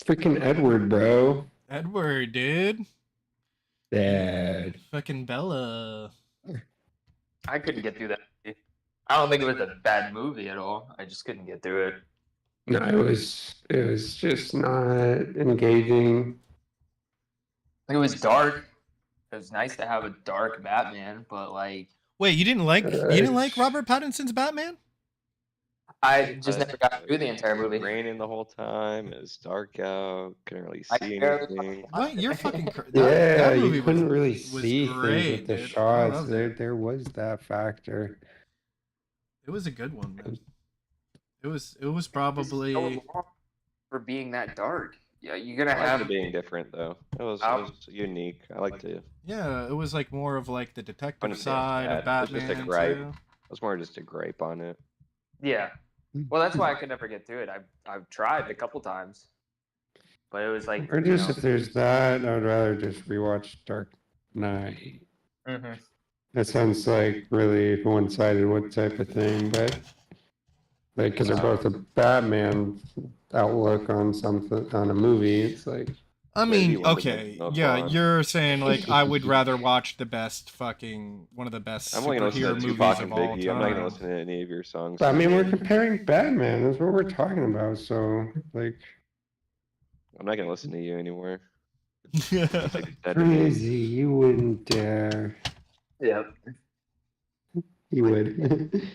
Freaking Edward, bro. Edward, dude. Dad. Fucking Bella. I couldn't get through that movie. I don't think it was a bad movie at all. I just couldn't get through it. No, it was just not engaging. It was dark. It was nice to have a dark Batman, but like Wait, you didn't like Robert Pattinson's Batman? I just never got through the entire movie. Raining the whole time. It was dark out. Couldn't really I see barely- anything. What? You're fucking crazy. Yeah, movie you couldn't really was see great, things with the dude. I shots. loved it. There was that factor. It was a good one, man. It was So probably long for being that dark. Yeah, you're gonna I liked it have being different though. It was unique. I liked it. yeah. It was like more of like the detective Wouldn't say side of it's bad. It's Batman. just a gripe. too. It was more just a gripe on it. yeah. Well, that's why I could never get through it. I've tried a couple times, but it was like Or just if there's that, I would rather just rewatch Dark Knight. Mhm. That sounds like really one-sided, what type of thing, but like because they're both a Batman outlook on something on a movie. It's like I Maybe mean, Wonder okay, Woman, no yeah, fun. you're saying like I would rather watch the best fucking one of the best I'm only gonna listen superhero to movies Tupac of and all Biggie. I'm not gonna time. listen to any of your songs. I mean, we're comparing Batman. That's what we're talking about. So like I'm not gonna listen to you anymore. Yeah. It's like dead to me. crazy, you wouldn't dare. Yep. You would.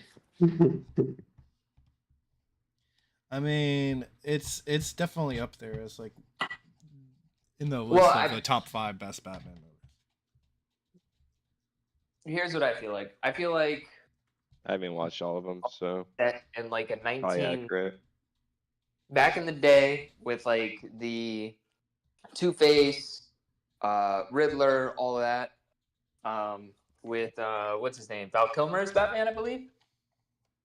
I mean, it's definitely up there as like in the list Well, of the top 5 best Batman movies. Here's what I feel like. I feel like I haven't watched all of them, so that in like a probably 19 accurate. back in the day with like the Two-Face, Riddler, all of that. With what's his name? Val Kilmer's Batman, I believe.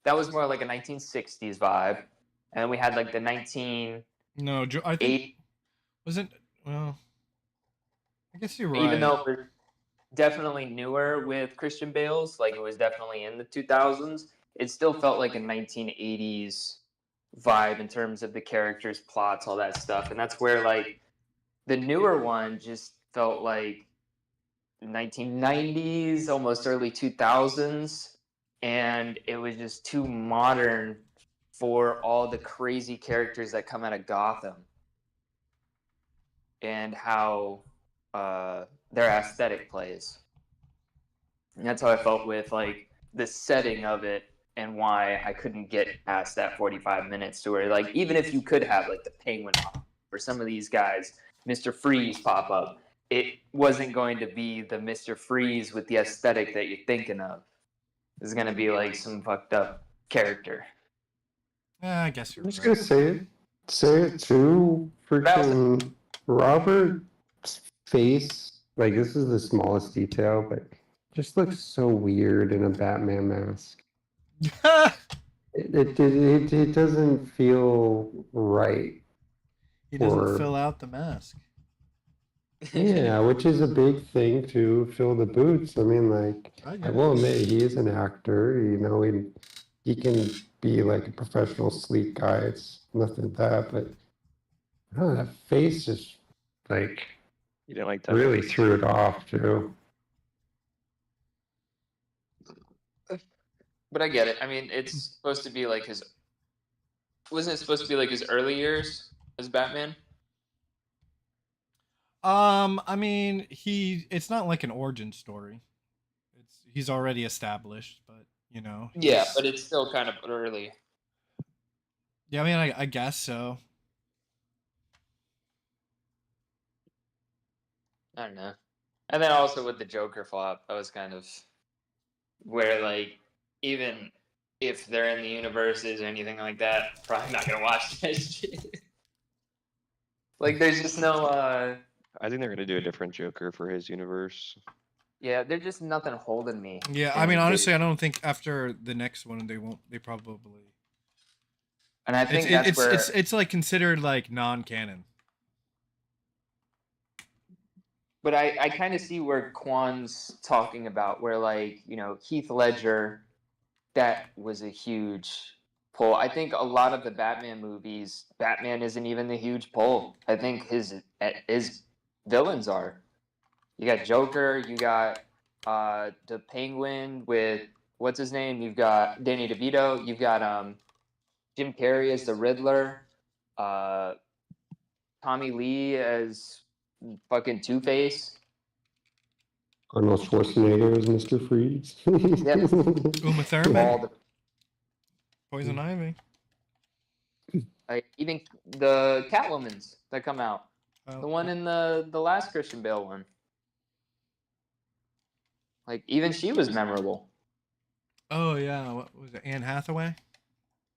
That was more like a 1960s vibe. And then we had like the 1980s. No, I think wasn't well. I guess you're right. Even though it was definitely newer with Christian Bale's, like it was definitely in the 2000s, it still felt like a 1980s vibe in terms of the characters, plots, all that stuff. And that's where like the newer one just felt like 1990s, almost early 2000s, and it was just too modern for all the crazy characters that come out of Gotham and how their aesthetic plays. And that's how I felt with like the setting of it and why I couldn't get past that 45 minutes to where like even if you could have like the Penguin pop or some of these guys, Mr. Freeze pop up, it wasn't going to be the Mr. Freeze with the aesthetic that you're thinking of. It's going to be like some fucked up character. I guess you're I'm just right. gonna say it too. Freaking Robert's face. Like this is the smallest detail, but just looks so weird in a Batman mask. It doesn't feel right. He doesn't Or- fill out the mask. Yeah, which is a big thing to fill the boots. I mean, like, I will admit he is an actor. You know, he can be like a professional sleek guy. It's nothing that, but I don't know, that face just like You didn't like that? really threw it off too. But I get it. I mean, it's supposed to be like his. Wasn't it supposed to be like his early years as Batman? I mean, it's not like an origin story. He's already established, but you know. Yeah, he's- but it's still kind of early. yeah, I mean, I guess so. I don't know. And then also with the Joker flop, that was kind of where like even if they're in the universes or anything like that, probably not gonna watch that shit. Like there's just no I think they're gonna do a different Joker for his universe. Yeah, there's just nothing holding me. Yeah, I mean, honestly, I don't think after the next one they won't. They probably. And I think that's where It's like considered like non-canon. But I kind of see where Kwan's talking about, where like, you know, Heath Ledger, that was a huge pull. I think a lot of the Batman movies, Batman isn't even the huge pull. I think his villains are. You got Joker, you got the Penguin with what's his name? You've got Danny DeVito, you've got Jim Carrey as the Riddler, Tommy Lee as fucking Two-Face. Arnold Schwarzenegger is Mr. Freeze. Uma Thurman, All the, Poison Ivy. like, even the Catwomans that come out. Oh. The one in the last Christian Bale one. Like, even she was memorable. Oh yeah, what was it? Anne Hathaway.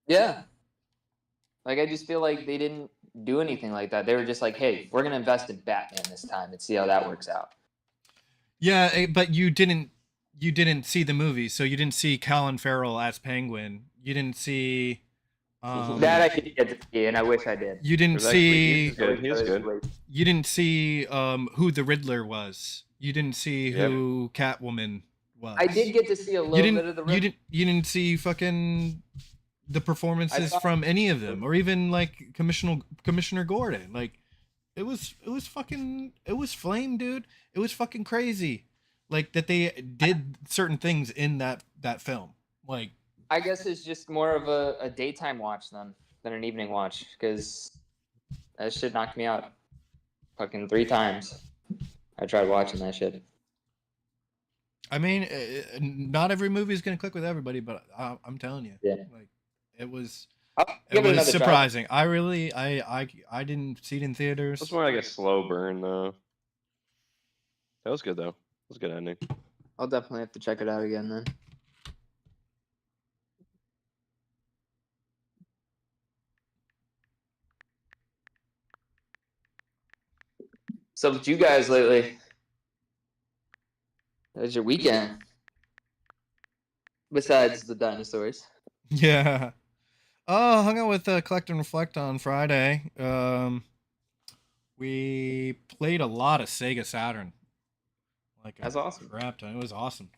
Yeah. Like, I just feel like they didn't do anything like that. They were just like, hey, we're going to invest in Batman this time and see how that works out. Yeah, but you didn't see the movie, so you didn't see Colin Farrell as Penguin. You didn't see. That I could get to see, and I wish I did. You didn't see. He was good. You didn't see who the Riddler was. You didn't see who Catwoman was. I did get to see a little bit of the Riddler. You didn't see fucking the performances from any of them, or even like Commissioner Gordon. Like, it was flame, dude. It was fucking crazy, like that they did certain things in that film. Like, I guess it's just more of a daytime watch than an evening watch, because that shit knocked me out fucking 3 times. I tried watching that shit. I mean, not every movie is gonna click with everybody, but I'm telling you, like, it was surprising. I really, I didn't see it in theaters. It's more like a slow burn though. That was good though. It was a good ending. I'll definitely have to check it out again then. So with you guys lately, how's your weekend? Besides the dinosaurs. Yeah. Oh, hung out with Collect and Reflect on Friday. We played a lot of Sega Saturn. Like, that's awesome. Crap ton. It was awesome.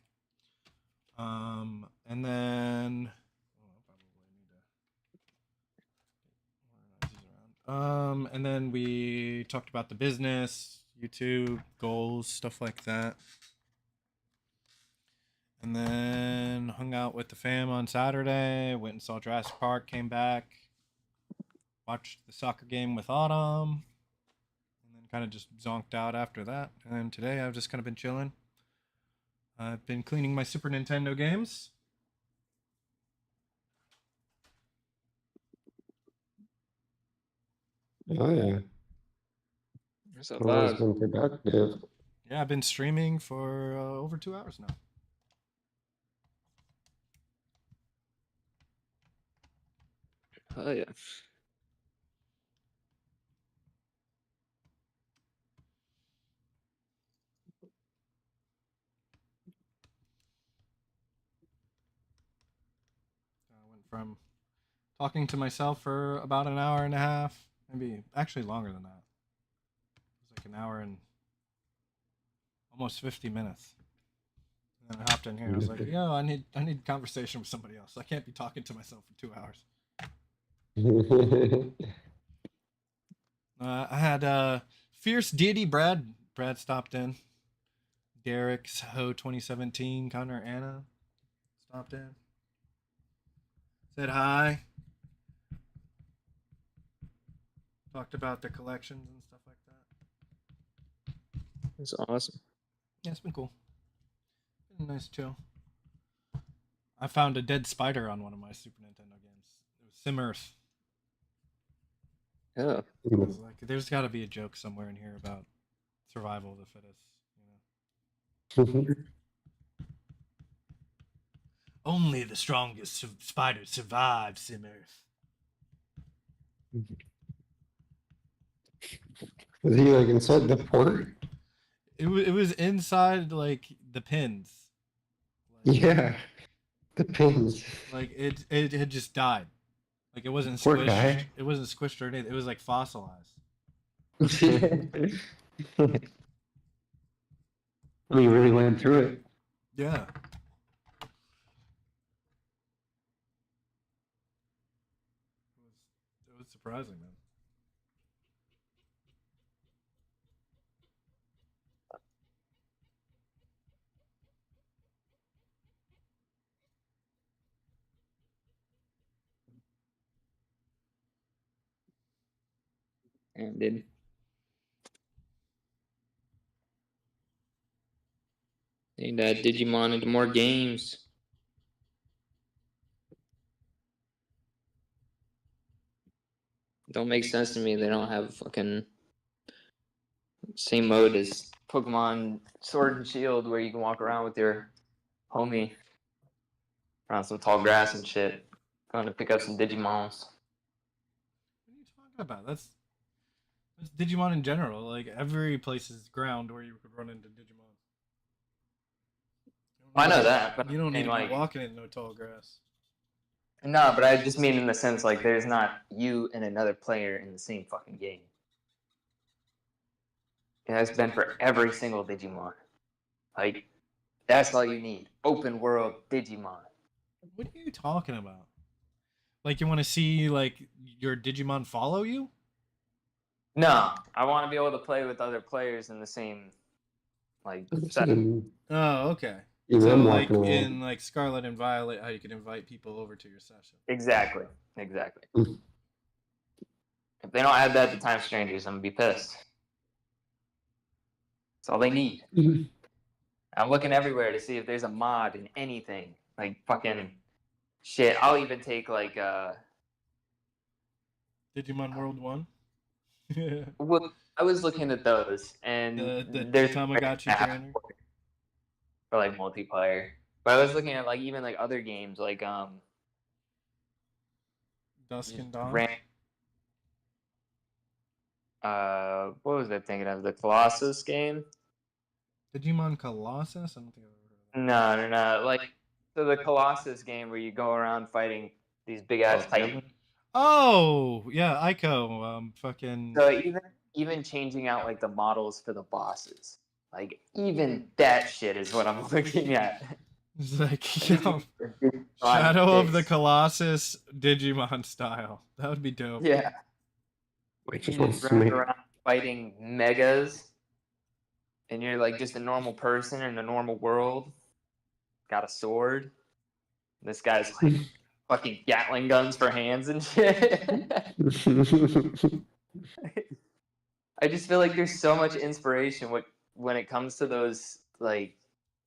And then and then we talked about the business, YouTube, goals, stuff like that. And then hung out with the fam on Saturday, went and saw Jurassic Park, came back, watched the soccer game with Autumn, and then kind of just zonked out after that. And then today I've just kind of been chilling. I've been cleaning my Super Nintendo games. Oh yeah. So Always been productive. Yeah, I've been streaming for over 2 hours now. Oh yeah. I went from talking to myself for about an hour and a half, maybe actually longer than that. It was like an hour and almost 50 minutes. And then I hopped in here. I was like, yo, I need conversation with somebody else. I can't be talking to myself for 2 hours. I had Fierce Deity Brad stopped in. Derek's Ho 2017, Connor Anna stopped in. Said hi. Talked about the collections and stuff like that. That's awesome. Yeah, it's been cool. Been a nice chill. I found a dead spider on one of my Super Nintendo games. It was SimEarth. Yeah. I was like, there's got to be a joke somewhere in here about survival of the fittest. You know? Only the strongest spiders survive, Simmer. Was he like inside the port? It was inside like the pins. Like, Yeah, the pins. like it had just died. Like it wasn't Poor squished. guy. It wasn't squished or anything. It was like fossilized. We really went through it. Yeah. It was surprising, man. Damn, dude. Need that Digimon into more games. Don't make sense to me. They don't have fucking same mode as Pokemon Sword and Shield, where you can walk around with your homie around some tall grass and shit, going to pick up some Digimons. What are you talking about? That's Digimon in general. Like every place is ground where you could run into Digimon. I know that, but You don't need to like, be walking in no tall grass. No, but I just mean in the sense like there's not you and another player in the same fucking game. It has been for every single Digimon. Like, that's all you need. Open world Digimon. What are you talking about? Like you want to see like your Digimon follow you? No, I want to be able to play with other players in the same like setting. Oh, okay. You So them like walking around. in like Scarlet and Violet, how you can invite people over to your session. Exactly. If they don't add that to Time Strangers, I'm gonna be pissed. That's all they need. I'm looking everywhere to see if there's a mod in anything. Like fucking shit. I'll even take like Digimon World 1. well, I was looking at those and the there's Tamagotchi trainer. for like multiplayer. But I was looking at like even like other games like Dusk and Dawn. What was I thinking of? The Colossus game? Digimon Colossus? I don't think I've ever heard of No. Like so the Colossus game where you go around fighting these big ass titans. Oh, yeah, Ico. Fucking. So even changing out like the models for the bosses. Like even that shit is what I'm looking at. It's like, yo, Shadow of the Colossus Digimon style. That would be dope. Yeah. Which You is just what's run around fighting megas, and you're like just a normal person in a normal world. Got a sword. This guy's like fucking Gatling guns for hands and shit. I just feel like there's so much inspiration when it comes to those like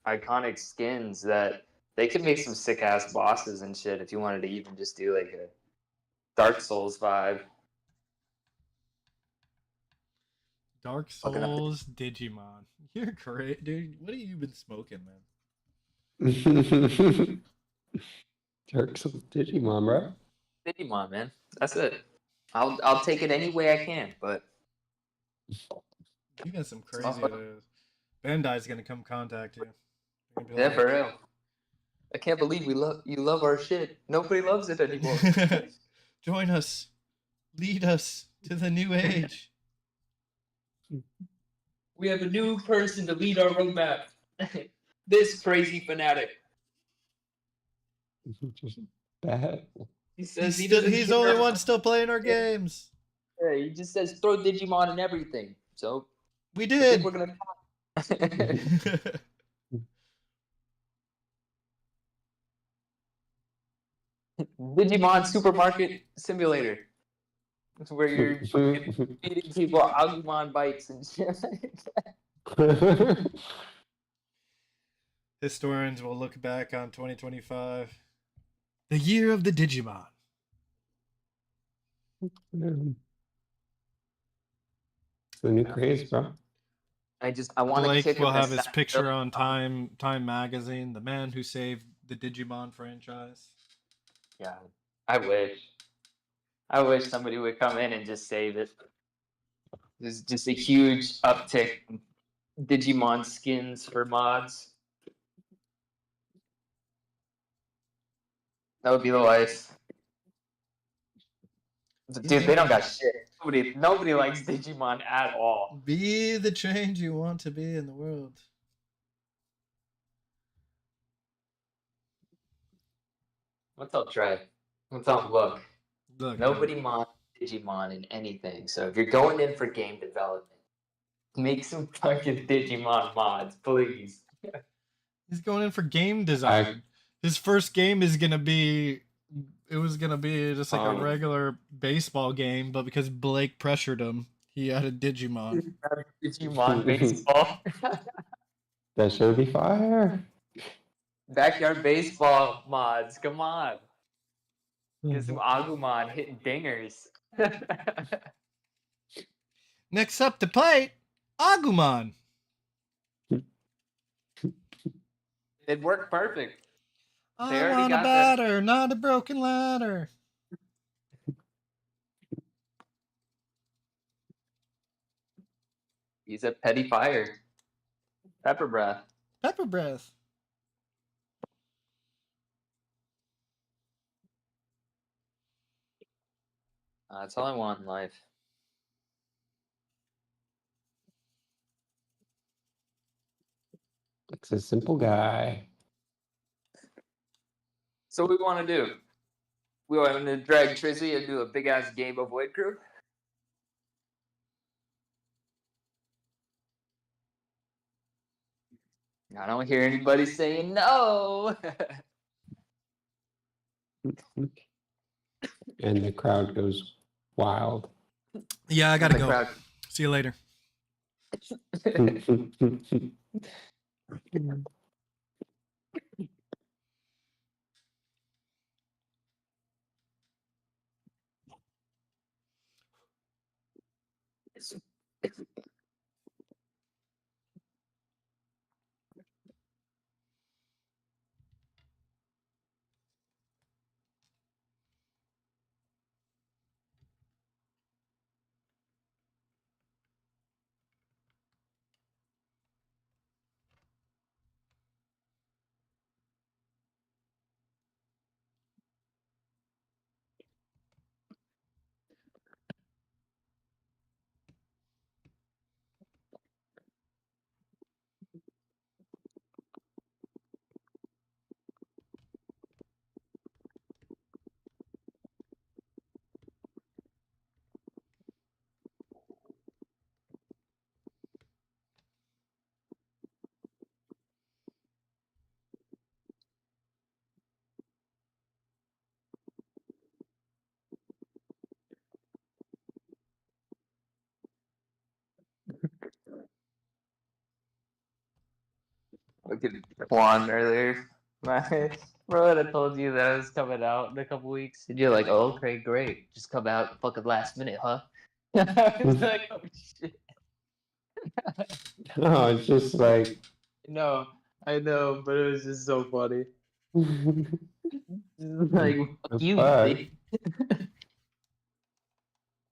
iconic skins that they could make some sick ass bosses and shit if you wanted to even just do like a Dark Souls vibe. Dark Souls Digimon. You're great, dude. What have you been smoking, man? Dark Souls Digimon, bro. Digimon, man. That's it. I'll take it any way I can, but You got some crazy ideas. Bandai's gonna come contact you. They're gonna be yeah, like, for real. I can't believe you love our shit. Nobody loves it anymore. Join us. Lead us to the new age. We have a new person to lead our roadmap. This crazy fanatic. Just bad. He says He's doesn't the only care. one still playing our games. Yeah, he just says throw Digimon in everything. So We I did. think we're gonna talk. Digimon Supermarket Simulator. It's where you're feeding people Agumon bites and shit. Historians will look back on 2025, the year of the Digimon. The new craze, bro. I want to Blake kick will him have his aside. picture on Time magazine. The man who saved the Digimon franchise. Yeah, I wish. I wish somebody would come in and just save it. There's just a huge uptick in Digimon skins for mods. That would be the life. Dude, they don't got shit. Nobody likes Digimon at all. Be the change you want to be in the world. What's up, Trey? What's up, look? Look, Nobody mods Digimon in anything. So if you're going in for game development, make some fucking Digimon mods, please. he's going in for game design. His first game is gonna be. It was gonna be just like a regular baseball game, but because Blake pressured him, he added Digimon. Digimon baseball. That should be fire. Backyard baseball mods, come on. Get some Agumon hitting dingers. Next up to plate, Agumon. It worked perfect. They I already want a got that. batter, not a broken ladder. He's a petty fire. Pepper breath. Pepper breath. That's all I want in life. It's a simple guy. So what we want to do? We want to drag Trizzy and do a big ass game of Void Crew? I don't hear anybody saying no. And the crowd goes wild. Yeah, I gotta The go. crowd- See you later. Look at Juan earlier. Bro, I told you that I was coming out in a couple weeks. And you're like, oh, okay, great. Just come out fucking last minute, huh? I was like, oh, shit. No, it's just like No, I know, but it was just so funny. Like, fuck That's you, fine. dude.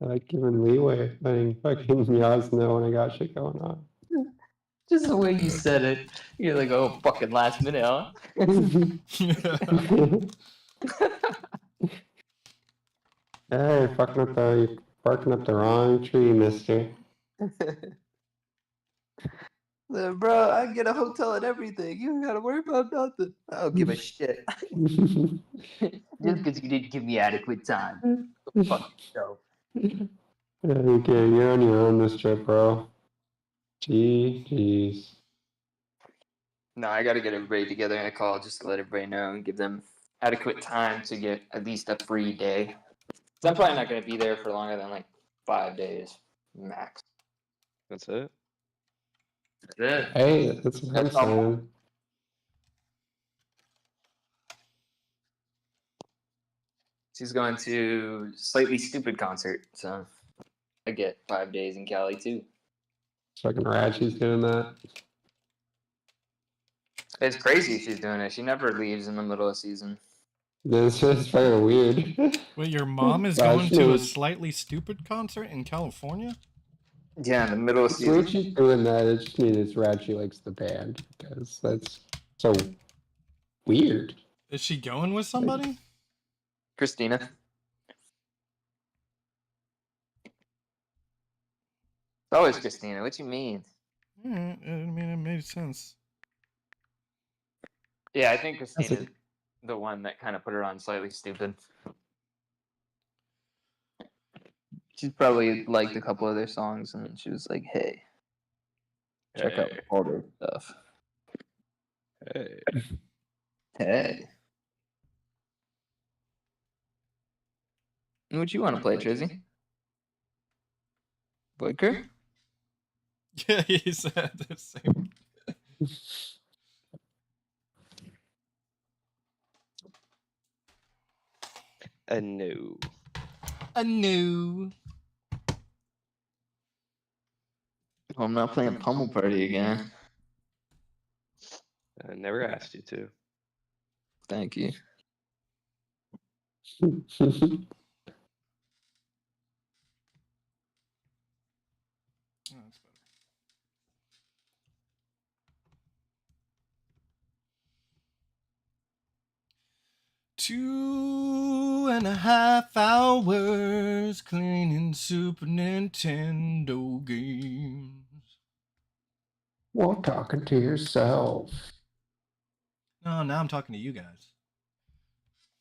I like giving leeway, letting fucking Yaz know when I got shit going on. Just the way you said it. You're like, oh, fucking last minute, huh? Hey, you're barking up the wrong tree, mister. Bro, I get a hotel and everything. You don't gotta worry about nothing. I don't give a shit. Just because you didn't give me adequate time. Fuck yourself. Okay, you're on your own this trip, bro. Jeez. No, I gotta get everybody together in a call just to let everybody know and give them adequate time to get at least a free day. So I'm probably not gonna be there for longer than like 5 days max. That's it. That's it. Hey, that's what I'm That's all. saying. She's going to Slightly Stupid concert, so I get 5 days in Cali too. Fucking Ratchy's doing that. It's crazy she's doing it. She never leaves in the middle of season. This is very weird. Wait, your mom is Gosh, going to a no. Slightly Stupid concert in California? Yeah, in the middle of The way season. she's doing that, it just means it's rad she likes the band, because that's so weird. Is she going with somebody? Christina. It's always Christina. What you mean? Yeah, I mean, it made sense. Yeah, I think Christina's the one that kind of put her on Slightly Stupid. She's probably liked a couple of their songs, and she was like, "Hey, check out all their stuff." Hey. Hey, what you want to play, Trizzy? Void Crew? Yeah, he said the same. No. A new. Well, I'm not playing Pummel Party again. I never asked you to. Thank you. Oh, that's better. Two and a half hours cleaning Super Nintendo games. While talking to yourself. No, now I'm talking to you guys.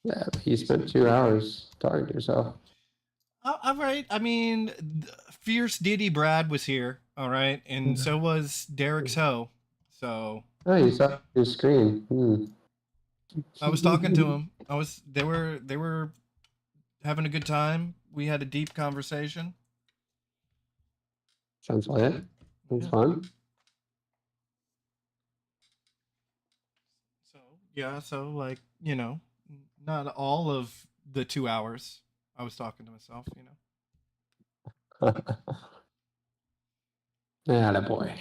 Yeah, but you spent 2 hours talking to yourself. All right. I mean, Fierce Diddy Brad was here. All right, and so was Derek's Ho. So Oh, you saw your screen. Hmm. I was talking to him. They were having a good time. We had a deep conversation. Sounds fun. Sounds Yeah. fun. So yeah, so like, you know, not all of the 2 hours I was talking to myself, you know. Atta boy.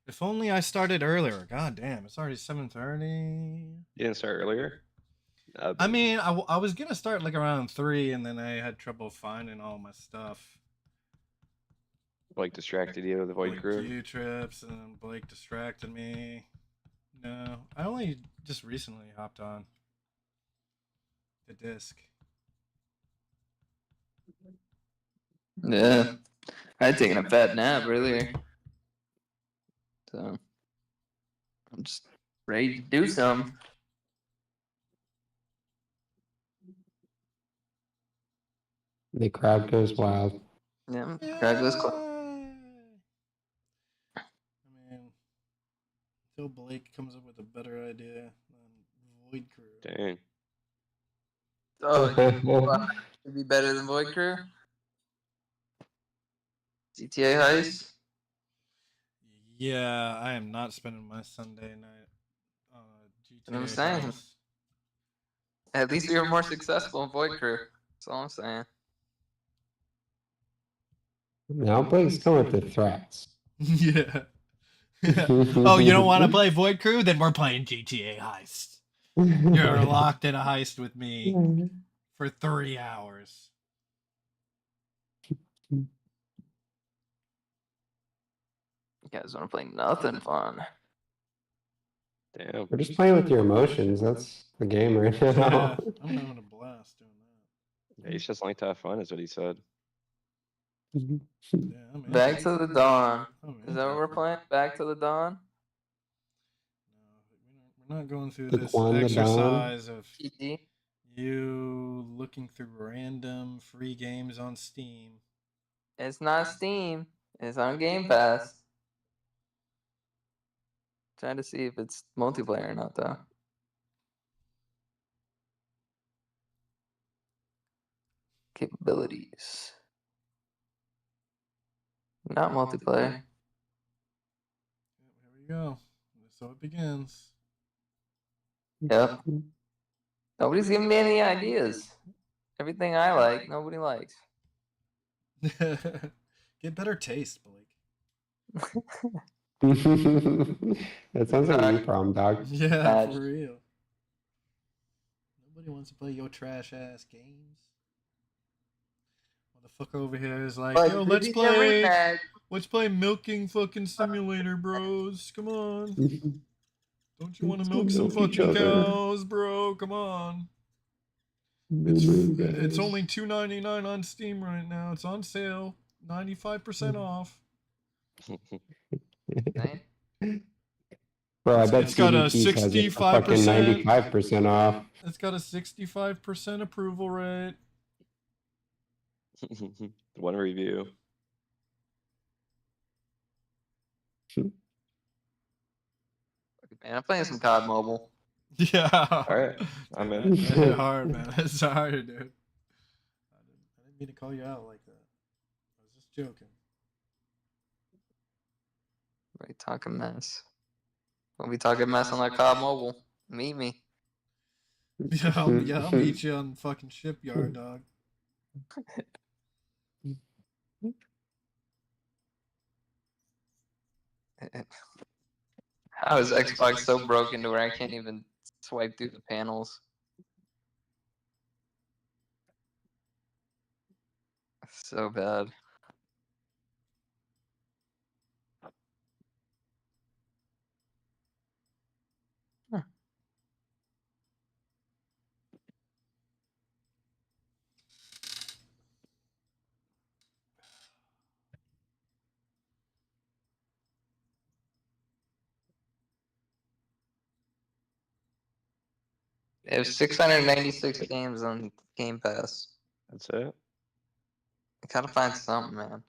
If only I started earlier. God damn, it's already 7:30. You didn't start earlier? I mean, I was gonna start like around 3, and then I had trouble finding all my stuff. Blake distracted you with the Void Like Crew? Q trips, and then Blake distracted me. No, I only just recently hopped on the disc. Yeah, I had taken a fat nap earlier, so I'm just ready to do some. The crowd goes wild. Yeah, Craigslist Club. I mean, until Blake comes up with a better idea than Void Crew. Dang. Oh, it'd be better than Void Crew. GTA Heist. Yeah, I am not spending my Sunday night on GTA. I'm saying. Heist. At least we were more successful in Void Crew. That's all I'm saying. Now Blake's coming with the threats. Yeah. Oh, you don't want to play Void Crew? Then we're playing GTA Heist. You're locked in a heist with me for 3 hours. You guys want to play nothing fun? Damn. We're just playing with your emotions. That's the game right Yeah, now. I'm having a blast doing that. Yeah, he's just like to have fun, is what he said. Yeah, I'm Back into to it. the Dawn. I'm Is into that what it. we're playing? Back to the Dawn? No, we're not going through The this Quan the Dawn? exercise of TD? you looking through random free games on Steam. It's not Steam. It's on Game Pass. Trying to see if it's multiplayer or not, though. Capabilities. Not multiplayer. go. So it begins. Yep. Nobody's giving me any ideas. Everything I like, nobody likes. Get better taste, Blake. That sounds like a you Exactly. problem, dog. Yeah, Bad. for real. Nobody wants to play your trash ass games. Motherfucker over here is like, yo, let's play milking fucking simulator, bros. Come on. Don't you want to milk some Milk each fucking other. cows, bro? Come on. Moo-moo, It's guys. only $2.99 on Steam right now. It's on sale. 95% off. Bro, I bet It's got a CDPs has it for fucking 65%. 95% off. It's got a 65% approval rate. One review. Man, I'm playing some COD Mobile. Yeah. Alright, I'm in. That hit hard, man. It's hard, dude. I didn't mean to call you out like that. I was just joking. Right, talking mess. We'll be talking mess on that COD Mobile. Meet me. Yeah, I'll meet you on fucking shipyard, dog. How is Xbox so broken to where I can't even swipe through the panels? So bad. It was 696 games on Game Pass. That's it. I gotta find something, man.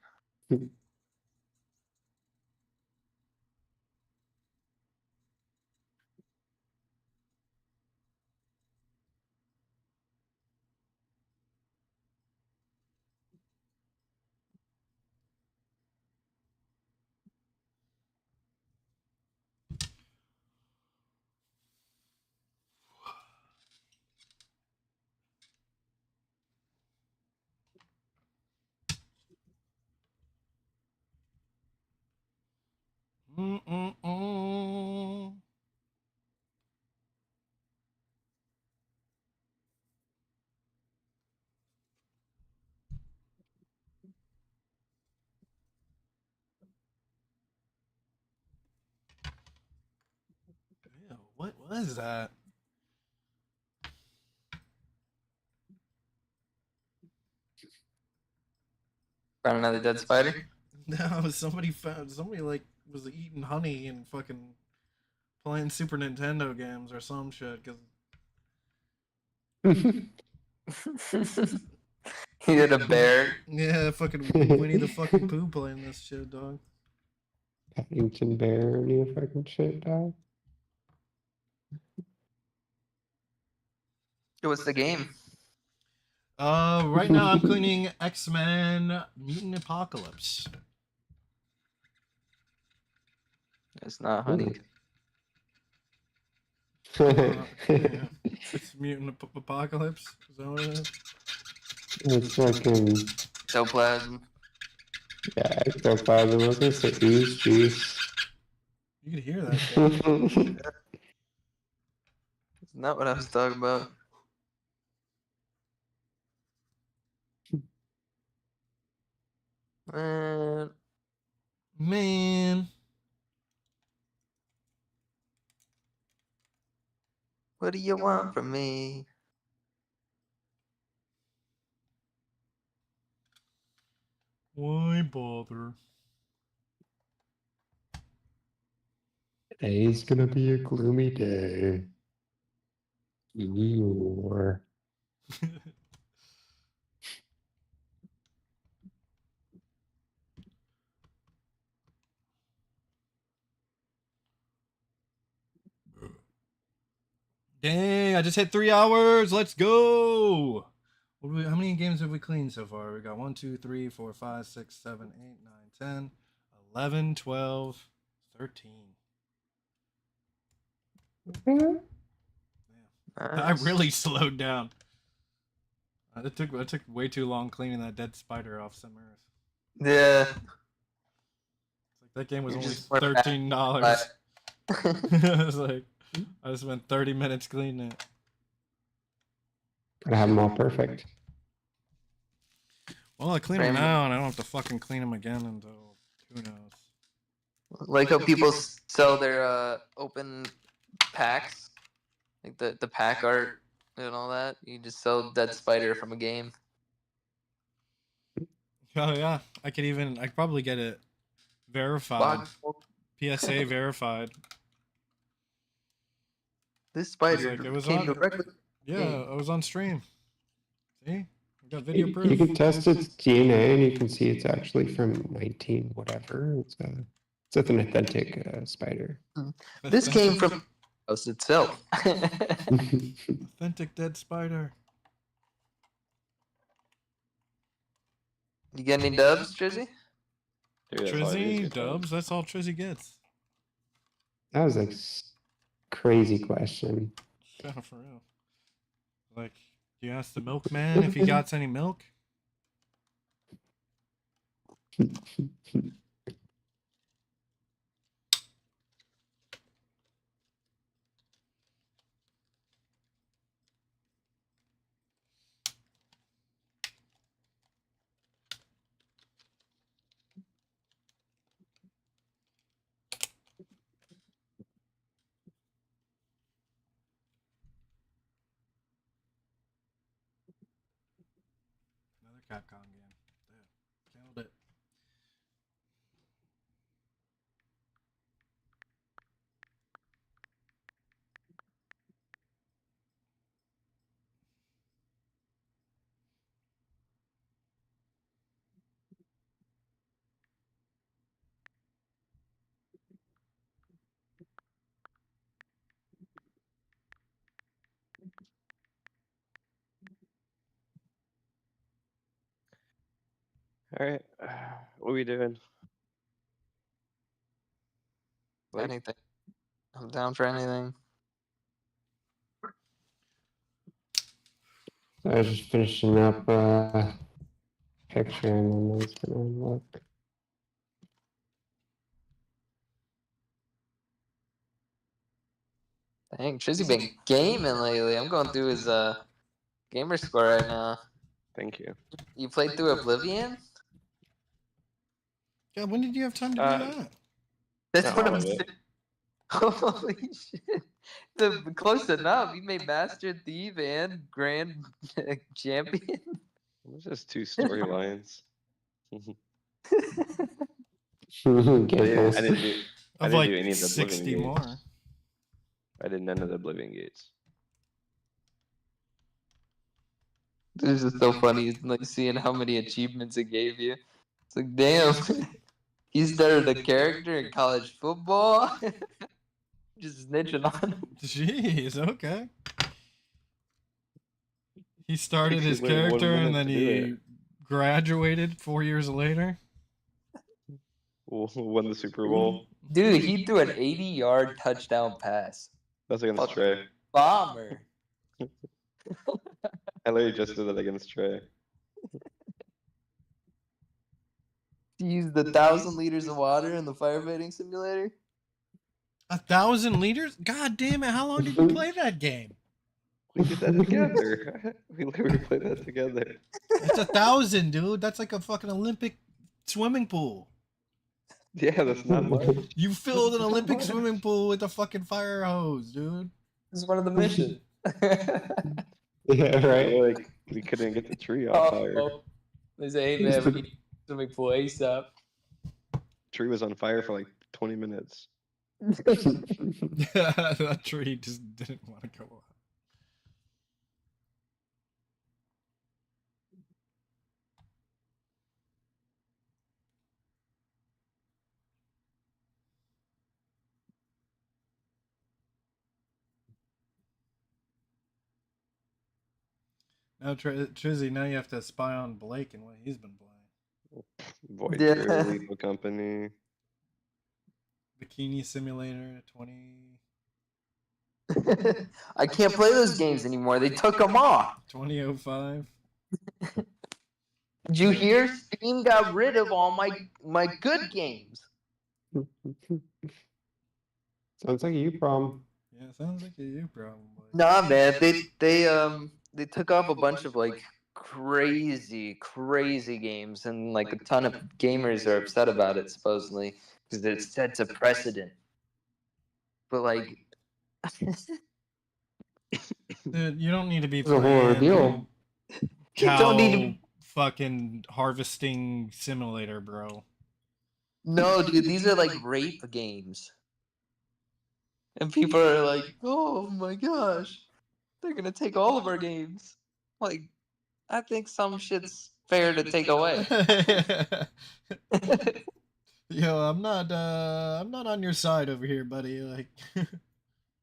Mm-mm-mm. Ew, what was that? Found another dead spider? No, somebody like was eating honey and fucking playing Super Nintendo games or some shit. Cause He did a bear. yeah, fucking Winnie the fucking Pooh playing this shit, dog. Paddington Bear, you fucking shit, dog. What's the game? Right now I'm cleaning X-Men Mutant Apocalypse. It's not honey. Yeah. It's Mutant Apocalypse. Is that what it is? It's fucking, Ectoplasm. yeah, ectoplasm. I was gonna say ooze juice. You can hear that shit. That's not what I was talking about. Man. What do you want from me? Why bother? Today's gonna be a gloomy day. Eeyore. Dang, I just hit 3 hours. Let's go. How many games have we cleaned so far? We got 1, 2, 3, 4, 5, 6, 7, 8, 9, 10, 11, 12, 13. I really slowed down. It took way too long cleaning that dead spider off Summers. Yeah. Like that game was You're only just more $13. It was like I spent 30 minutes cleaning it. Gotta have them all perfect. Well, I clean them Rainbow. now, and I don't have to fucking clean them again until who knows. Like how people sell their open packs, like the pack art and all that. You just sell dead spider from a game. Oh yeah, I could probably get it verified, Box. PSA verified. This spider like, it was came on- directly. Yeah, I was on stream. See, I got video You proof. can test its DNA and you can see it's actually from 19 whatever. It's an authentic spider. This came from house itself. Authentic dead spider. You get any dubs, Trizzy? Maybe that's all I need to Trizzy, get done. Dubs, that's all Trizzy gets. That was like crazy question. Yeah, for real. Like, you ask the milkman if he got any milk? Another Capcom game. Yeah, killed it. All right, what are we doing? Like, Anything. I'm down for anything. I was just finishing up picture and then I was gonna look. Dang, Trizzy been gaming lately. I'm going through his gamer score right now. thank you. You played through Oblivion? Yeah, when did you have time to do that? That's Not what all I'm of it. saying. Holy shit. Close enough. You made Master Thief and Grand Champion. It's just two storylines. Giggles. I didn't do. I Of didn't like do any of the 60 Oblivion more. gates. I did none of the Oblivion gates. This is so funny, like seeing how many achievements it gave you. It's like, damn, he started a character in college football. Just snitching on him. Jeez, okay. He started Takes you his like 1 character and minute then to do he graduated 4 years later. Won the Super Bowl. Dude, he threw an 80-yard touchdown pass. That's against Trey. Bomber. I literally just did that against Trey. He used the 1,000 liters of water in the firefighting simulator. 1,000 liters? God damn it! How long did you play that game? We did that together. We literally played that together. That's 1,000, dude. That's like a fucking Olympic swimming pool. Yeah, that's not much. You filled an That's not Olympic much. swimming pool with a fucking fire hose, dude. This is one of the missions. Yeah, right. Like we couldn't get the tree on fire. They say, hey man, we need swimming pool ASAP. Tree was on fire for like 20 minutes. That tree just didn't want to go up. Now, Trizzy, now you have to spy on Blake and what he's been playing. Void Yeah. Gear, Lethal Company. Bikini Simulator 20. I can't play those games anymore. They took them off. 2005. Did you hear? Steam got rid of all my good games. Sounds like a you problem. Yeah, sounds like a you problem. Nah, man. They took off a bunch of like crazy games, and like a ton of gamers are upset about it supposedly because it sets a precedent. But like, Dude, you don't need to be It's a whole playing ordeal. you don't need to. fucking harvesting simulator, bro. No, dude, these are like rape games. And people are like, oh my gosh, they're gonna take all of our games. Like, I think some shit's fair to take away. Yo, I'm not on your side over here, buddy. Like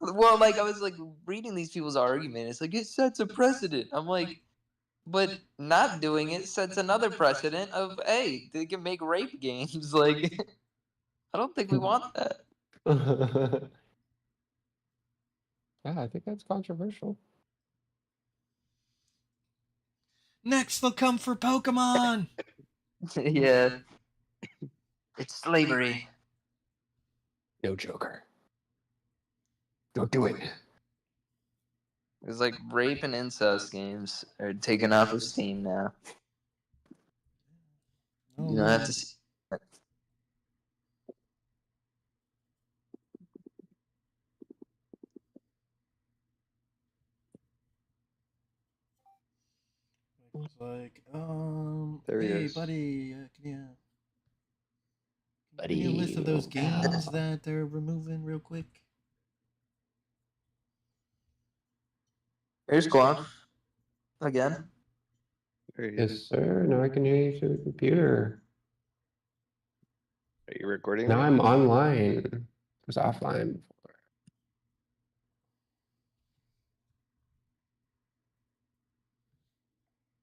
Well, like, I was like reading these people's argument. It's like, it sets a precedent. I'm like, but not doing it sets another precedent of, hey, they can make rape games. Like, I don't think we want that. Yeah, I think that's controversial. next they'll come for Pokemon. Yeah. It's slavery. No Joker. Don't do it. It's like rape and incest games are taken off of Steam now. You don't have to see. Looks like, There he hey, is. buddy, can you Buddy, give me a list of those oh, games that they're removing real quick? Here's Squad. Again. There he Yes, is. sir. Now I can hear you through the computer. Are you recording? Now me? I'm online. I was offline before.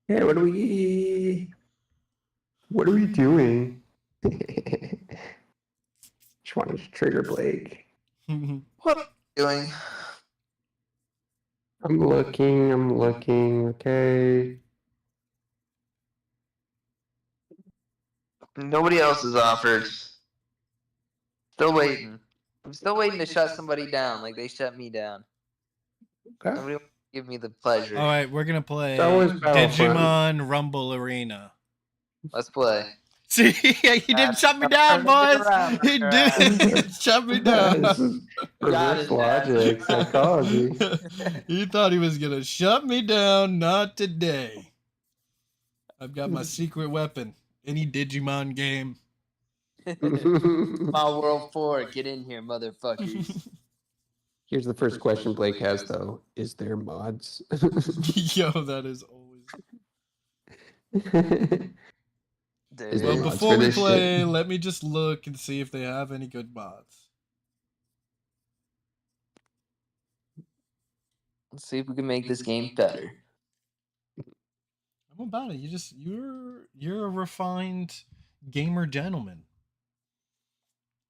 Hey, what are we doing? Just wanted to trigger Blake. What are you doing? I'm looking, okay. Nobody else is offered. Still waiting. I'm still waiting to shut somebody down like they shut me down. Okay. Nobody wants to give me the pleasure. All right, we're gonna play Star Wars Battlefront. Digimon Rumble Arena. Let's play. See, he didn't shut me down, boys. He did shut me down. This is reverse logic, psychology. He thought he was gonna shut me down. Not today. I've got my secret weapon. Any Digimon game. My World 4, get in here, motherfuckers. Here's the first question Blake has, though. Is there mods? Yo, that is always. Is there Well, mods before for we this play, shit? let me just look and see if they have any good mods. Let's see if we can make this game better. I'm about it. You're a refined gamer gentleman.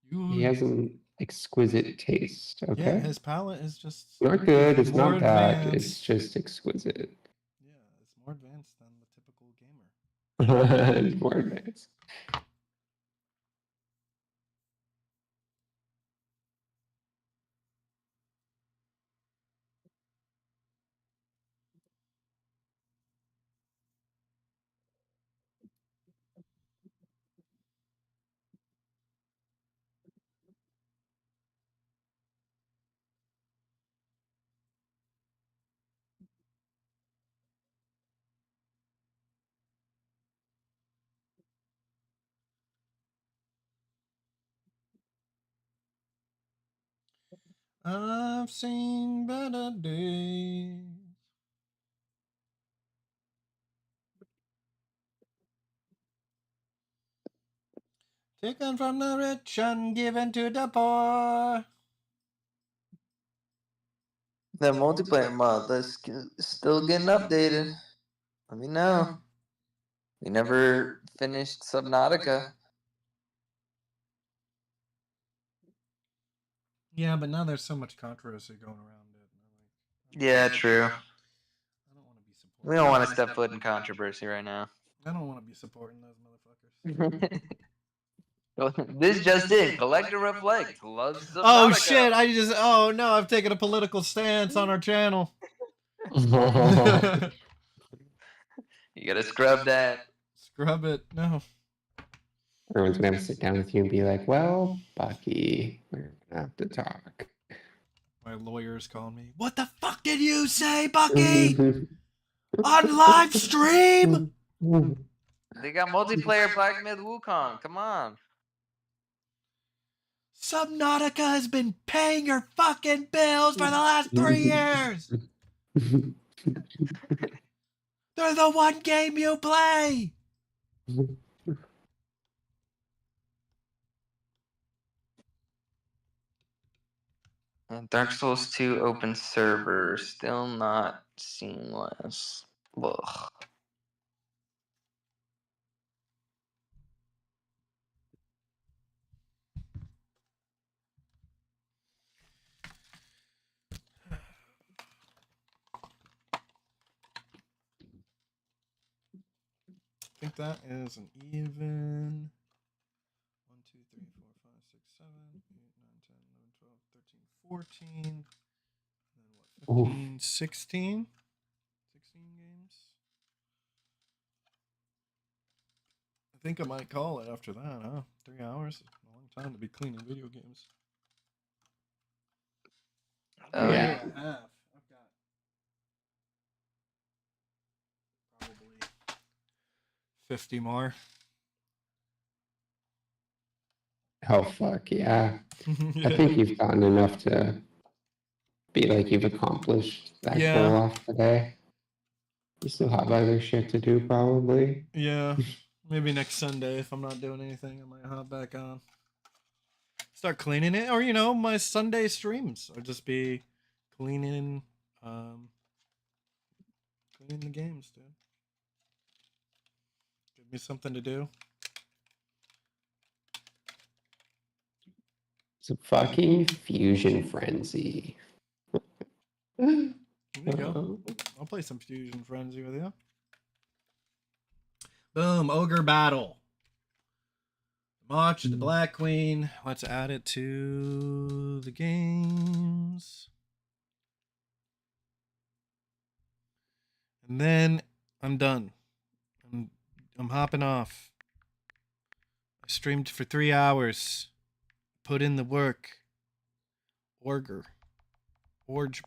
He has an exquisite taste, Yeah, okay? his palate is just Not good, it's more not bad, advanced. it's just exquisite. Yeah, it's more advanced than the typical gamer. It's more advanced. I've seen better days. Taken from the rich and given to the poor. The multiplayer mod that's still getting updated. Let me know. We never finished Subnautica. Yeah, but now there's so much controversy going around it. Yeah, true. I don't want to be supporting. We don't want to step foot in controversy right now. I don't want to be supporting those motherfuckers. This just in. Collect&Reflect loves Oh Subnautica. shit! Oh no! I've taken a political stance on our channel. You gotta scrub that. Scrub it. No. Everyone's gonna have to sit down with you and be like, "Well, Bucky, we're gonna have to talk." My lawyer's calling me. What the fuck did you say, Bucky? On live stream? They got multiplayer Black Myth Wukong. Come on. Subnautica has been paying your fucking bills for the last 3 years. They're the one game you play. And Dark Souls 2 open server. Still not seamless. Ugh. I think that is an even. 1, 2, 3, 4, 5, 6, 7, 8, 9, 10, 11, 12, 13, 14. And then what? 15, 16? 16 games. I think I might call it after that, huh? 3 hours. A long time to be cleaning video games. Oh, yeah. I have. I've got probably 50 more. Oh fuck yeah! Yeah. I think you've gotten enough to be like you've accomplished that Yeah. goal off today. You still have other shit to do, probably. Yeah. Maybe next Sunday, if I'm not doing anything, I might hop back on. Start cleaning it. Or, my Sunday streams. Or just be cleaning cleaning the games, dude. Give me something to do. It's a fucking fusion frenzy. There you go. I'll play some Fusion Frenzy with you. Boom, Ogre Battle. March of the Black Queen. Let's add it to the games. And then I'm done. I'm hopping off. I streamed for 3 hours. Put in the work. Orge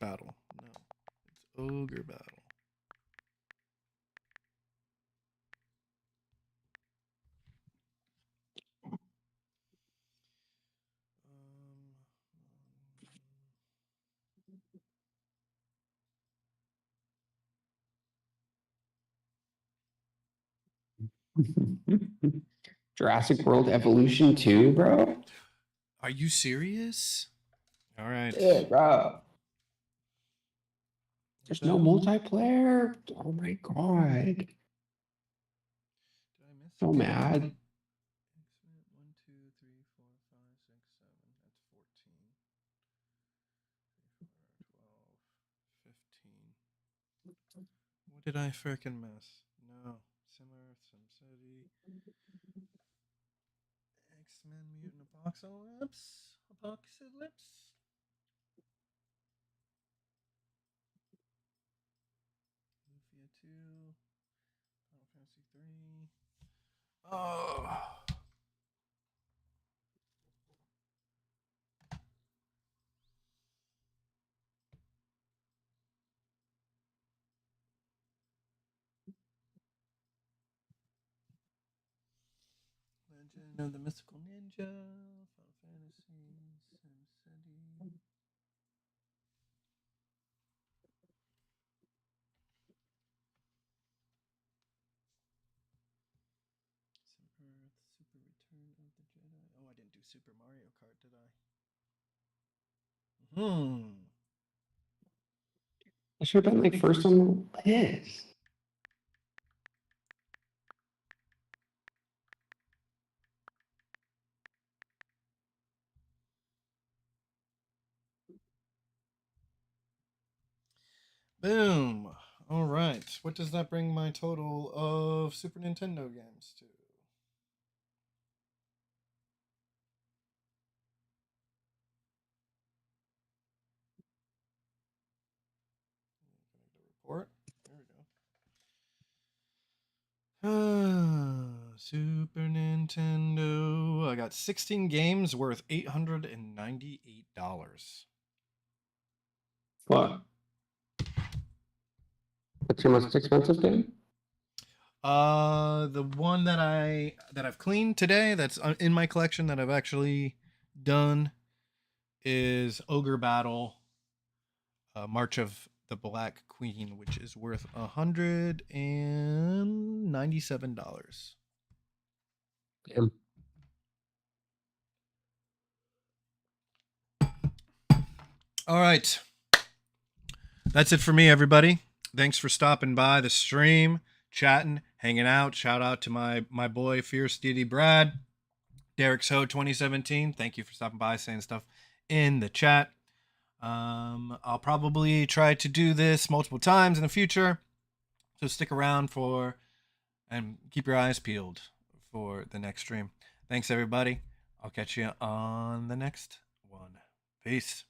Battle. No. It's Ogre Battle. Jurassic World Evolution 2, bro? Are you serious? All right. Yeah, bro. There's no multiplayer. Oh my god. Did I miss So it? mad. 1, 2, 3, 4, 5, 6, 7. That's 14. 12, 15. What did I frickin' miss? No. Simmer, SimCity. X-Men Mutant Apocalypse. Lufia 2. Final Fantasy 3. Oh. Legend of the Mystical Ninja. Final Fantasy. SimCity. Some Earth, Super Return of the Jedi. Oh, I didn't do Super Mario Kart, did I? I should have been like first on the list. Boom. All right. What does that bring my total of Super Nintendo games to? Report. There we go. Super Nintendo. I got 16 games worth $898. What? What's your most expensive game? The one that I've cleaned today, that's in my collection that I've actually done, is Ogre Battle, March of the Black Queen, which is worth $197. Damn. All right, that's it for me, everybody. Thanks for stopping by the stream, chatting, hanging out. Shout out to my boy Fierce DD Brad, Derek's Ho 2017. Thank you for stopping by, saying stuff in the chat. I'll probably try to do this multiple times in the future, so stick around for and keep your eyes peeled for the next stream. Thanks, everybody. I'll catch you on the next one. Peace.